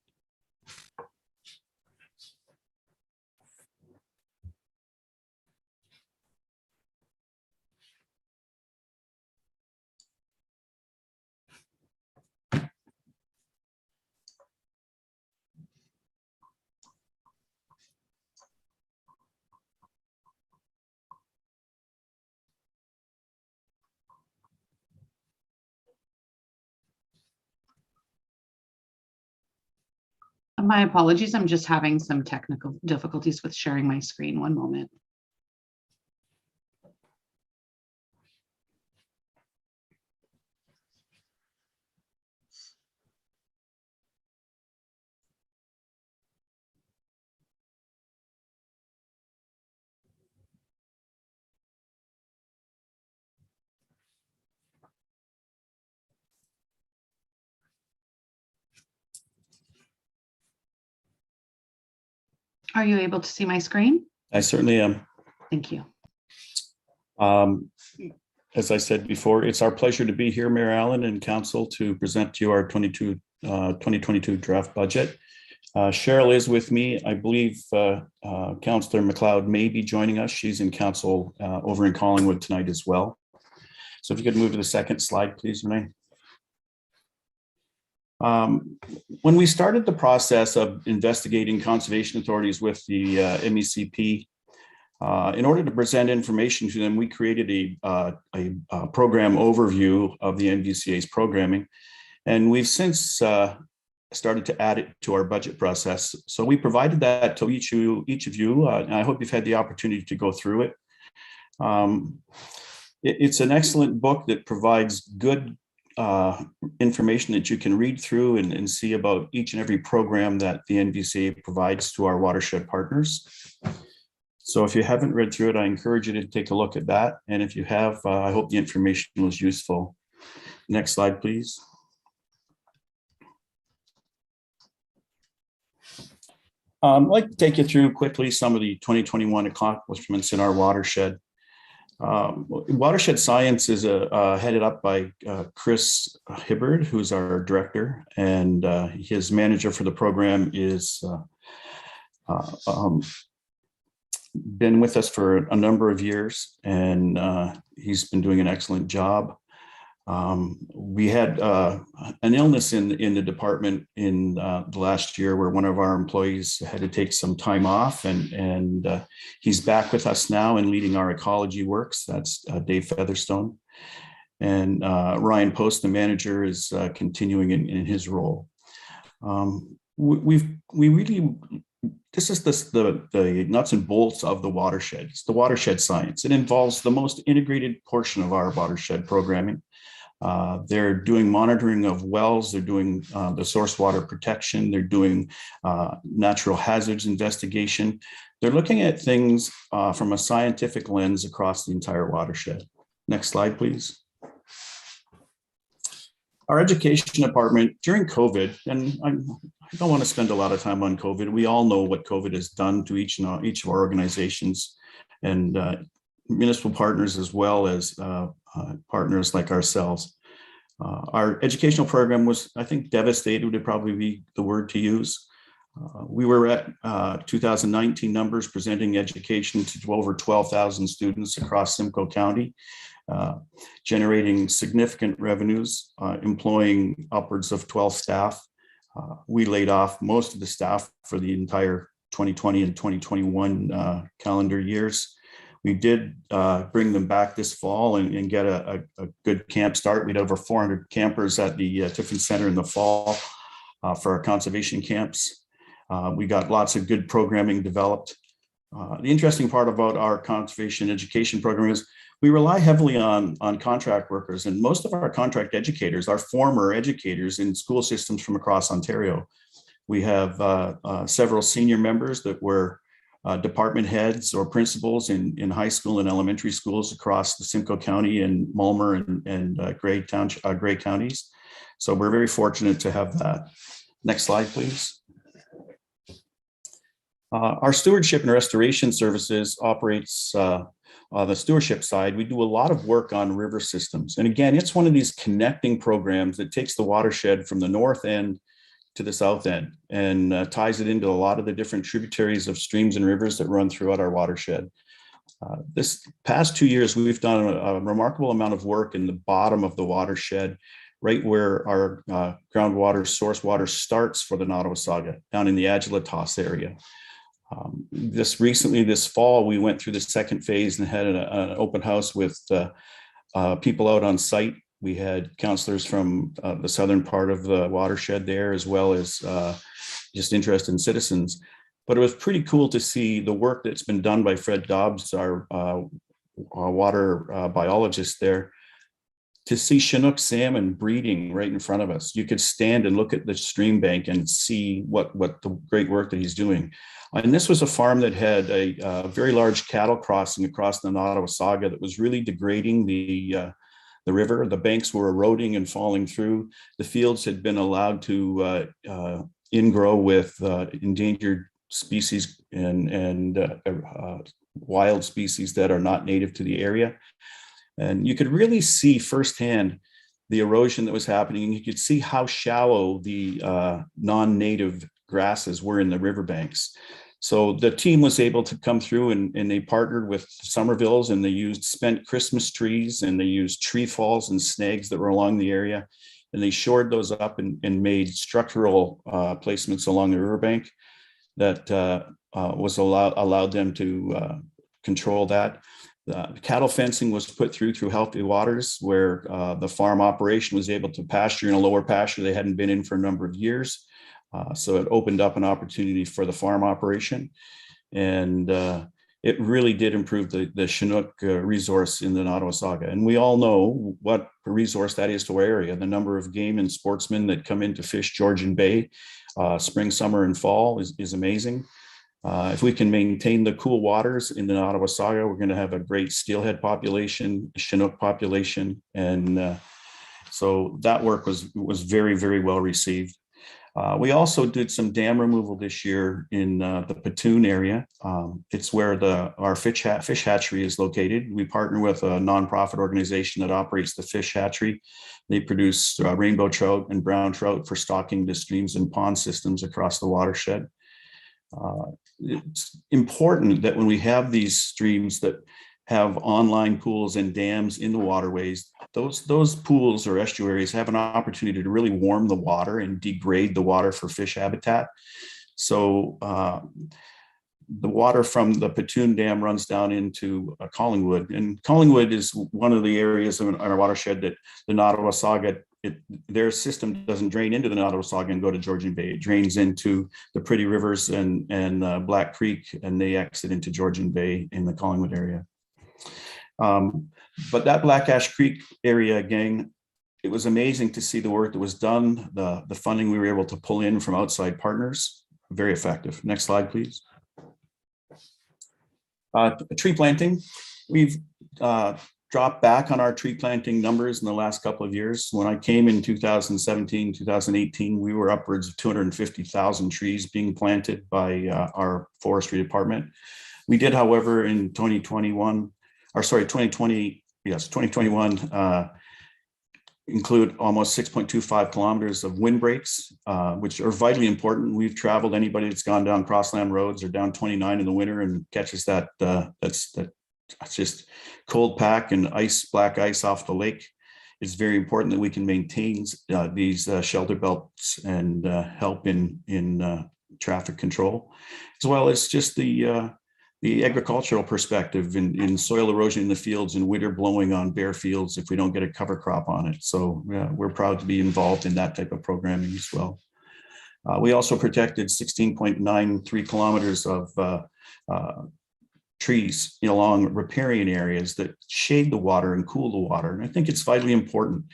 My apologies. I'm just having some technical difficulties with sharing my screen. One moment. Are you able to see my screen? I certainly am. Thank you. As I said before, it's our pleasure to be here, Mayor Allen and Council, to present to you our 2022 draft budget. Cheryl is with me. I believe Councillor McLeod may be joining us. She's in Council over in Collingwood tonight as well. So if you could move to the second slide, please, Renee. When we started the process of investigating conservation authorities with the MECP, in order to present information to them, we created a program overview of the NVCA's programming. And we've since started to add it to our budget process. So we provided that to each of you, and I hope you've had the opportunity to go through it. It's an excellent book that provides good information that you can read through and see about each and every program that the NVCA provides to our watershed partners. So if you haven't read through it, I encourage you to take a look at that. And if you have, I hope the information was useful. Next slide, please. I'd like to take you through quickly some of the 2021 accomplishments in our watershed. Watershed Science is headed up by Chris Hibbard, who's our director, and his manager for the program is been with us for a number of years, and he's been doing an excellent job. We had an illness in the department in the last year where one of our employees had to take some time off, and he's back with us now and leading our ecology works. That's Dave Featherstone. And Ryan Post, the manager, is continuing in his role. This is the nuts and bolts of the watershed. It's the watershed science. It involves the most integrated portion of our watershed programming. They're doing monitoring of wells. They're doing the source water protection. They're doing natural hazards investigation. They're looking at things from a scientific lens across the entire watershed. Next slide, please. Our education department during COVID, and I don't want to spend a lot of time on COVID. We all know what COVID has done to each of our organizations and municipal partners, as well as partners like ourselves. Our educational program was, I think, devastated would probably be the word to use. We were at 2019 numbers presenting education to over 12,000 students across Simcoe County, generating significant revenues, employing upwards of 12 staff. We laid off most of the staff for the entire 2020 and 2021 calendar years. We did bring them back this fall and get a good camp start. We had over 400 campers at the Tiffin Center in the fall for our conservation camps. We got lots of good programming developed. The interesting part about our conservation education program is we rely heavily on contract workers, and most of our contract educators are former educators in school systems from across Ontario. We have several senior members that were department heads or principals in high school and elementary schools across the Simcoe County and Mulmer and Grey counties. So we're very fortunate to have that. Next slide, please. Our stewardship and restoration services operates on the stewardship side. We do a lot of work on river systems. And again, it's one of these connecting programs that takes the watershed from the north end to the south end and ties it into a lot of the different tributaries of streams and rivers that run throughout our watershed. This past 2 years, we've done a remarkable amount of work in the bottom of the watershed, right where our groundwater source water starts for the Nottawasaga, down in the Agilitas area. This fall, we went through the second phase and had an open house with people out on site. We had counselors from the southern part of the watershed there, as well as just interested citizens. But it was pretty cool to see the work that's been done by Fred Dobbs, our water biologist there, to see Chinook salmon breeding right in front of us. You could stand and look at the stream bank and see what the great work that he's doing. And this was a farm that had a very large cattle crossing across the Nottawasaga that was really degrading the river. The banks were eroding and falling through. The fields had been allowed to ingrow with endangered species and wild species that are not native to the area. And you could really see firsthand the erosion that was happening. And you could see how shallow the non-native grasses were in the riverbanks. So the team was able to come through and they partnered with Somervilles, and they used spent Christmas trees, and they used tree falls and snags that were along the area. And they shored those up and made structural placements along the riverbank that allowed them to control that. Cattle fencing was put through Healthy Waters, where the farm operation was able to pasture in a lower pasture they hadn't been in for a number of years. So it opened up an opportunity for the farm operation. And it really did improve the Chinook resource in the Nottawasaga. And we all know what a resource that is to our area. The number of game and sportsmen that come in to fish Georgian Bay spring, summer, and fall is amazing. If we can maintain the cool waters in the Nottawasaga, we're going to have a great steelhead population, Chinook population. And so that work was very, very well received. We also did some dam removal this year in the Patoon area. It's where our fish hatchery is located. We partner with a nonprofit organization that operates the fish hatchery. They produce rainbow trout and brown trout for stocking the streams and pond systems across the watershed. It's important that when we have these streams that have online pools and dams in the waterways, those pools or estuaries have an opportunity to really warm the water and degrade the water for fish habitat. So the water from the Patoon Dam runs down into Collingwood, and Collingwood is one of the areas in our watershed that the Nottawasaga, their system doesn't drain into the Nottawasaga and go to Georgian Bay. It drains into the Pretty Rivers and Black Creek, and they exit into Georgian Bay in the Collingwood area. But that Black Ash Creek area, gang, it was amazing to see the work that was done, the funding we were able to pull in from outside partners, very effective. Next slide, please. Tree planting, we've dropped back on our tree planting numbers in the last couple of years. When I came in 2017, 2018, we were upwards of 250,000 trees being planted by our forestry department. We did, however, in 2021, include almost 6.25 kilometers of windbreaks, which are vitally important. We've traveled, anybody that's gone down Crossland roads or down 29 in the winter and catches that's just cold pack and black ice off the lake. It's very important that we can maintain these shelter belts and help in traffic control, as well as just the agricultural perspective in soil erosion in the fields and winter blowing on bare fields if we don't get a cover crop on it. So we're proud to be involved in that type of programming as well. We also protected 16.93 kilometers of trees along riparian areas that shade the water and cool the water. And I think it's vitally important.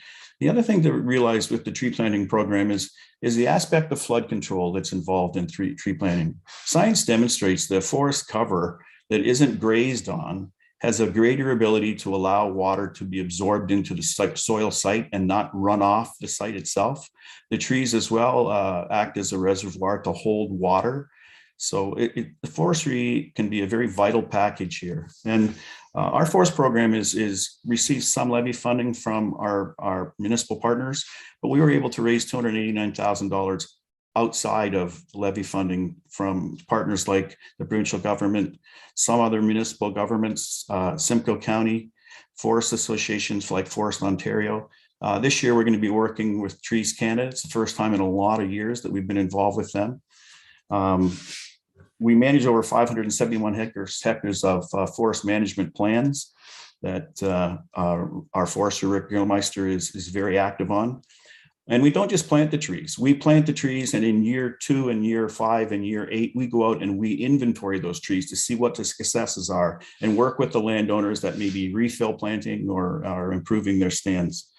The other thing to realize with the tree planting program is the aspect of flood control that's involved in tree planting. Science demonstrates that forest cover that isn't grazed on has a greater ability to allow water to be absorbed into the soil site and not run off the site itself. The trees as well act as a reservoir to hold water. So the forestry can be a very vital package here. And our forest program receives some levy funding from our municipal partners, but we were able to raise $289,000 outside of levy funding from partners like the Provincial Government, some other municipal governments, Simcoe County, forest associations like Forest Ontario. This year, we're going to be working with Trees Canada. It's the first time in a lot of years that we've been involved with them. We manage over 571 hectares of forest management plans that our forester, Rick Gilmeister, is very active on. And we don't just plant the trees. We plant the trees, and in year 2 and year 5 and year 8, we go out and we inventory those trees to see what the successes are and work with the landowners that may be refill planting or are improving their stands.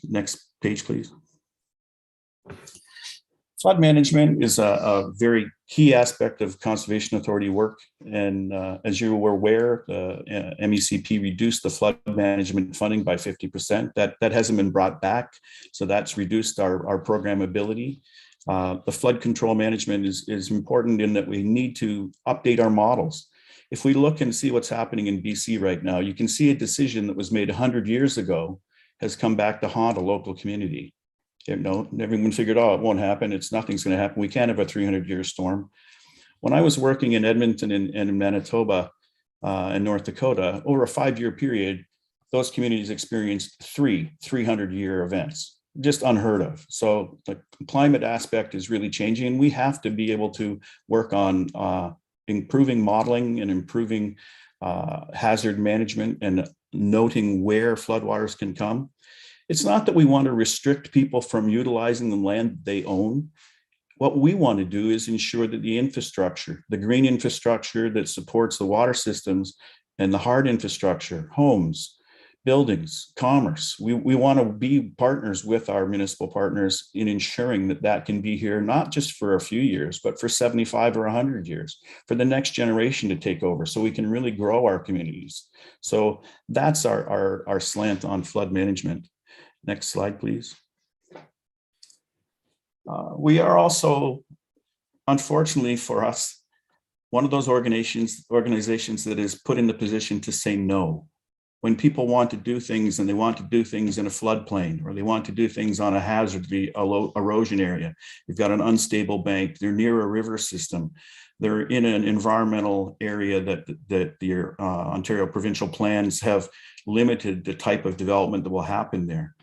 Next page, please. Flood management is a very key aspect of Conservation Authority work. And as you were aware, the MECP reduced the flood management funding by 50%. That hasn't been brought back. So that's reduced our programmability. The flood control management is important in that we need to update our models. If we look and see what's happening in BC right now, you can see a decision that was made 100 years ago has come back to haunt a local community. Everyone figured, oh, it won't happen. Nothing's going to happen. We can't have a 300-year storm. When I was working in Edmonton and in Manitoba and North Dakota, over a 5-year period, those communities experienced 300-year events, just unheard of. So the climate aspect is really changing, and we have to be able to work on improving modeling and improving hazard management and noting where floodwaters can come. It's not that we want to restrict people from utilizing the land they own. What we want to do is ensure that the infrastructure, the green infrastructure that supports the water systems and the hard infrastructure, homes, buildings, commerce, we want to be partners with our municipal partners in ensuring that that can be here, not just for a few years, but for 75 or 100 years, for the next generation to take over, so we can really grow our communities. So that's our slant on flood management. Next slide, please. We are also, unfortunately for us, one of those organizations that is put in the position to say no. When people want to do things and they want to do things in a floodplain, or they want to do things on a hazard erosion area, you've got an unstable bank, they're near a river system, they're in an environmental area that the Ontario provincial plans have limited the type of development that will happen there.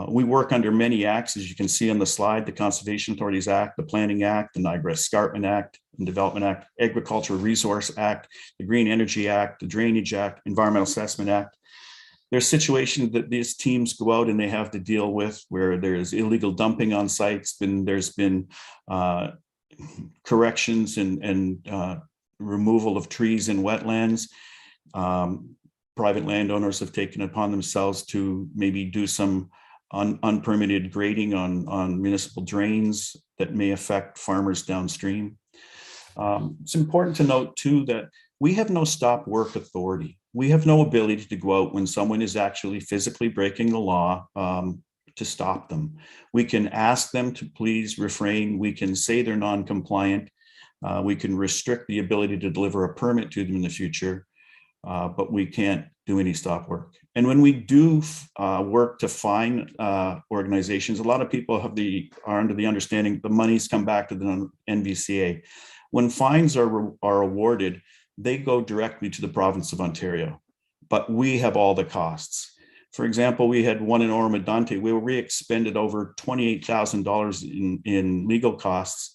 We work under many acts, as you can see on the slide: the Conservation Authorities Act, the Planning Act, the Niagara Escarpment Act and Development Act, Agricultural Resource Act, the Green Energy Act, the Drainage Act, Environmental Assessment Act. There's situations that these teams go out and they have to deal with where there's illegal dumping on sites, and there's been corrections and removal of trees in wetlands. Private landowners have taken upon themselves to maybe do some unpermitted grading on municipal drains that may affect farmers downstream. It's important to note too that we have no stop work authority. We have no ability to go out when someone is actually physically breaking the law to stop them. We can ask them to please refrain. We can say they're non-compliant. We can restrict the ability to deliver a permit to them in the future. But we can't do any stop work. And when we do work to fine organizations, a lot of people are under the understanding the money's come back to the NVCA. When fines are awarded, they go directly to the province of Ontario, but we have all the costs. For example, we had one in Oro-Medonte where we expended over $28,000 in legal costs,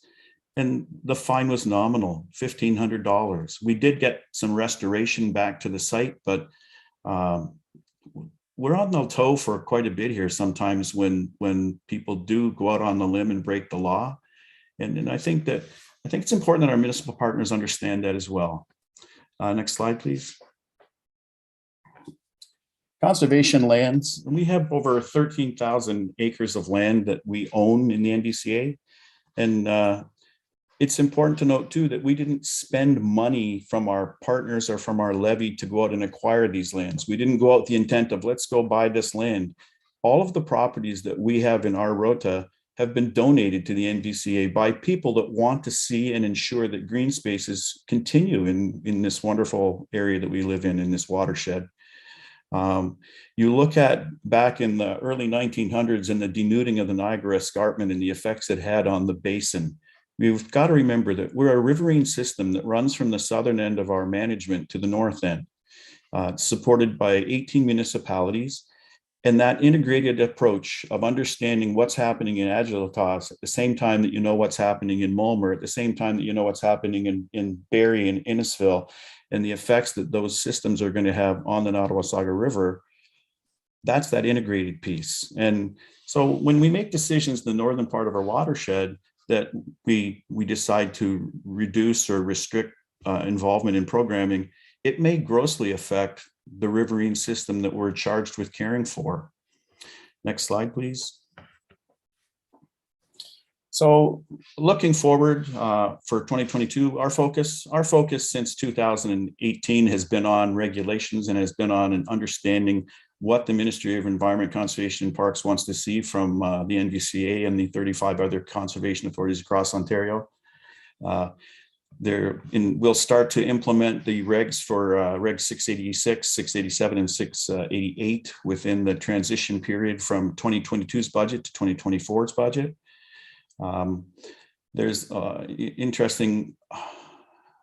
and the fine was nominal, $1,500. We did get some restoration back to the site, but we're on the toe for quite a bit here sometimes when people do go out on the limb and break the law. And I think it's important that our municipal partners understand that as well. Next slide, please. Conservation lands. We have over 13,000 acres of land that we own in the NVCA. And it's important to note too that we didn't spend money from our partners or from our levy to go out and acquire these lands. We didn't go out with the intent of let's go buy this land. All of the properties that we have in our rota have been donated to the NVCA by people that want to see and ensure that green spaces continue in this wonderful area that we live in this watershed. You look at back in the early 1900s and the denuding of the Niagara Escarpment and the effects it had on the basin. We've got to remember that we're a riverine system that runs from the southern end of our management to the north end, supported by 18 municipalities. And that integrated approach of understanding what's happening in Agilitas at the same time that you know what's happening in Mulmer, at the same time that you know what's happening in Barrie and Innisfil, and the effects that those systems are going to have on the Nottawasaga River, that's that integrated piece. And so when we make decisions in the northern part of our watershed that we decide to reduce or restrict involvement in programming, it may grossly affect the riverine system that we're charged with caring for. Next slide, please. So looking forward for 2022, our focus since 2018 has been on regulations and has been on an understanding what the Ministry of Environment, Conservation and Parks wants to see from the NVCA and the 35 other conservation authorities across Ontario. We'll start to implement the regs for Reg 686, 687, and 688 within the transition period from 2022's budget to 2024's budget. There's interesting,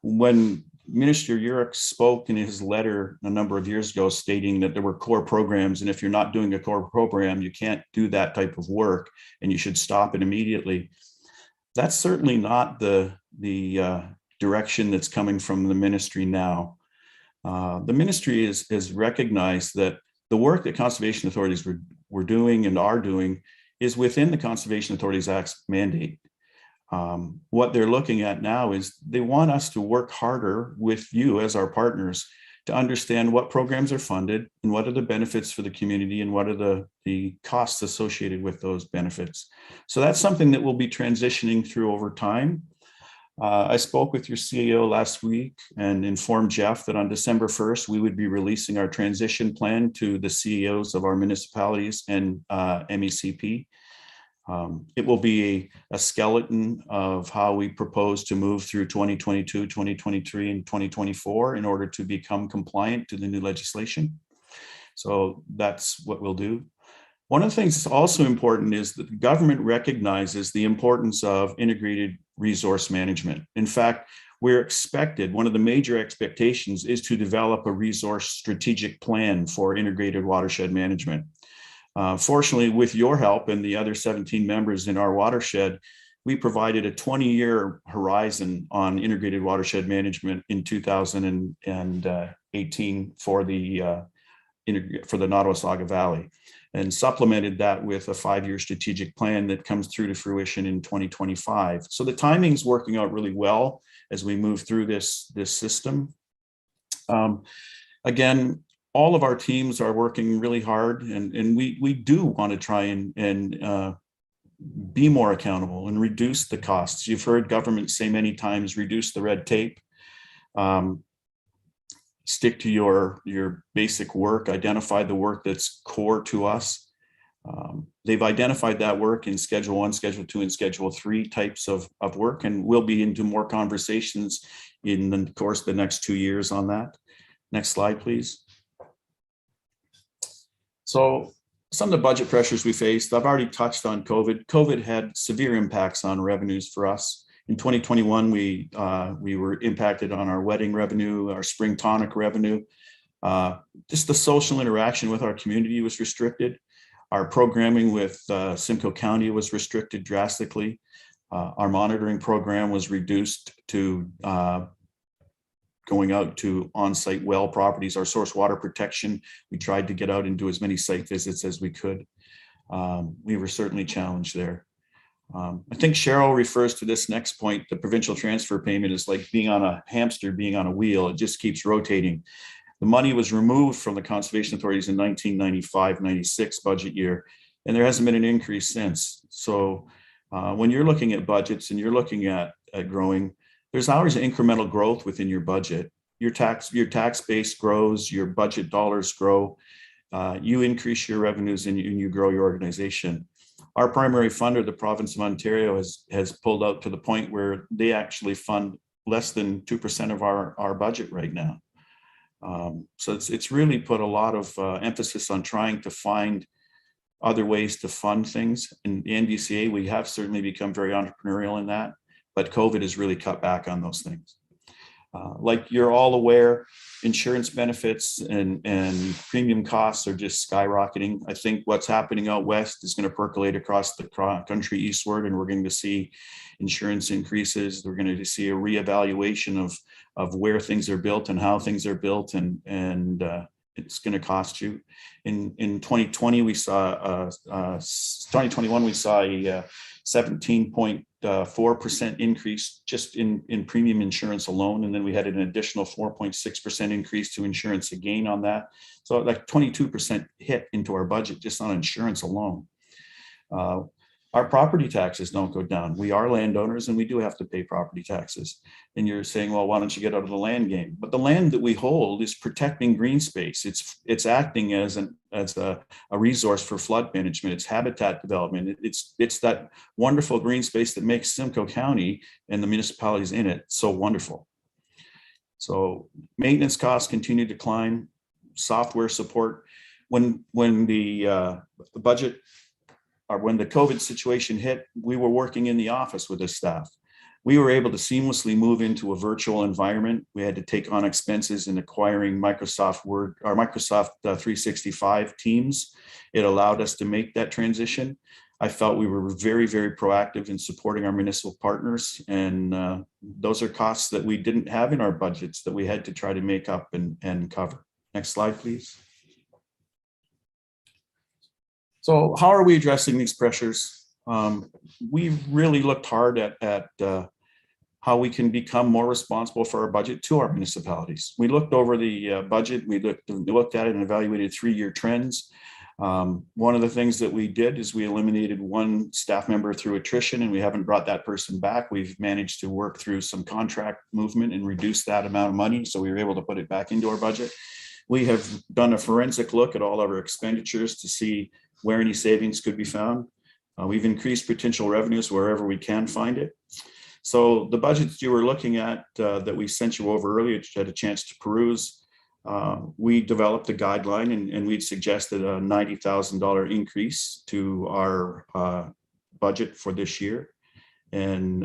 when Minister Urick spoke in his letter a number of years ago stating that there were core programs, and if you're not doing a core program, you can't do that type of work and you should stop it immediately. That's certainly not the direction that's coming from the ministry now. The ministry is recognized that the work that conservation authorities were doing and are doing is within the Conservation Authorities Act's mandate. What they're looking at now is they want us to work harder with you as our partners to understand what programs are funded and what are the benefits for the community and what are the costs associated with those benefits. So that's something that we'll be transitioning through over time. I spoke with your CEO last week and informed Jeff that on December 1st, we would be releasing our transition plan to the CEOs of our municipalities and MECP. It will be a skeleton of how we propose to move through 2022, 2023, and 2024 in order to become compliant to the new legislation. So that's what we'll do. One of the things that's also important is that the government recognizes the importance of integrated resource management. In fact, we're expected, one of the major expectations is to develop a resource strategic plan for integrated watershed management. Fortunately, with your help and the other 17 members in our watershed, we provided a 20-year horizon on integrated watershed management in 2018 for the Nottawasaga Valley, and supplemented that with a 5-year strategic plan that comes through to fruition in 2025. So the timing's working out really well as we move through this system. Again, all of our teams are working really hard, and we do want to try and be more accountable and reduce the costs. You've heard government say many times, reduce the red tape, stick to your basic work, identify the work that's core to us. They've identified that work in Schedule 1, Schedule 2, and Schedule 3 types of work, and we'll be into more conversations in the course of the next 2 years on that. Next slide, please. So some of the budget pressures we faced, I've already touched on COVID. COVID had severe impacts on revenues for us. In 2021, we were impacted on our wedding revenue, our spring tonic revenue. Just the social interaction with our community was restricted. Our programming with Simcoe County was restricted drastically. Our monitoring program was reduced to going out to on-site well properties. Our source water protection, we tried to get out and do as many site visits as we could. We were certainly challenged there. I think Cheryl refers to this next point. The provincial transfer payment is like being on a hamster, being on a wheel. It just keeps rotating. The money was removed from the conservation authorities in 1995-96 budget year, and there hasn't been an increase since. So when you're looking at budgets and you're looking at growing, there's always incremental growth within your budget. Your tax base grows, your budget dollars grow, you increase your revenues and you grow your organization. Our primary funder, the province of Ontario, has pulled out to the point where they actually fund less than 2% of our budget right now. So it's really put a lot of emphasis on trying to find other ways to fund things. In the NDCA, we have certainly become very entrepreneurial in that, but COVID has really cut back on those things. Like you're all aware, insurance benefits and premium costs are just skyrocketing. I think what's happening out west is going to percolate across the country eastward, and we're going to see insurance increases. We're going to see a reevaluation of where things are built and how things are built, and it's going to cost you. In 2020, we saw 2021, we saw a 17.4% increase just in premium insurance alone. And then we had an additional 4.6% increase to insurance again on that. So like 22% hit into our budget just on insurance alone. Our property taxes don't go down. We are landowners and we do have to pay property taxes. And you're saying, well, why don't you get out of the land game? But the land that we hold is protecting green space. It's acting as a resource for flood management. It's habitat development. It's that wonderful green space that makes Simcoe County and the municipalities in it so wonderful. So maintenance costs continue to climb. Software support. When the budget, or when the COVID situation hit, we were working in the office with the staff. We were able to seamlessly move into a virtual environment. We had to take on expenses in acquiring Microsoft Word or Microsoft 365 Teams. It allowed us to make that transition. I felt we were very, very proactive in supporting our municipal partners. And those are costs that we didn't have in our budgets that we had to try to make up and cover. Next slide, please. So how are we addressing these pressures? We really looked hard at how we can become more responsible for our budget to our municipalities. We looked over the budget, we looked at it and evaluated 3-year trends. One of the things that we did is we eliminated one staff member through attrition, and we haven't brought that person back. We've managed to work through some contract movement and reduce that amount of money, so we were able to put it back into our budget. We have done a forensic look at all of our expenditures to see where any savings could be found. We've increased potential revenues wherever we can find it. So the budgets you were looking at that we sent you over earlier, you had a chance to peruse, we developed a guideline and we'd suggested a $90,000 increase to our budget for this year. And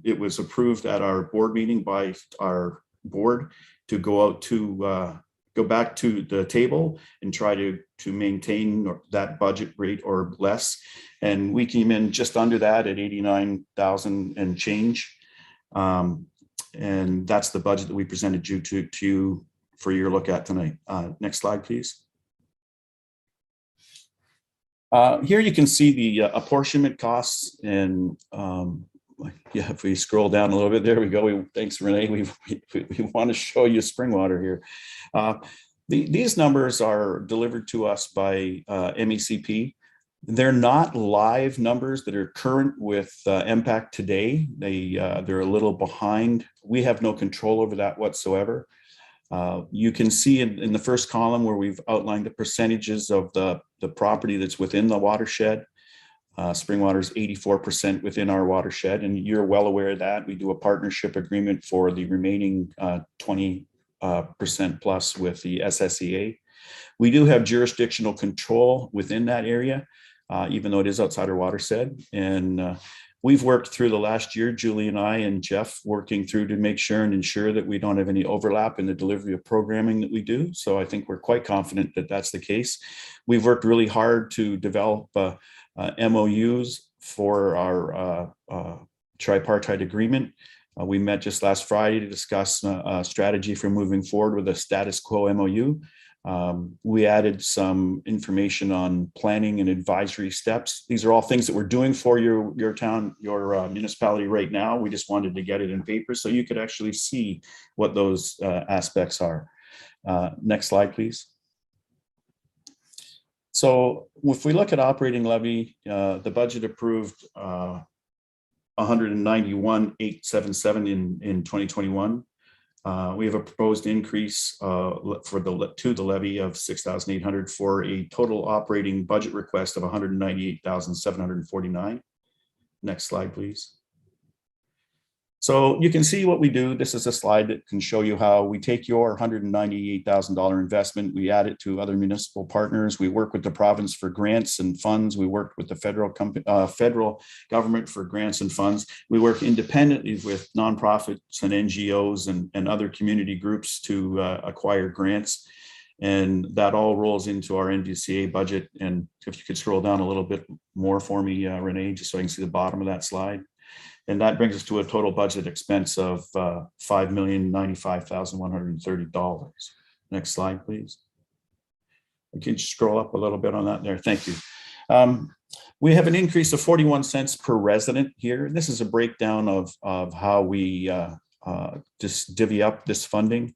it was approved at our board meeting by our board to go out to go back to the table and try to maintain that budget rate or less. And we came in just under that at 89,000 and change. And that's the budget that we presented you to you for your look at tonight. Next slide, please. Here you can see the apportionment costs, and yeah, if we scroll down a little bit, there we go. Thanks, Renee. We want to show you Springwater here. These numbers are delivered to us by MECP. They're not live numbers that are current with MPAC today. They're a little behind. We have no control over that whatsoever. You can see in the first column where we've outlined the percentages of the property that's within the watershed. Springwater is 84% within our watershed, and you're well aware of that. We do a partnership agreement for the remaining 20% plus with the SSEA. We do have jurisdictional control within that area, even though it is outside our watershed. And we've worked through the last year, Julie and I and Jeff, working through to make sure and ensure that we don't have any overlap in the delivery of programming that we do. So I think we're quite confident that that's the case. We've worked really hard to develop MOUs for our tripartite agreement. We met just last Friday to discuss a strategy for moving forward with a status quo MOU. We added some information on planning and advisory steps. These are all things that we're doing for your town, your municipality right now. We just wanted to get it in paper so you could actually see what those aspects are. Next slide, please. So if we look at operating levy, the budget approved 191,877 in 2021. We have a proposed increase to the levy of 6,800 for a total operating budget request of 198,749. Next slide, please. So you can see what we do. This is a slide that can show you how we take your $198,000 investment, we add it to other municipal partners. We work with the province for grants and funds. We work with the federal government for grants and funds. We work independently with nonprofits and NGOs and other community groups to acquire grants. And that all rolls into our NDCA budget. And if you could scroll down a little bit more for me, Renee, just so I can see the bottom of that slide. And that brings us to a total budget expense of $5,095,130. Next slide, please. You can scroll up a little bit on that there. Thank you. We have an increase of 41 cents per resident here. This is a breakdown of how we just divvy up this funding.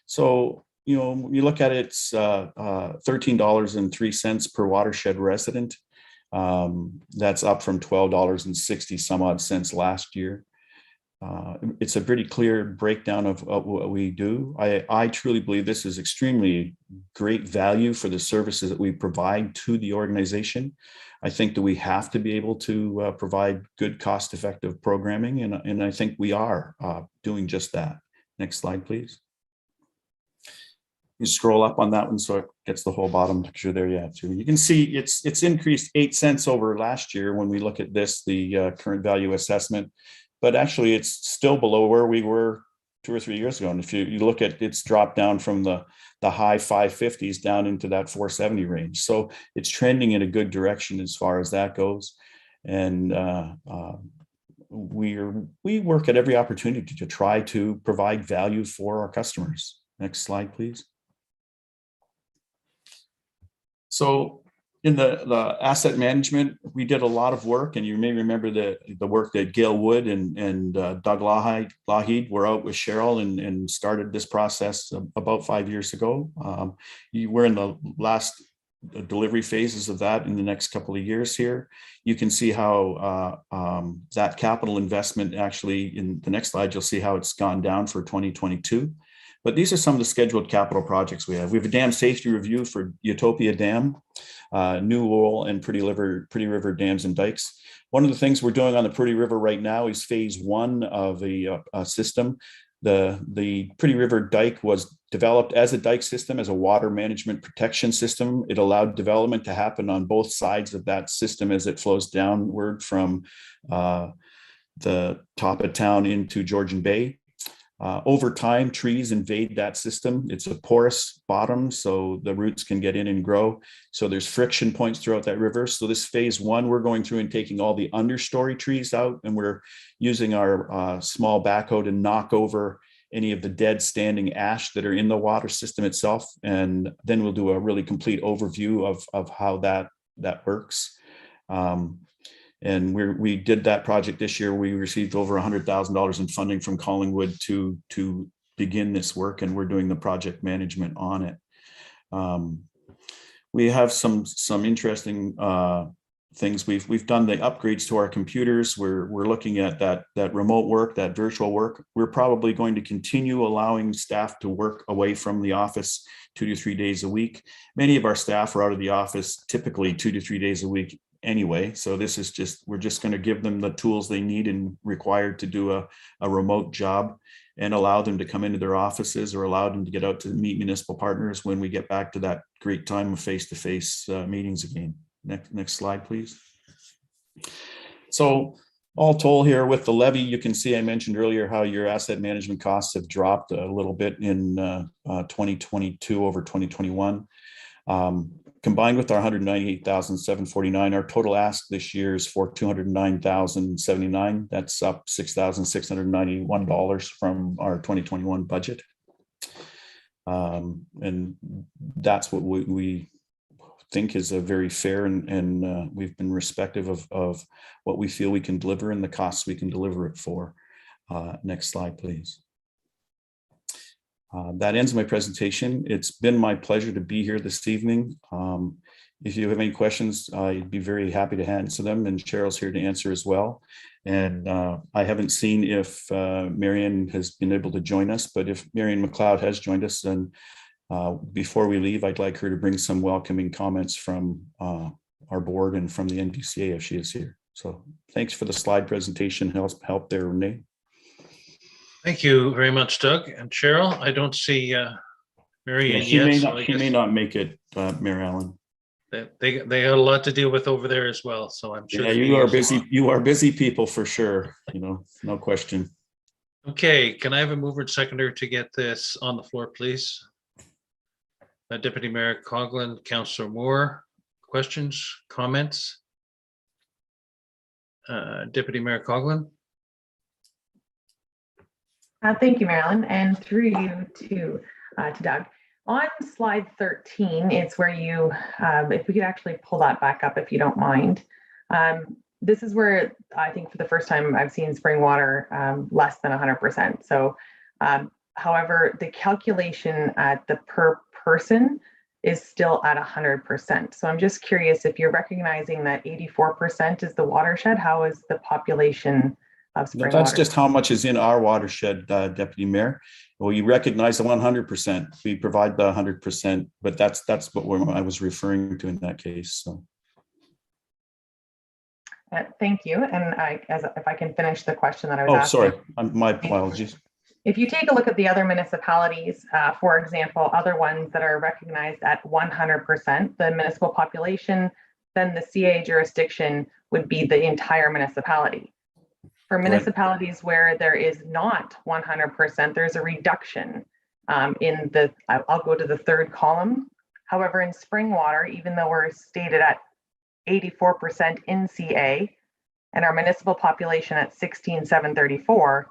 So, you know, you look at it, it's $13.03 per watershed resident. That's up from $12.60 some odd cents last year. It's a pretty clear breakdown of what we do. I truly believe this is extremely great value for the services that we provide to the organization. I think that we have to be able to provide good, cost-effective programming, and I think we are doing just that. Next slide, please. You scroll up on that one so it gets the whole bottom picture there. Yeah, too. You can see it's increased 8 cents over last year when we look at this, the current value assessment, but actually it's still below where we were 2 or 3 years ago. And if you look at, it's dropped down from the high 550s down into that 470 range. So it's trending in a good direction as far as that goes. And we work at every opportunity to try to provide value for our customers. Next slide, please. So in the asset management, we did a lot of work, and you may remember the work that Gail Wood and Doug Lougheed were out with Cheryl and started this process about 5 years ago. We're in the last delivery phases of that in the next couple of years here. You can see how that capital investment actually, in the next slide, you'll see how it's gone down for 2022. But these are some of the scheduled capital projects we have. We have a dam safety review for Utopia Dam, New Lowell, and Pretty River Dams and Dikes. One of the things we're doing on the Pretty River right now is phase 1 of a system. The Pretty River Dike was developed as a dike system, as a water management protection system. It allowed development to happen on both sides of that system as it flows downward from the top of town into Georgian Bay. Over time, trees invade that system. It's a porous bottom, so the roots can get in and grow. So there's friction points throughout that river. So this phase 1, we're going through and taking all the understory trees out, and we're using our small backhoe to knock over any of the dead standing ash that are in the water system itself. And then we'll do a really complete overview of how that works. And we did that project this year. We received over $100,000 in funding from Collingwood to begin this work, and we're doing the project management on it. We have some interesting things. We've done the upgrades to our computers. We're looking at that remote work, that virtual work. We're probably going to continue allowing staff to work away from the office 2 to 3 days a week. Many of our staff are out of the office typically 2 to 3 days a week anyway. So this is we're just going to give them the tools they need and required to do a remote job, and allow them to come into their offices, or allow them to get out to meet municipal partners when we get back to that great time of face-to-face meetings again. Next slide, please. So all told here with the levy, you can see I mentioned earlier how your asset management costs have dropped a little bit in 2022 over 2021. Combined with our $198,749, our total ask this year is for $209,079. That's up $6,691 from our 2021 budget. And that's what we think is a very fair, and we've been respective of what we feel we can deliver and the costs we can deliver it for. Next slide, please. That ends my presentation. It's been my pleasure to be here this evening. If you have any questions, I'd be very happy to answer them, and Cheryl's here to answer as well. And I haven't seen if Marion has been able to join us, but if Marion McLeod has joined us, then before we leave, I'd like her to bring some welcoming comments from our board and from the NPCA if she is here. So thanks for the slide presentation. Help there, Renee. Thank you very much, Doug. And Cheryl, I don't see Marion she yet. May not make it, Mary Ellen. They got a lot to deal with over there as well, so I'm sure. Yeah, you are busy. You are busy people for sure. No question. Okay, can I have a mover and seconder to get this on the floor, please? Deputy Mayor Coughlin, Councillor Moore, questions, comments? Deputy Mayor Coughlin. Thank you, Marilyn, and through you to Doug. On slide 13, it's where you, if we could actually pull that back up, if you don't mind. This is where I think for the first time I've seen spring water less than 100%. So, however, the calculation at the per person is still at 100%. So I'm just curious if you're recognizing that 84% is the watershed. How is the population of spring That's water? just how much is in our watershed, Deputy Mayor. Well, you recognize the 100%. We provide the 100%, but that's what I was referring to in that case. So. Thank you. And if I can finish the question that I was asking. Oh, sorry. My apologies. If you take a look at the other municipalities, for example, other ones that are recognized at 100%, the municipal population, then the CA jurisdiction would be the entire municipality. For municipalities where there is not 100%, there's a reduction in the, I'll go to the third column. However, in Springwater, even though we're stated at 84% in CA and our municipal population at 16,734,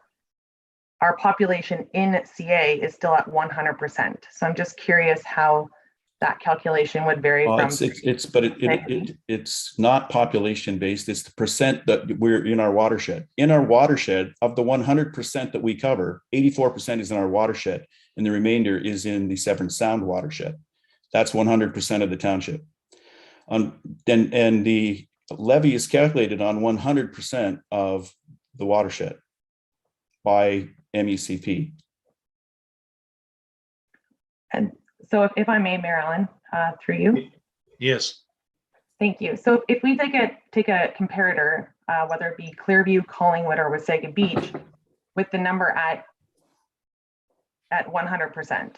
our population in CA is still at 100%. So I'm just curious how that calculation would vary from. It's not population based. It's the percent that we're in our watershed. In our watershed, of the 100% that we cover, 84% is in our watershed, and the remainder is in the Severn Sound watershed. That's 100% of the township. And the levy is calculated on 100% of the watershed by MECP. And so if I may, Mayor Allen, through you. Yes. Thank you. So if we take a comparator, whether it be Clearview, Collingwood, or Wasaga Beach, with the number at 100%,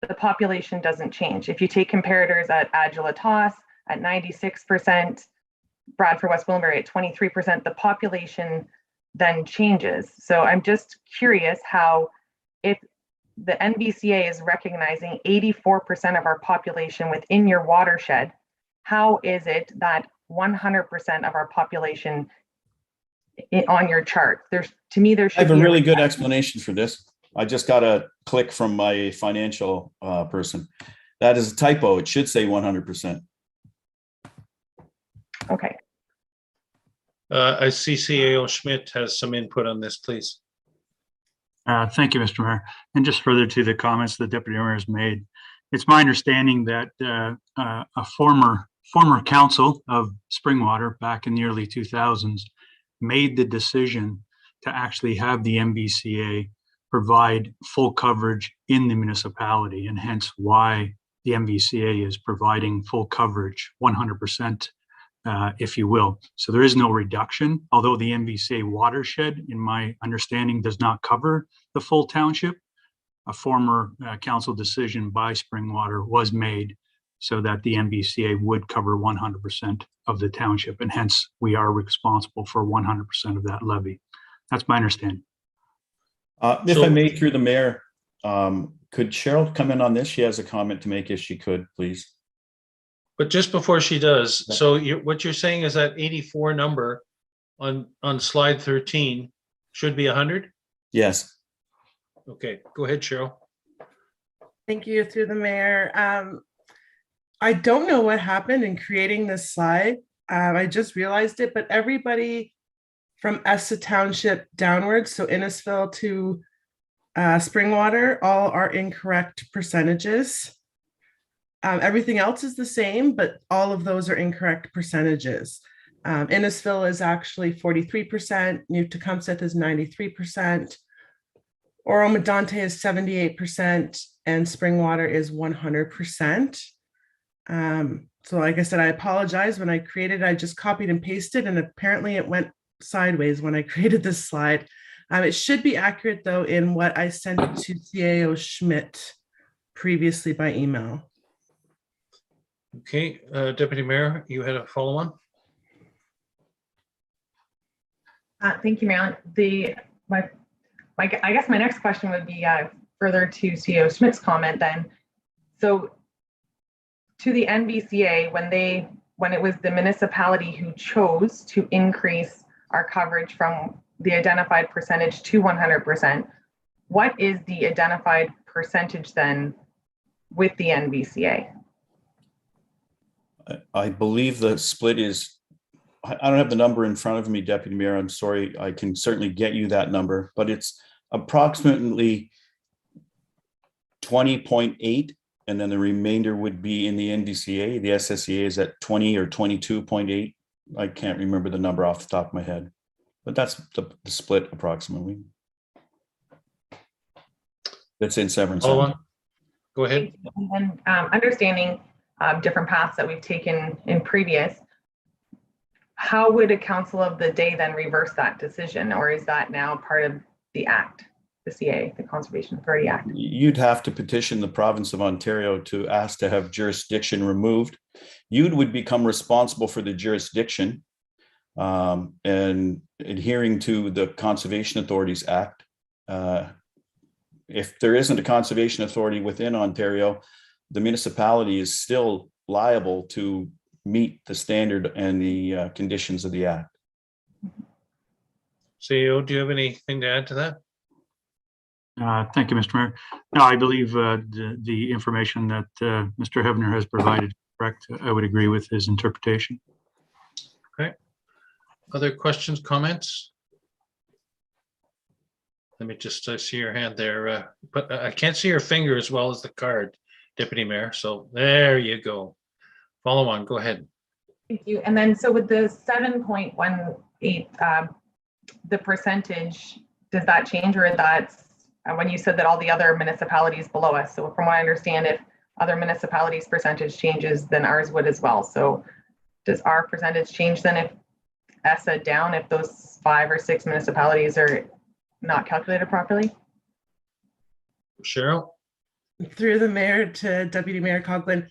the population doesn't change. If you take comparators at Agila-Toss at 96%, Bradford West Willenbury at 23%, the population then changes. So I'm just curious how, if the NVCA is recognizing 84% of our population within your watershed, how is it that 100% of our population on your chart? To me, there should be I have a really good explanation for this. I just got a click from my financial person. That is a typo. It should say 100%. Okay. I see CAO Schmidt has some input on this, please. Thank you, Mr. Mayor. And just further to the comments the Deputy Mayor has made, it's my understanding that a former council of Springwater back in the early 2000s made the decision to actually have the MVCA provide full coverage in the municipality, and hence why the MVCA is providing full coverage, 100%, if you will. So there is no reduction, although the MVCA watershed, in my understanding, does not cover the full township. A former council decision by Springwater was made so that the MVCA would cover 100% of the township, and hence we are responsible for 100% of that levy. That's my understanding. If I may, through the mayor, could Cheryl come in on this? She has a comment to make if she could, please. But just before she does, so what you're saying is that 84 number on slide 13 should be 100? Yes. Okay, go ahead, Cheryl. Thank you, through the mayor. I don't know what happened in creating this slide. I just realized it, but everybody from Essa Township downwards, so Innisfil to Springwater, all are incorrect percentages. Everything else is the same, but all of those are incorrect percentages. Innisfil is actually 43%, New Tecumseth is 93%, Oro-Medonte is 78%, and Springwater is 100%. So like I said, I apologize. When I created, I just copied and pasted, and apparently it went sideways when I created this slide. It should be accurate though in what I sent to CAO Schmidt previously by email. Okay, Deputy Mayor, you had a follow-on? Thank you, Mayor. I guess my next question would be further to CAO Schmidt's comment then. So to the NVCA, when it was the municipality who chose to increase our coverage from the identified percentage to 100%, what is the identified percentage then with the NVCA? I believe the split is, I don't have the number in front of me, Deputy Mayor. I'm sorry. I can certainly get you that number, but it's approximately 20.8, and then the remainder would be in the NVCA. The SSCA is at 20 or 22.8. I can't remember the number off the top of my head, but that's the split approximately. That's in Severn Sound. Go ahead. And understanding different paths that we've taken in previous, how would a council of the day then reverse that decision? Or is that now part of the act, the CA, the Conservation Authority Act? You'd have to petition the province of Ontario to ask to have jurisdiction removed. You would become responsible for the jurisdiction. and adhering to the Conservation Authorities Act. If there isn't a conservation authority within Ontario, the municipality is still liable to meet the standard and the conditions of the Act. CEO, do you have anything to add to that? Thank you, Mr. Mayor. No, I believe the information that Mr. Hebner has provided is correct. I would agree with his interpretation. Okay. Other questions, comments? Let me just see your hand there, but I can't see your finger as well as the card, Deputy Mayor. So there you go. Follow on. Go ahead. Thank you. And then so with the 7.18, the percentage, does that change, or that's when you said that all the other municipalities below us? So from what I understand, if other municipalities' percentage changes, then ours would as well. So does our percentage change then if ESSA down, if those 5 or 6 municipalities are not calculated properly? Cheryl? Through the mayor to Deputy Mayor Coughlin,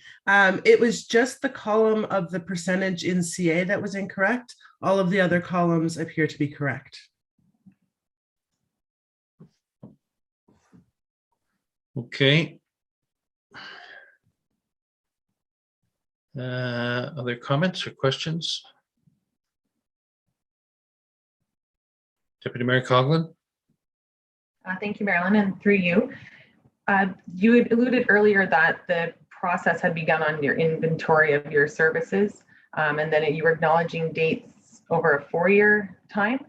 it was just the column of the percentage in CA that was incorrect. All of the other columns appear to be correct. Okay. Other comments or questions? Deputy Mayor Coughlin? Thank you, Marilyn, and through you. You had alluded earlier that the process had begun on your inventory of your services, and then you were acknowledging dates over a 4-year time.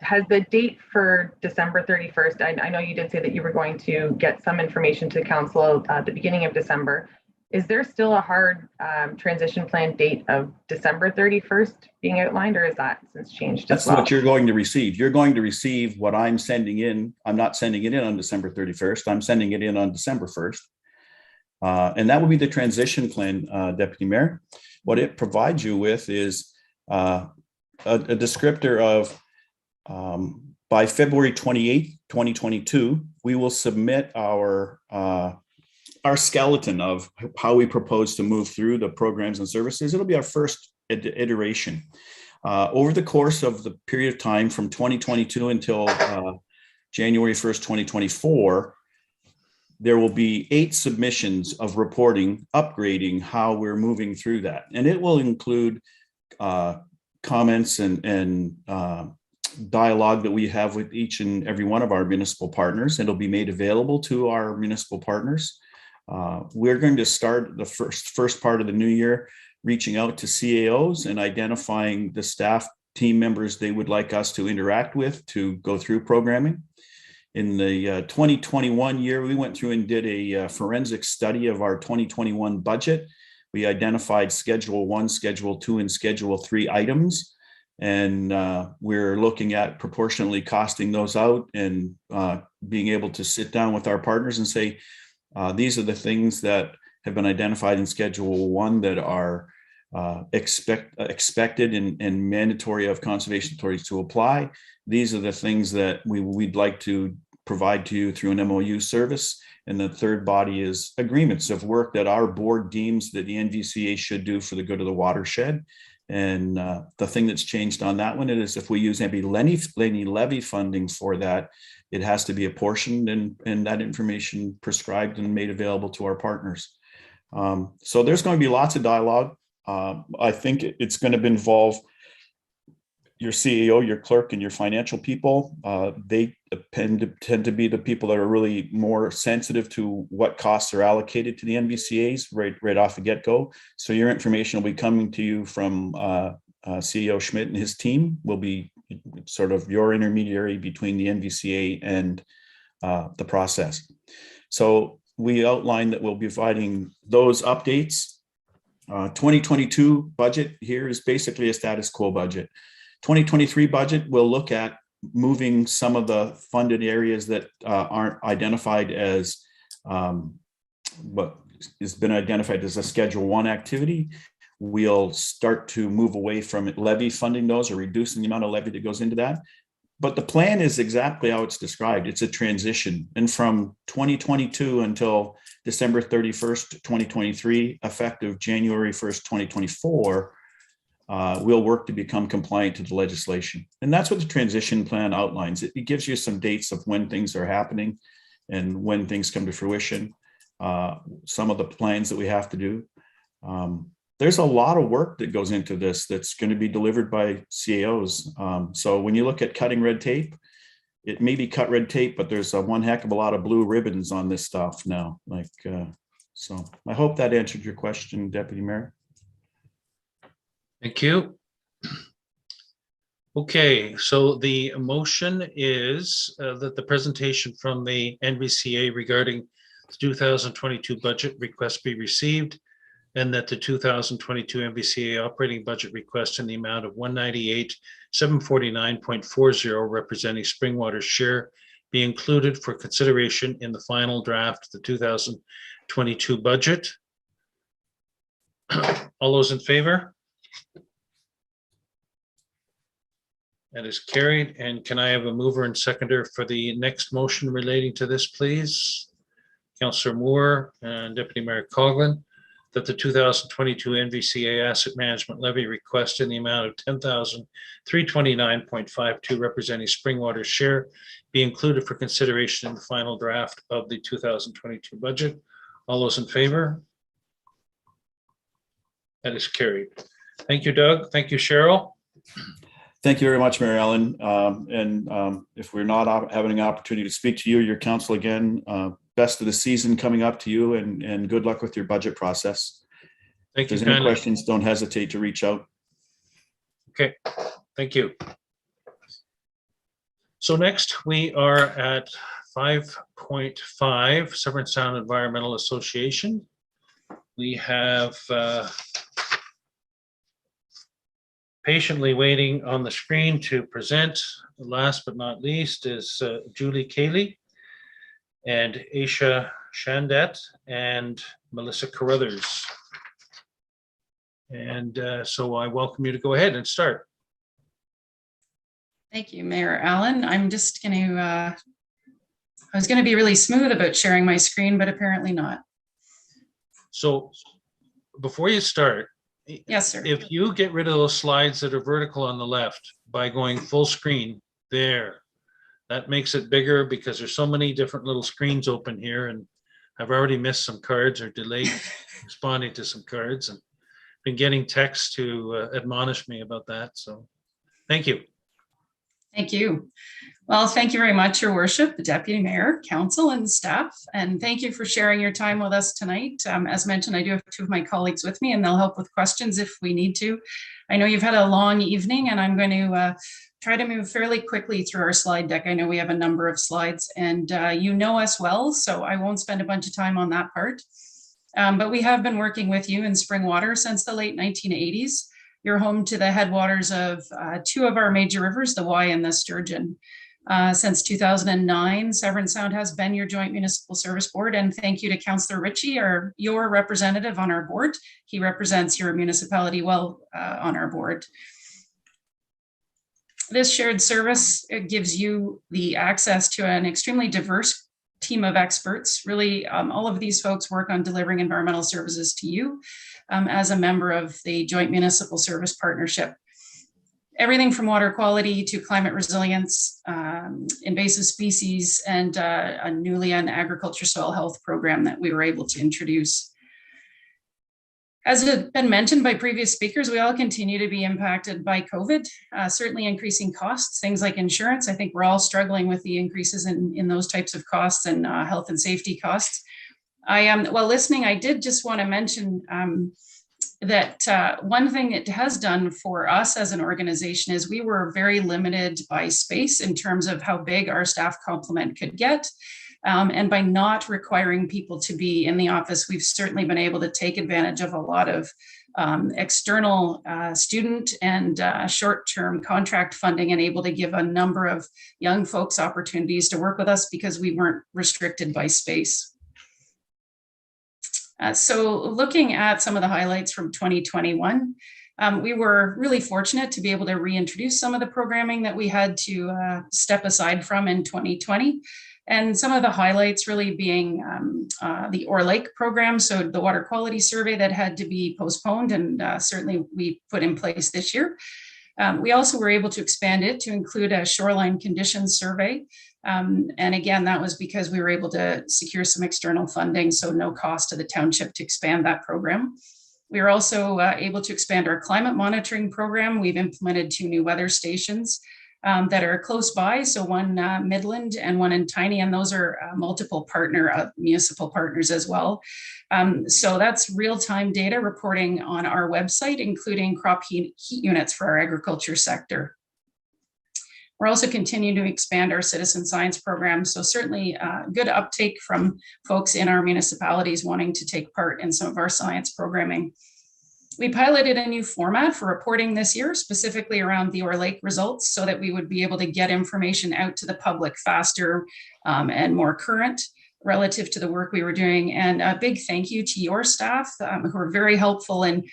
Has the date for December 31st, I know you did say that you were going to get some information to council at the beginning of December. Is there still a hard transition plan date of December 31st being outlined, or is that since changed? That's what you're going to receive. You're going to receive what I'm sending in. I'm not sending it in on December 31st. I'm sending it in on December 1st. And that will be the transition plan, Deputy Mayor. What it provides you with is a descriptor of by February 28th, 2022, we will submit our skeleton of how we propose to move through the programs and services. It'll be our first iteration. Over the course of the period of time from 2022 until January 1st, 2024, there will be 8 submissions of reporting, upgrading how we're moving through that. And it will include comments and dialogue that we have with each and every one of our municipal partners. It'll be made available to our municipal partners. We're going to start the first part of the new year reaching out to CAOs and identifying the staff team members they would like us to interact with to go through programming. In the 2021 year, we went through and did a forensic study of our 2021 budget. We identified Schedule 1, Schedule 2, and Schedule 3 items. And we're looking at proportionally costing those out and being able to sit down with our partners and say, these are the things that have been identified in Schedule 1 that are expected and mandatory of conservation authorities to apply. These are the things that we'd like to provide to you through an MOU service. And the third body is agreements of work that our board deems that the NVCA should do for the good of the watershed. And the thing that's changed on that one is if we use any levy funding for that, it has to be apportioned and that information prescribed and made available to our partners. So there's going to be lots of dialogue. I think it's going to involve your CEO, your clerk, and your financial people. They tend to be the people that are really more sensitive to what costs are allocated to the NVCAs right off the get-go. So your information will be coming to you from CEO Schmidt and his team. Will be sort of your intermediary between the NVCA and the process. So we outlined that we'll be providing those updates. 2022 budget here is basically a status quo budget. 2023 budget will look at moving some of the funded areas that aren't identified as what has been identified as a Schedule 1 activity. We'll start to move away from levy funding those or reducing the amount of levy that goes into that. But the plan is exactly how it's described. It's a transition. And from 2022 until December 31st, 2023, effective January 1st, 2024, we'll work to become compliant to the legislation. And that's what the transition plan outlines. It gives you some dates of when things are happening and when things come to fruition, some of the plans that we have to do. There's a lot of work that goes into this that's going to be delivered by CAOs. So when you look at cutting red tape, it may be cut red tape, but there's one heck of a lot of blue ribbons on this stuff now. So I hope that answered your question, Deputy Mayor. Thank you. Okay, so the motion is that the presentation from the NVCA regarding the 2022 budget request be received, and that the 2022 NVCA operating budget request in the amount of 198,749.40 representing Springwater's share be included for consideration in the final draft of the 2022 budget. All those in favor? That is carried. And can I have a mover and seconder for the next motion relating to this, please? Councillor Moore and Deputy Mayor Coughlin, that the 2022 NVCA asset management levy request in the amount of 10,329.52 representing Springwater's share be included for consideration in the final draft of the 2022 budget. All those in favor? That is carried. Thank you, Doug. Thank you, Cheryl. Thank you very much, Mary Ellen. If we're not having an opportunity to speak to you or your council again, best of the season coming up to you, and good luck with your budget process. Thank you. If there's any questions, don't hesitate to reach out. Okay, thank you. So next we are at 5.5, Severn Sound Environmental Association. We have patiently waiting on the screen to present, last but not least, is Julie Cayley and Aisha Shandet and Melissa Carruthers. And so I welcome you to go ahead and start. Thank you, Mayor Allen. I'm just going to, I was going to be really smooth about sharing my screen, but apparently not. So before you start, yes, sir. If you get rid of those slides that are vertical on the left by going full screen there, that makes it bigger because there's so many different little screens open here, and I've already missed some cards or delayed responding to some cards and been getting texts to admonish me about that. So thank you. Thank you. Well, thank you very much, Your Worship, the Deputy Mayor, Council, and staff, and thank you for sharing your time with us tonight. As mentioned, I do have two of my colleagues with me, and they'll help with questions if we need to. I know you've had a long evening, and I'm going to try to move fairly quickly through our slide deck. I know we have a number of slides, and you know us well, so I won't spend a bunch of time on that part. But we have been working with you in Springwater since the late 1980s. You're home to the headwaters of two of our major rivers, the Wye and the Sturgeon. Since 2009, Severn Sound has been your Joint Municipal Service Board, and thank you to Councillor Ritchie, your representative on our board. He represents your municipality well on our board. This shared service gives you the access to an extremely diverse team of experts. Really, all of these folks work on delivering environmental services to you as a member of the Joint Municipal Service Partnership. Everything from water quality to climate resilience, invasive species, and a newly an agriculture soil health program that we were able to introduce. As has been mentioned by previous speakers, we all continue to be impacted by COVID, certainly increasing costs, things like insurance. I think we're all struggling with the increases in those types of costs and health and safety costs. While listening, I did just want to mention that one thing it has done for us as an organization is we were very limited by space in terms of how big our staff complement could get. And by not requiring people to be in the office, we've certainly been able to take advantage of a lot of external student and short-term contract funding, and able to give a number of young folks opportunities to work with us because we weren't restricted by space. So looking at some of the highlights from 2021, we were really fortunate to be able to reintroduce some of the programming that we had to step aside from in 2020. And some of the highlights really being the Ore Lake program, so the water quality survey that had to be postponed, and certainly we put in place this year. We also were able to expand it to include a shoreline conditions survey. And again, that was because we were able to secure some external funding, so no cost to the township to expand that program. We are also able to expand our climate monitoring program. We've implemented 2 new weather stations that are close by. So one Midland and one in Tiny, and those are multiple municipal partners as well. So that's real-time data reporting on our website, including crop heat units for our agriculture sector. We're also continuing to expand our citizen science program. So certainly good uptake from folks in our municipalities wanting to take part in some of our science programming. We piloted a new format for reporting this year, specifically around the Ore Lake results, so that we would be able to get information out to the public faster and more current relative to the work we were doing. And a big thank you to your staff who are very helpful in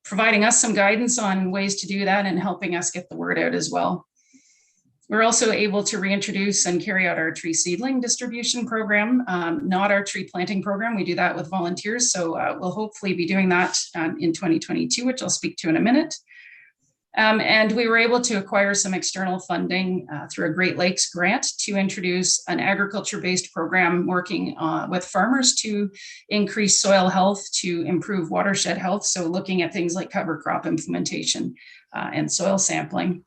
providing us some guidance on ways to do that and helping us get the word out as well. We're also able to reintroduce and carry out our tree seedling distribution program, not our tree planting program. We do that with volunteers. So we'll hopefully be doing that in 2022, which I'll speak to in a minute. And we were able to acquire some external funding through a Great Lakes grant to introduce an agriculture-based program working with farmers to increase soil health, to improve watershed health. So looking at things like cover crop implementation and soil sampling.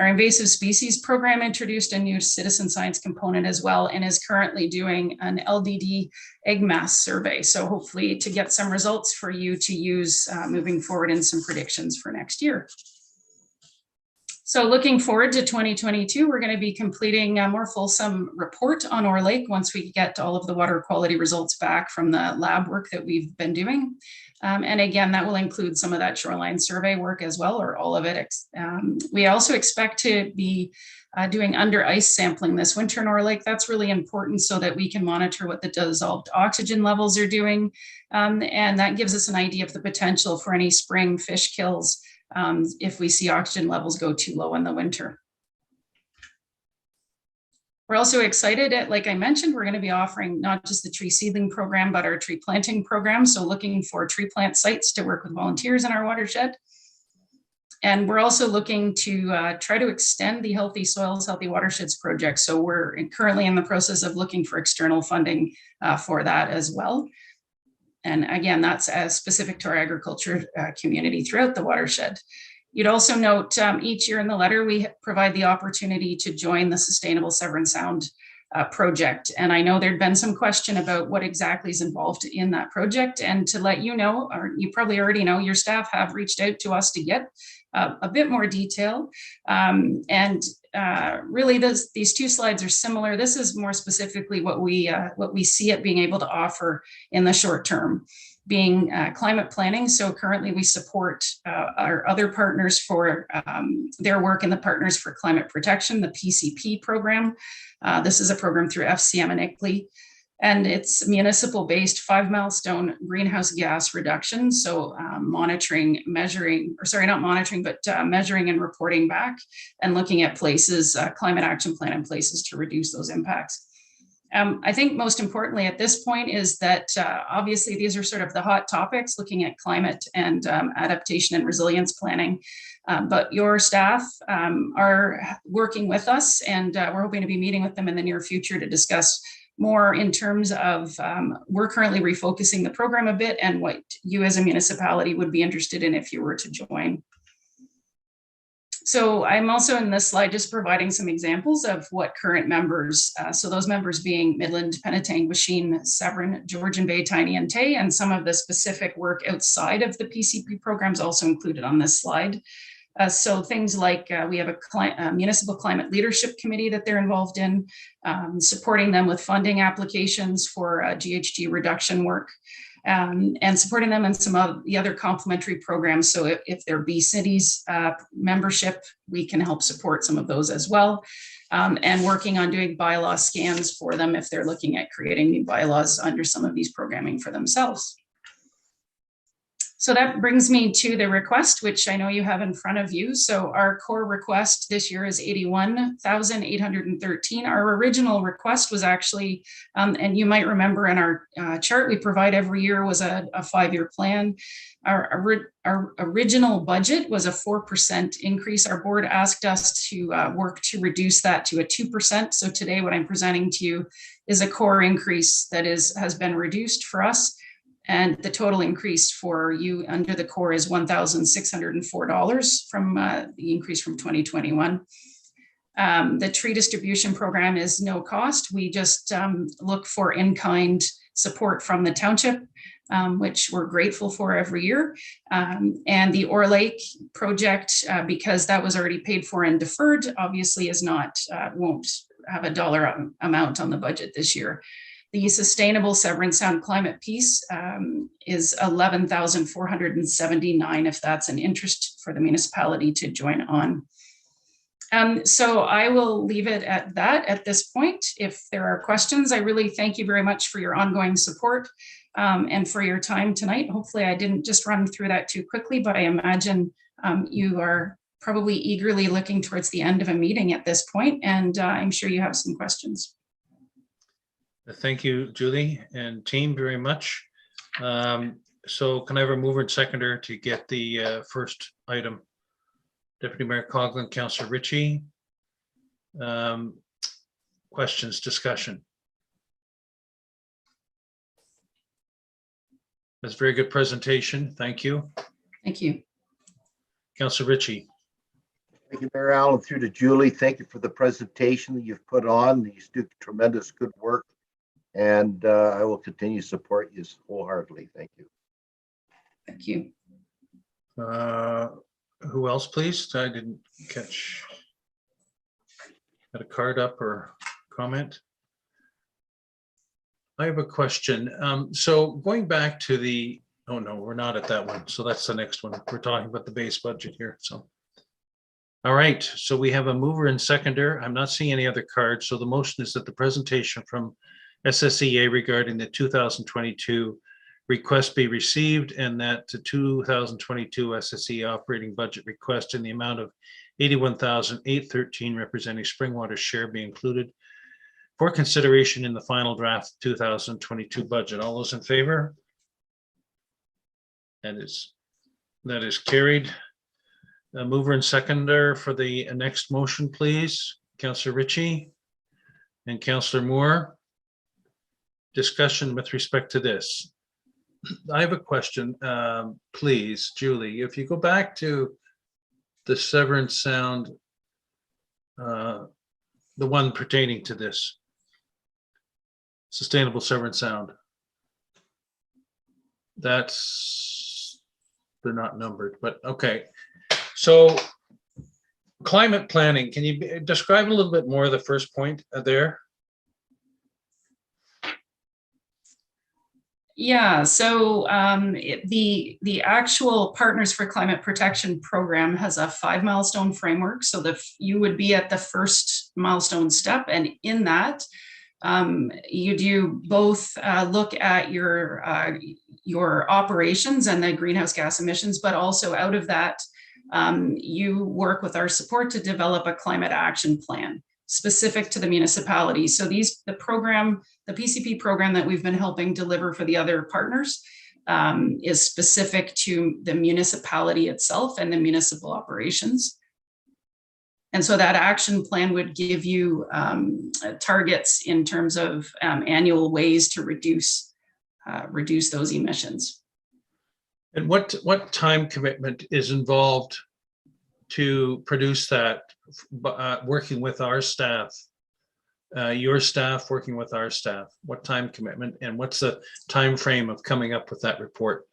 Our invasive species program introduced a new citizen science component as well, and is currently doing an LDD egg mass survey. So hopefully to get some results for you to use moving forward in some predictions for next year. So looking forward to 2022, we're going to be completing a more fulsome report on Ore Lake once we get all of the water quality results back from the lab work that we've been doing. And again, that will include some of that shoreline survey work as well, or all of it. We also expect to be doing under ice sampling this winter in Ore Lake. That's really important so that we can monitor what the dissolved oxygen levels are doing. And that gives us an idea of the potential for any spring fish kills if we see oxygen levels go too low in the winter. We're also excited like I mentioned, we're going to be offering not just the tree seedling program, but our tree planting program. So looking for tree plant sites to work with volunteers in our watershed. And we're also looking to try to extend the Healthy Soils, Healthy Watersheds project. So we're currently in the process of looking for external funding for that as well. And again, that's specific to our agriculture community throughout the watershed. You'd also note each year in the letter, we provide the opportunity to join the Sustainable Severn Sound project. And I know there'd been some question about what exactly is involved in that project. And to let you know, or you probably already know, your staff have reached out to us to get a bit more detail. Really, these 2 slides are similar. This is more specifically what we see it being able to offer in the short term, being climate planning. So currently we support our other partners for their work in the Partners for Climate Protection, the PCP program. This is a program through FCM and ICLEI, and it's municipal-based 5 milestone greenhouse gas reduction. So measuring and reporting back and looking at places, climate action plan in places to reduce those impacts. I think most importantly at this point is that obviously these are sort of the hot topics, looking at climate and adaptation and resilience planning. But your staff are working with us, and we're hoping to be meeting with them in the near future to discuss more in terms of we're currently refocusing the program a bit and what you as a municipality would be interested in if you were to join. So I'm also in this slide just providing some examples of what current members, so those members being Midland, Penetang, Washeen, Severn, Georgian Bay, Tiny and Tay, and some of the specific work outside of the PCP programs also included on this slide. So things like we have a municipal climate leadership committee that they're involved in, supporting them with funding applications for GHG reduction work. And supporting them in some of the other complementary programs. So if they're B-Cities membership, we can help support some of those as well. And working on doing bylaw scans for them if they're looking at creating new bylaws under some of these programming for themselves. So that brings me to the request, which I know you have in front of you. So our core request this year is 81,813. Our original request was actually, and you might remember in our chart we provide every year, was a 5-year plan. Our original budget was a 4% increase. Our board asked us to work to reduce that to a 2%. So today what I'm presenting to you is a core increase that has been reduced for us. And the total increase for you under the core is $1,604 from the increase from 2021. The tree distribution program is no cost. We just look for in-kind support from the township, which we're grateful for every year. And the Ore Lake project, because that was already paid for and deferred, obviously is not, won't have a dollar amount on the budget this year. The Sustainable Severn Sound Climate Piece is $11,479 if that's an interest for the municipality to join on. So I will leave it at that at this point. If there are questions, I really thank you very much for your ongoing support and for your time tonight. Hopefully I didn't just run through that too quickly, but I imagine you are probably eagerly looking towards the end of a meeting at this point, and I'm sure you have some questions. Thank you, Julie and team, very much. So can I have a mover and seconder to get the first item? Deputy Mayor Coughlin, Councillor Ritchie. Questions, discussion? That's a very good presentation. Thank you. Thank you. Councillor Ritchie. Thank you, Mayor Allen, through to Julie. Thank you for the presentation that you've put on. You do tremendous good work. And I will continue to support you wholeheartedly. Thank you. Thank you. Who else, please? I didn't catch. Got a card up or comment? I have a question. So going back to the, oh no, we're not at that one. So that's the next one. We're talking about the base budget here. So, all right. So we have a mover and seconder. I'm not seeing any other cards. So the motion is that the presentation from SSEA regarding the 2022 request be received, and that the 2022 SSEA operating budget request in the amount of $81,813 representing Springwater's share be included for consideration in the final draft 2022 budget. All those in favor? That is carried. Mover and seconder for the next motion, please. Councillor Ritchie and Councillor Moore. Discussion with respect to this. I have a question, please, Julie. If you go back to the Severn Sound, the one pertaining to this, Sustainable Severn Sound, they're not numbered, but okay. So climate planning, can you describe a little bit more of the first point there? Yeah, so the actual Partners for Climate Protection program has a 5 milestone framework. So you would be at the first milestone step, and in that you do both look at your operations and the greenhouse gas emissions, but also out of that you work with our support to develop a climate action plan specific to the municipality. So the PCP program that we've been helping deliver for the other partners is specific to the municipality itself and the municipal operations. And so that action plan would give you targets in terms of annual ways to reduce those emissions. And what time commitment is involved to produce that, working with our staff, your staff working with our staff? What time commitment, and what's the time frame of coming up with that report?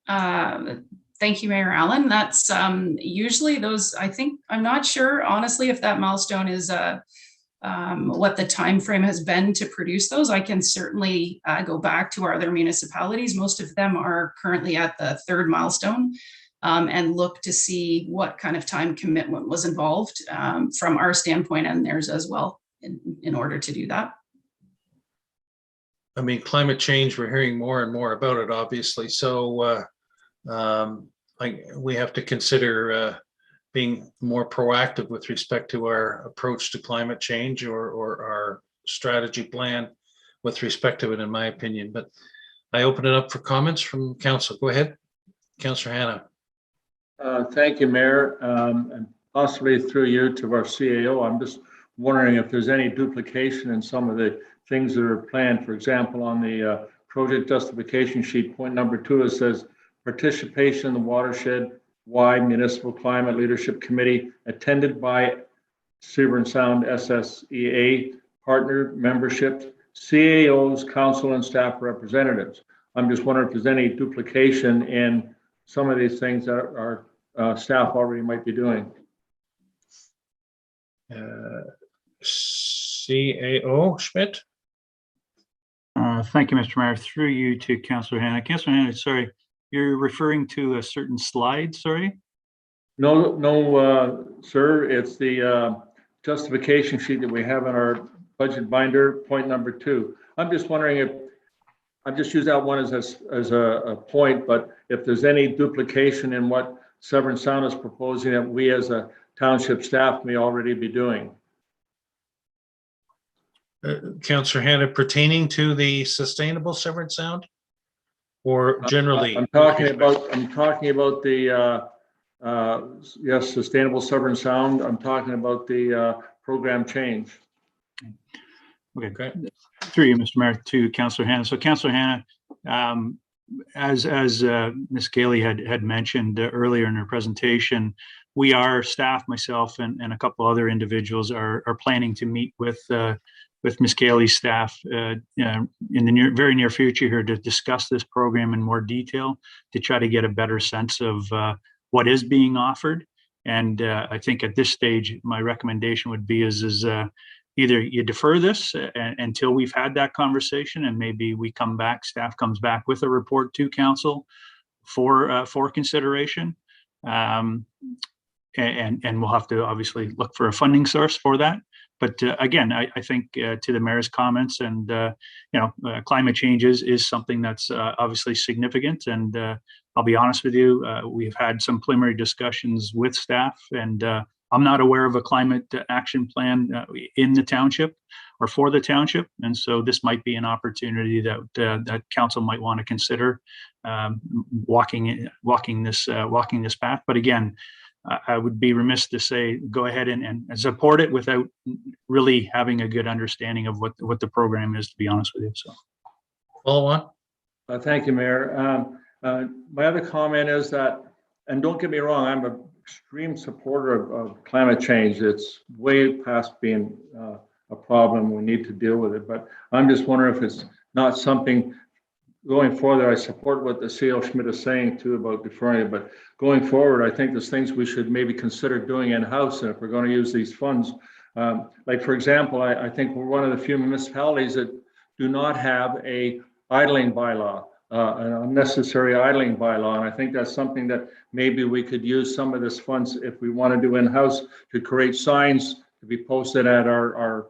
Thank you, Mayor Allen. That's usually those, I'm not sure, honestly, if that milestone is what the time frame has been to produce those. I can certainly go back to our other municipalities. Most of them are currently at the 3rd milestone. And look to see what kind of time commitment was involved from our standpoint and theirs as well in order to do that. I mean, climate change, we're hearing more and more about it, obviously. So we have to consider being more proactive with respect to our approach to climate change or our strategy plan with respect to it, in my opinion. But I open it up for comments from council. Go ahead, Councillor Hannah. Thank you, Mayor, and possibly through you to our CAO. I'm just wondering if there's any duplication in some of the things that are planned. For example, on the project justification sheet, point number 2, it says participation in the watershed-wide municipal climate leadership committee attended by Severn Sound SSEA partner memberships, CAOs, council and staff representatives. I'm just wondering if there's any duplication in some of these things that our staff already might be doing. CAO Schmidt. Thank you, Mr. Mayor. Through you to Councillor Hannah. Councillor Hannah, sorry, you're referring to a certain slide, sorry? No, sir. It's the justification sheet that we have in our budget binder, point number 2. I'm just wondering if, I've just used that one as a point, but if there's any duplication in what Severn Sound is proposing that we as a township staff may already be doing. Councillor Hannah, pertaining to the sustainable Severn Sound, or generally? I'm talking about the yes, sustainable Severn Sound. I'm talking about the program change. Okay. Through you, Mr. Mayor, to Councillor Hannah. So Councillor Hannah, as Ms. Gailey had mentioned earlier in her presentation, we are staff, myself and a couple other individuals are planning to meet with Ms. Gailey's staff in the very near future here to discuss this program in more detail, to try to get a better sense of what is being offered. And I think at this stage, my recommendation would be is either you defer this until we've had that conversation, and maybe we come back, staff comes back with a report to council for consideration. And we'll have to obviously look for a funding source for that. But again, I think to the mayor's comments, and climate change is something that's obviously significant. And I'll be honest with you, we've had some preliminary discussions with staff, and I'm not aware of a climate action plan in the township or for the township. And so this might be an opportunity that council might want to consider walking this path. But again, I would be remiss to say go ahead and support it without really having a good understanding of what the program is, to be honest with you. So, follow on. Thank you, Mayor. My other comment is that, and don't get me wrong, I'm an extreme supporter of climate change. It's way past being a problem. We need to deal with it. But I'm just wondering if it's not something going forward. I support what the C.L. Schmidt is saying too about deferring it, but going forward, I think there's things we should maybe consider doing in-house. And if we're going to use these funds, like for example, I think we're one of the few municipalities that do not have a idling bylaw, an unnecessary idling bylaw. And I think that's something that maybe we could use some of this funds if we want to do in-house, to create signs to be posted at our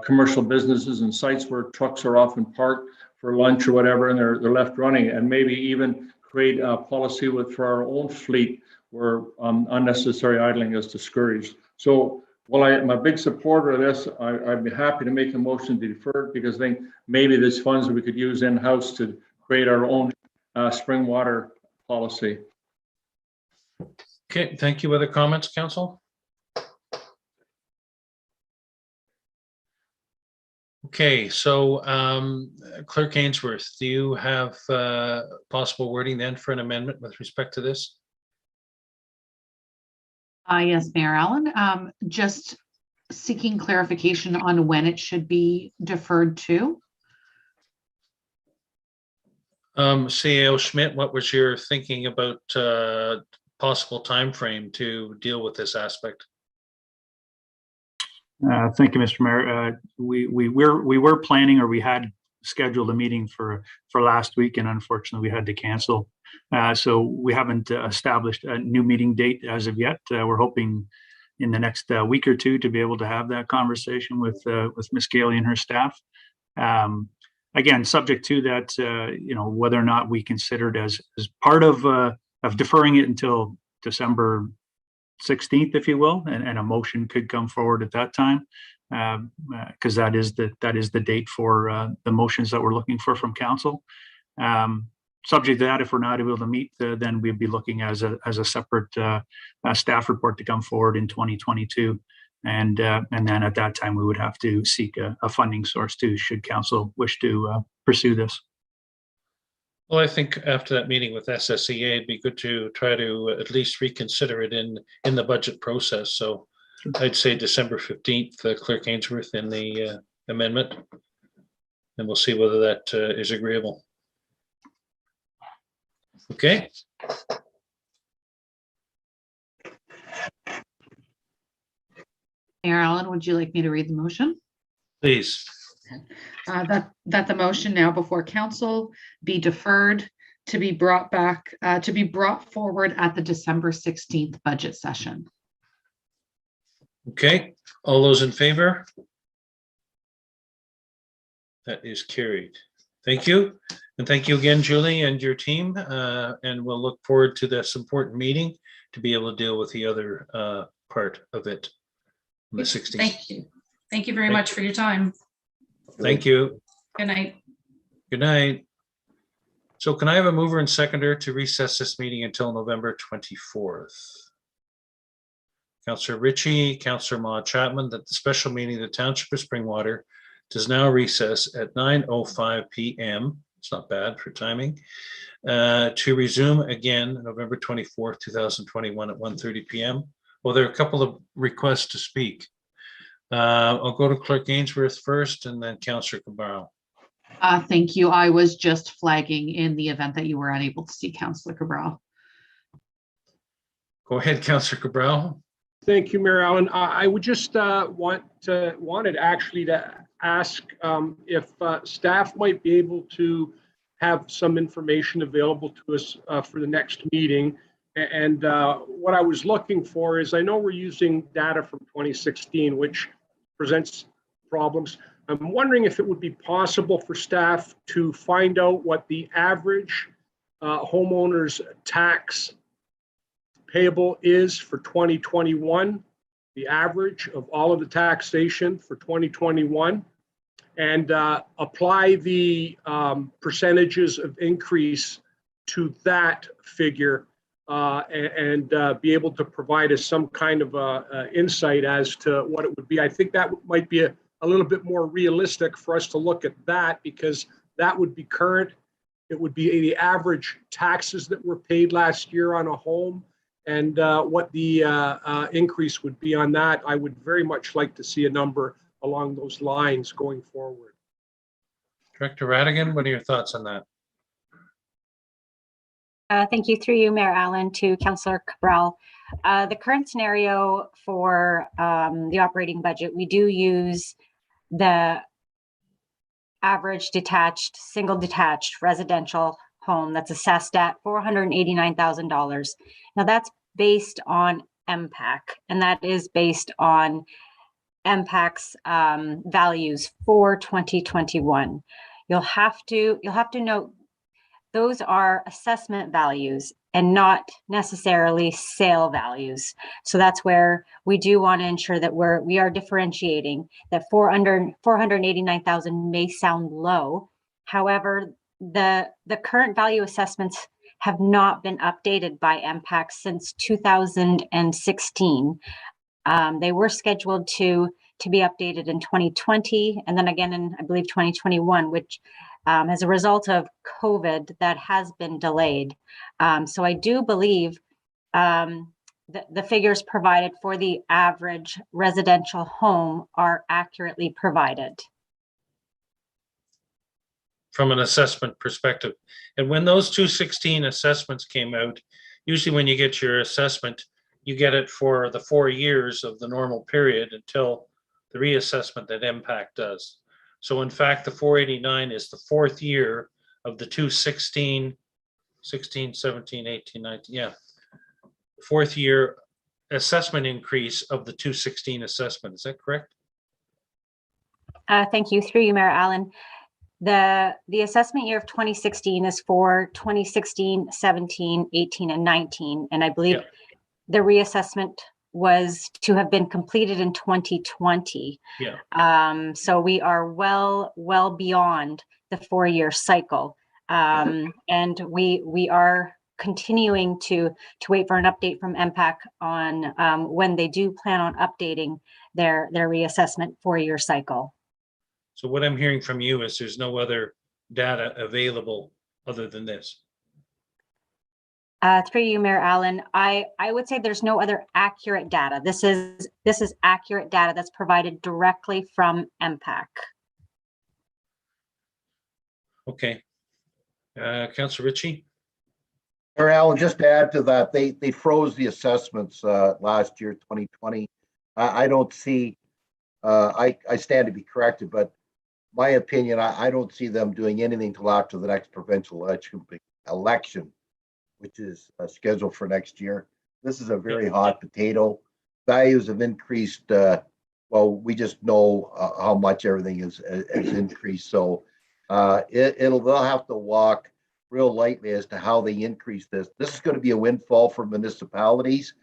commercial businesses and sites where trucks are often parked for lunch or whatever, and they're left running, and maybe even create a policy for our own fleet where unnecessary idling is discouraged. So while I'm a big supporter of this, I'd be happy to make a motion to defer it, because I think maybe there's funds that we could use in-house to create our own spring water policy. Okay, thank you. Other comments, council? Okay, so Clerk Ainsworth, do you have possible wording then for an amendment with respect to this? Yes, Mayor Allen. Just seeking clarification on when it should be deferred to. CEO Schmidt, what was your thinking about possible time frame to deal with this aspect? Thank you, Mr. Mayor. We were planning, or we had scheduled a meeting for last week, and unfortunately we had to cancel. So we haven't established a new meeting date as of yet. We're hoping in the next week or two to be able to have that conversation with Ms. Gailey and her staff. again, subject to that, whether or not we considered as part of deferring it until December 16th, if you will, and a motion could come forward at that time, because that is the date for the motions that we're looking for from council. Subject to that, if we're not able to meet, then we'd be looking as a separate staff report to come forward in 2022. And then at that time, we would have to seek a funding source too, should council wish to pursue this. Well, I think after that meeting with SSEA, it'd be good to try to at least reconsider it in the budget process. So I'd say December 15th, Clerk Ainsworth in the amendment, and we'll see whether that is agreeable. Okay. Mayor Allen, would you like me to read the motion? Please. That the motion now before council be deferred to be brought back, to be brought forward at the December 16th budget session. Okay, all those in favor? That is carried. Thank you. And thank you again, Julie, and your team. And we'll look forward to this important meeting to be able to deal with the other part of it on the 16th. Thank you. Thank you very much for your time. Thank you. Good night. Good night. So can I have a mover and seconder to recess this meeting until November 24th? Councillor Ritchie, Councillor Maud Chapman, that the special meeting of the Township of Springwater does now recess at 9:05 p.m. It's not bad for timing. To resume again November 24th, 2021 at 1:30 p.m. Well, there are a couple of requests to speak. I'll go to Clerk Ainsworth first and then Councillor Cabral. Thank you. I was just flagging in the event that you were unable to see Councillor Cabral. Go ahead, Councillor Cabral. Thank you, Mayor Allen. I would just wanted actually to ask if staff might be able to have some information available to us for the next meeting. And what I was looking for is, I know we're using data from 2016, which presents problems. I'm wondering if it would be possible for staff to find out what the average homeowner's tax payable is for 2021, the average of all of the taxation for 2021, and apply the percentages of increase to that figure, and be able to provide us some kind of insight as to what it would be. I think that might be a little bit more realistic for us to look at that, because that would be current. It would be the average taxes that were paid last year on a home, and what the increase would be on that. I would very much like to see a number along those lines going forward. Director Radigan, what are your thoughts on that? Thank you, through you, Mayor Allen, to Councillor Cabral. The current scenario for the operating budget, we do use the average detached, single detached residential home that's assessed at $489,000. Now that's based on MPAC, and that is based on MPAC's values for 2021. You'll have to note those are assessment values and not necessarily sale values. So that's where we do want to ensure that we are differentiating that 489,000 may sound low. However, the current value assessments have not been updated by MPAC since 2016. They were scheduled to be updated in 2020 and then again in, I believe, 2021, which as a result of COVID, that has been delayed. So I do believe the figures provided for the average residential home are accurately provided. From an assessment perspective. And when those 2016 assessments came out, usually when you get your assessment, you get it for the 4 years of the normal period until the reassessment that MPAC does. So in fact, the 489 is the 4th year of the 2016, 16, 17, 18, 19, yeah. 4th year assessment increase of the 2016 assessment. Is that correct? Thank you, through you, Mayor Allen. The assessment year of 2016 is for 2016, 17, 18, and 19. And I believe the reassessment was to have been completed in 2020. Yeah. So we are well beyond the 4-year cycle. And we are continuing to wait for an update from MPAC on when they do plan on updating their reassessment 4-year cycle. So what I'm hearing from you is there's no other data available other than this. Through you, Mayor Allen, I would say there's no other accurate data. This is accurate data that's provided directly from MPAC. Okay. Councillor Ritchie? Mayor Allen, just to add to that, they froze the assessments last year, 2020. I don't see, I stand to be corrected, but my opinion, I don't see them doing anything till after the next provincial election, which is scheduled for next year. This is a very hot potato. Values have increased. Well, we just know how much everything has increased. So they'll have to walk real lightly as to how they increase this. This is going to be a windfall for municipalities.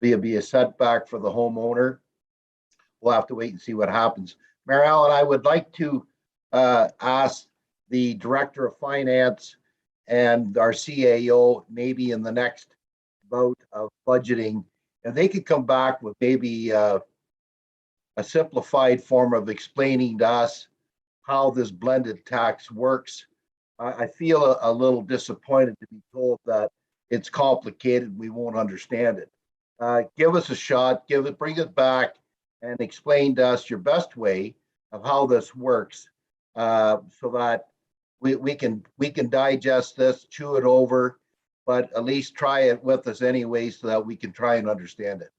It'll be a setback for the homeowner. We'll have to wait and see what happens. Mayor Allen, I would like to ask the Director of Finance and our CAO, maybe in the next bout of budgeting, and they could come back with maybe a simplified form of explaining to us how this blended tax works. I feel a little disappointed to be told that it's complicated, we won't understand it. Give us a shot, bring it back and explain to us your best way of how this works, so that we can digest this, chew it over, but at least try it with us anyway so that we can try and understand it.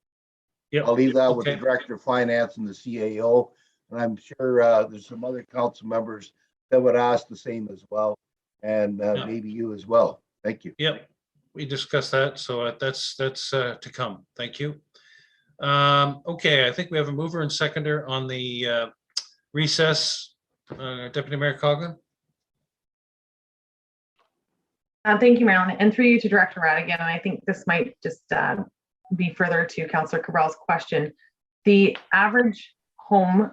I'll leave that with the Director of Finance and the CAO, and I'm sure there's some other council members that would ask the same as well, and maybe you as well. Thank you. Yep, we discussed that, so that's to come. Thank you. Okay, I think we have a mover and seconder on the recess. Deputy Mayor Coughlin. Thank you, Marilyn. And through you to Director Radigan, and I think this might just be further to Councillor Cabral's question. The average home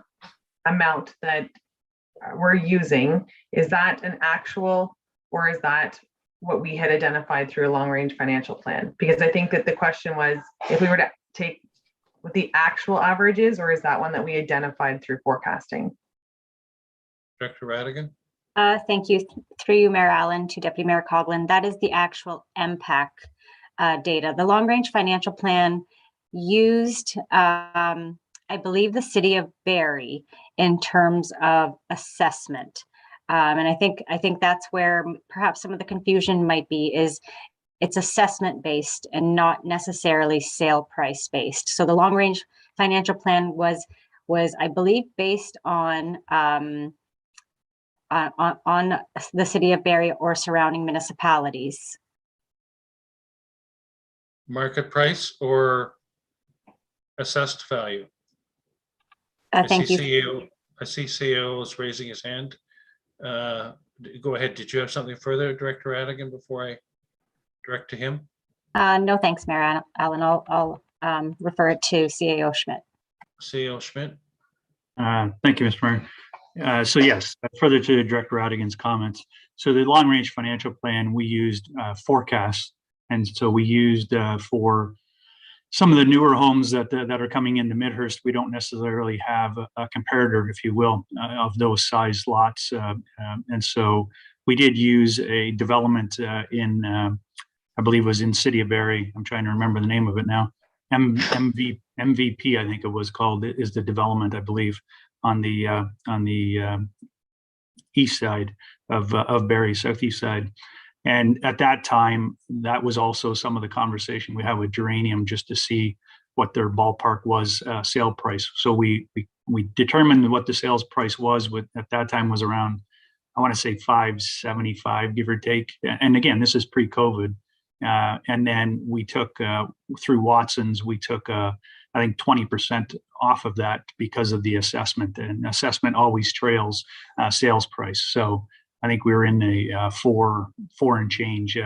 amount that we're using, is that an actual, or is that what we had identified through a long-range financial plan? Because I think that the question was, if we were to take what the actual average is, or is that one that we identified through forecasting? Director Radigan. Thank you. Through you, Mayor Allen, to Deputy Mayor Coughlin. That is the actual MPAC data. The long-range financial plan used, I believe, the city of Barrie in terms of assessment. And I think that's where perhaps some of the confusion might be, is it's assessment based and not necessarily sale price based. So the long-range financial plan was, I believe, based on the city of Barrie or surrounding municipalities. Market price or assessed value? Thank you. I see CEO is raising his hand. Go ahead. Did you have something further, Director Radigan, before I direct to him? No, thanks, Mayor Allen. I'll refer it to CAO Schmidt. CAO Schmidt. Thank you, Mr. Mayor. So yes, further to Director Radigan's comments. So the long-range financial plan, we used forecasts, and so we used for some of the newer homes that are coming into Midhurst. We don't necessarily have a comparator, if you will, of those size lots, and so we did use a development in, I believe it was in City of Barrie. I'm trying to remember the name of it now. MVP, I think it was called, is the development, I believe, on the east side of Barrie, southeast side. And at that time, that was also some of the conversation we had with Geranium, just to see what their ballpark was, sale price. So we determined what the sales price was, at that time was around, I want to say $575, give or take. And again, this is pre-COVID. And then we took, through Watson's, we took I think 20% off of that because of the assessment, and assessment always trails sales price. So I think we were in a four and change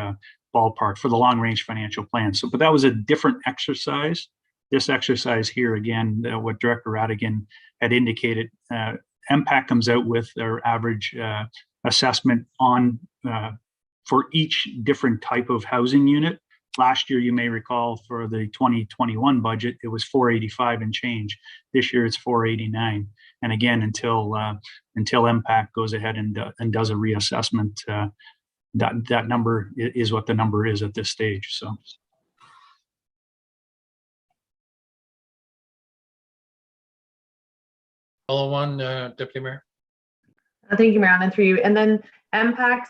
ballpark for the long range financial plan. So, but that was a different exercise. This exercise here, again, what Director Radigan had indicated, MPAC comes out with their average assessment on for each different type of housing unit. Last year, you may recall, for the 2021 budget, it was 485 and change. This year, it's 489. And again, until MPAC goes ahead and does a reassessment, that number is what the number is at this stage. So. Follow on, Deputy Mayor. Thank you, Marilyn, through you. And then MPAC's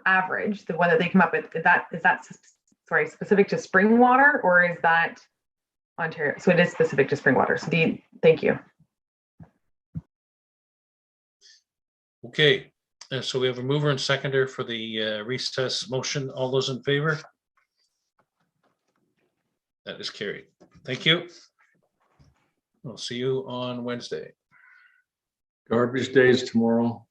average, the one that they come up with, is that sorry, specific to spring water, or is that Ontario? So it is specific to spring water. So thank you. Okay, so we have a mover and seconder for the recess motion. All those in favor? That is carried. Thank you. We'll see you on Wednesday. Garbage days tomorrow.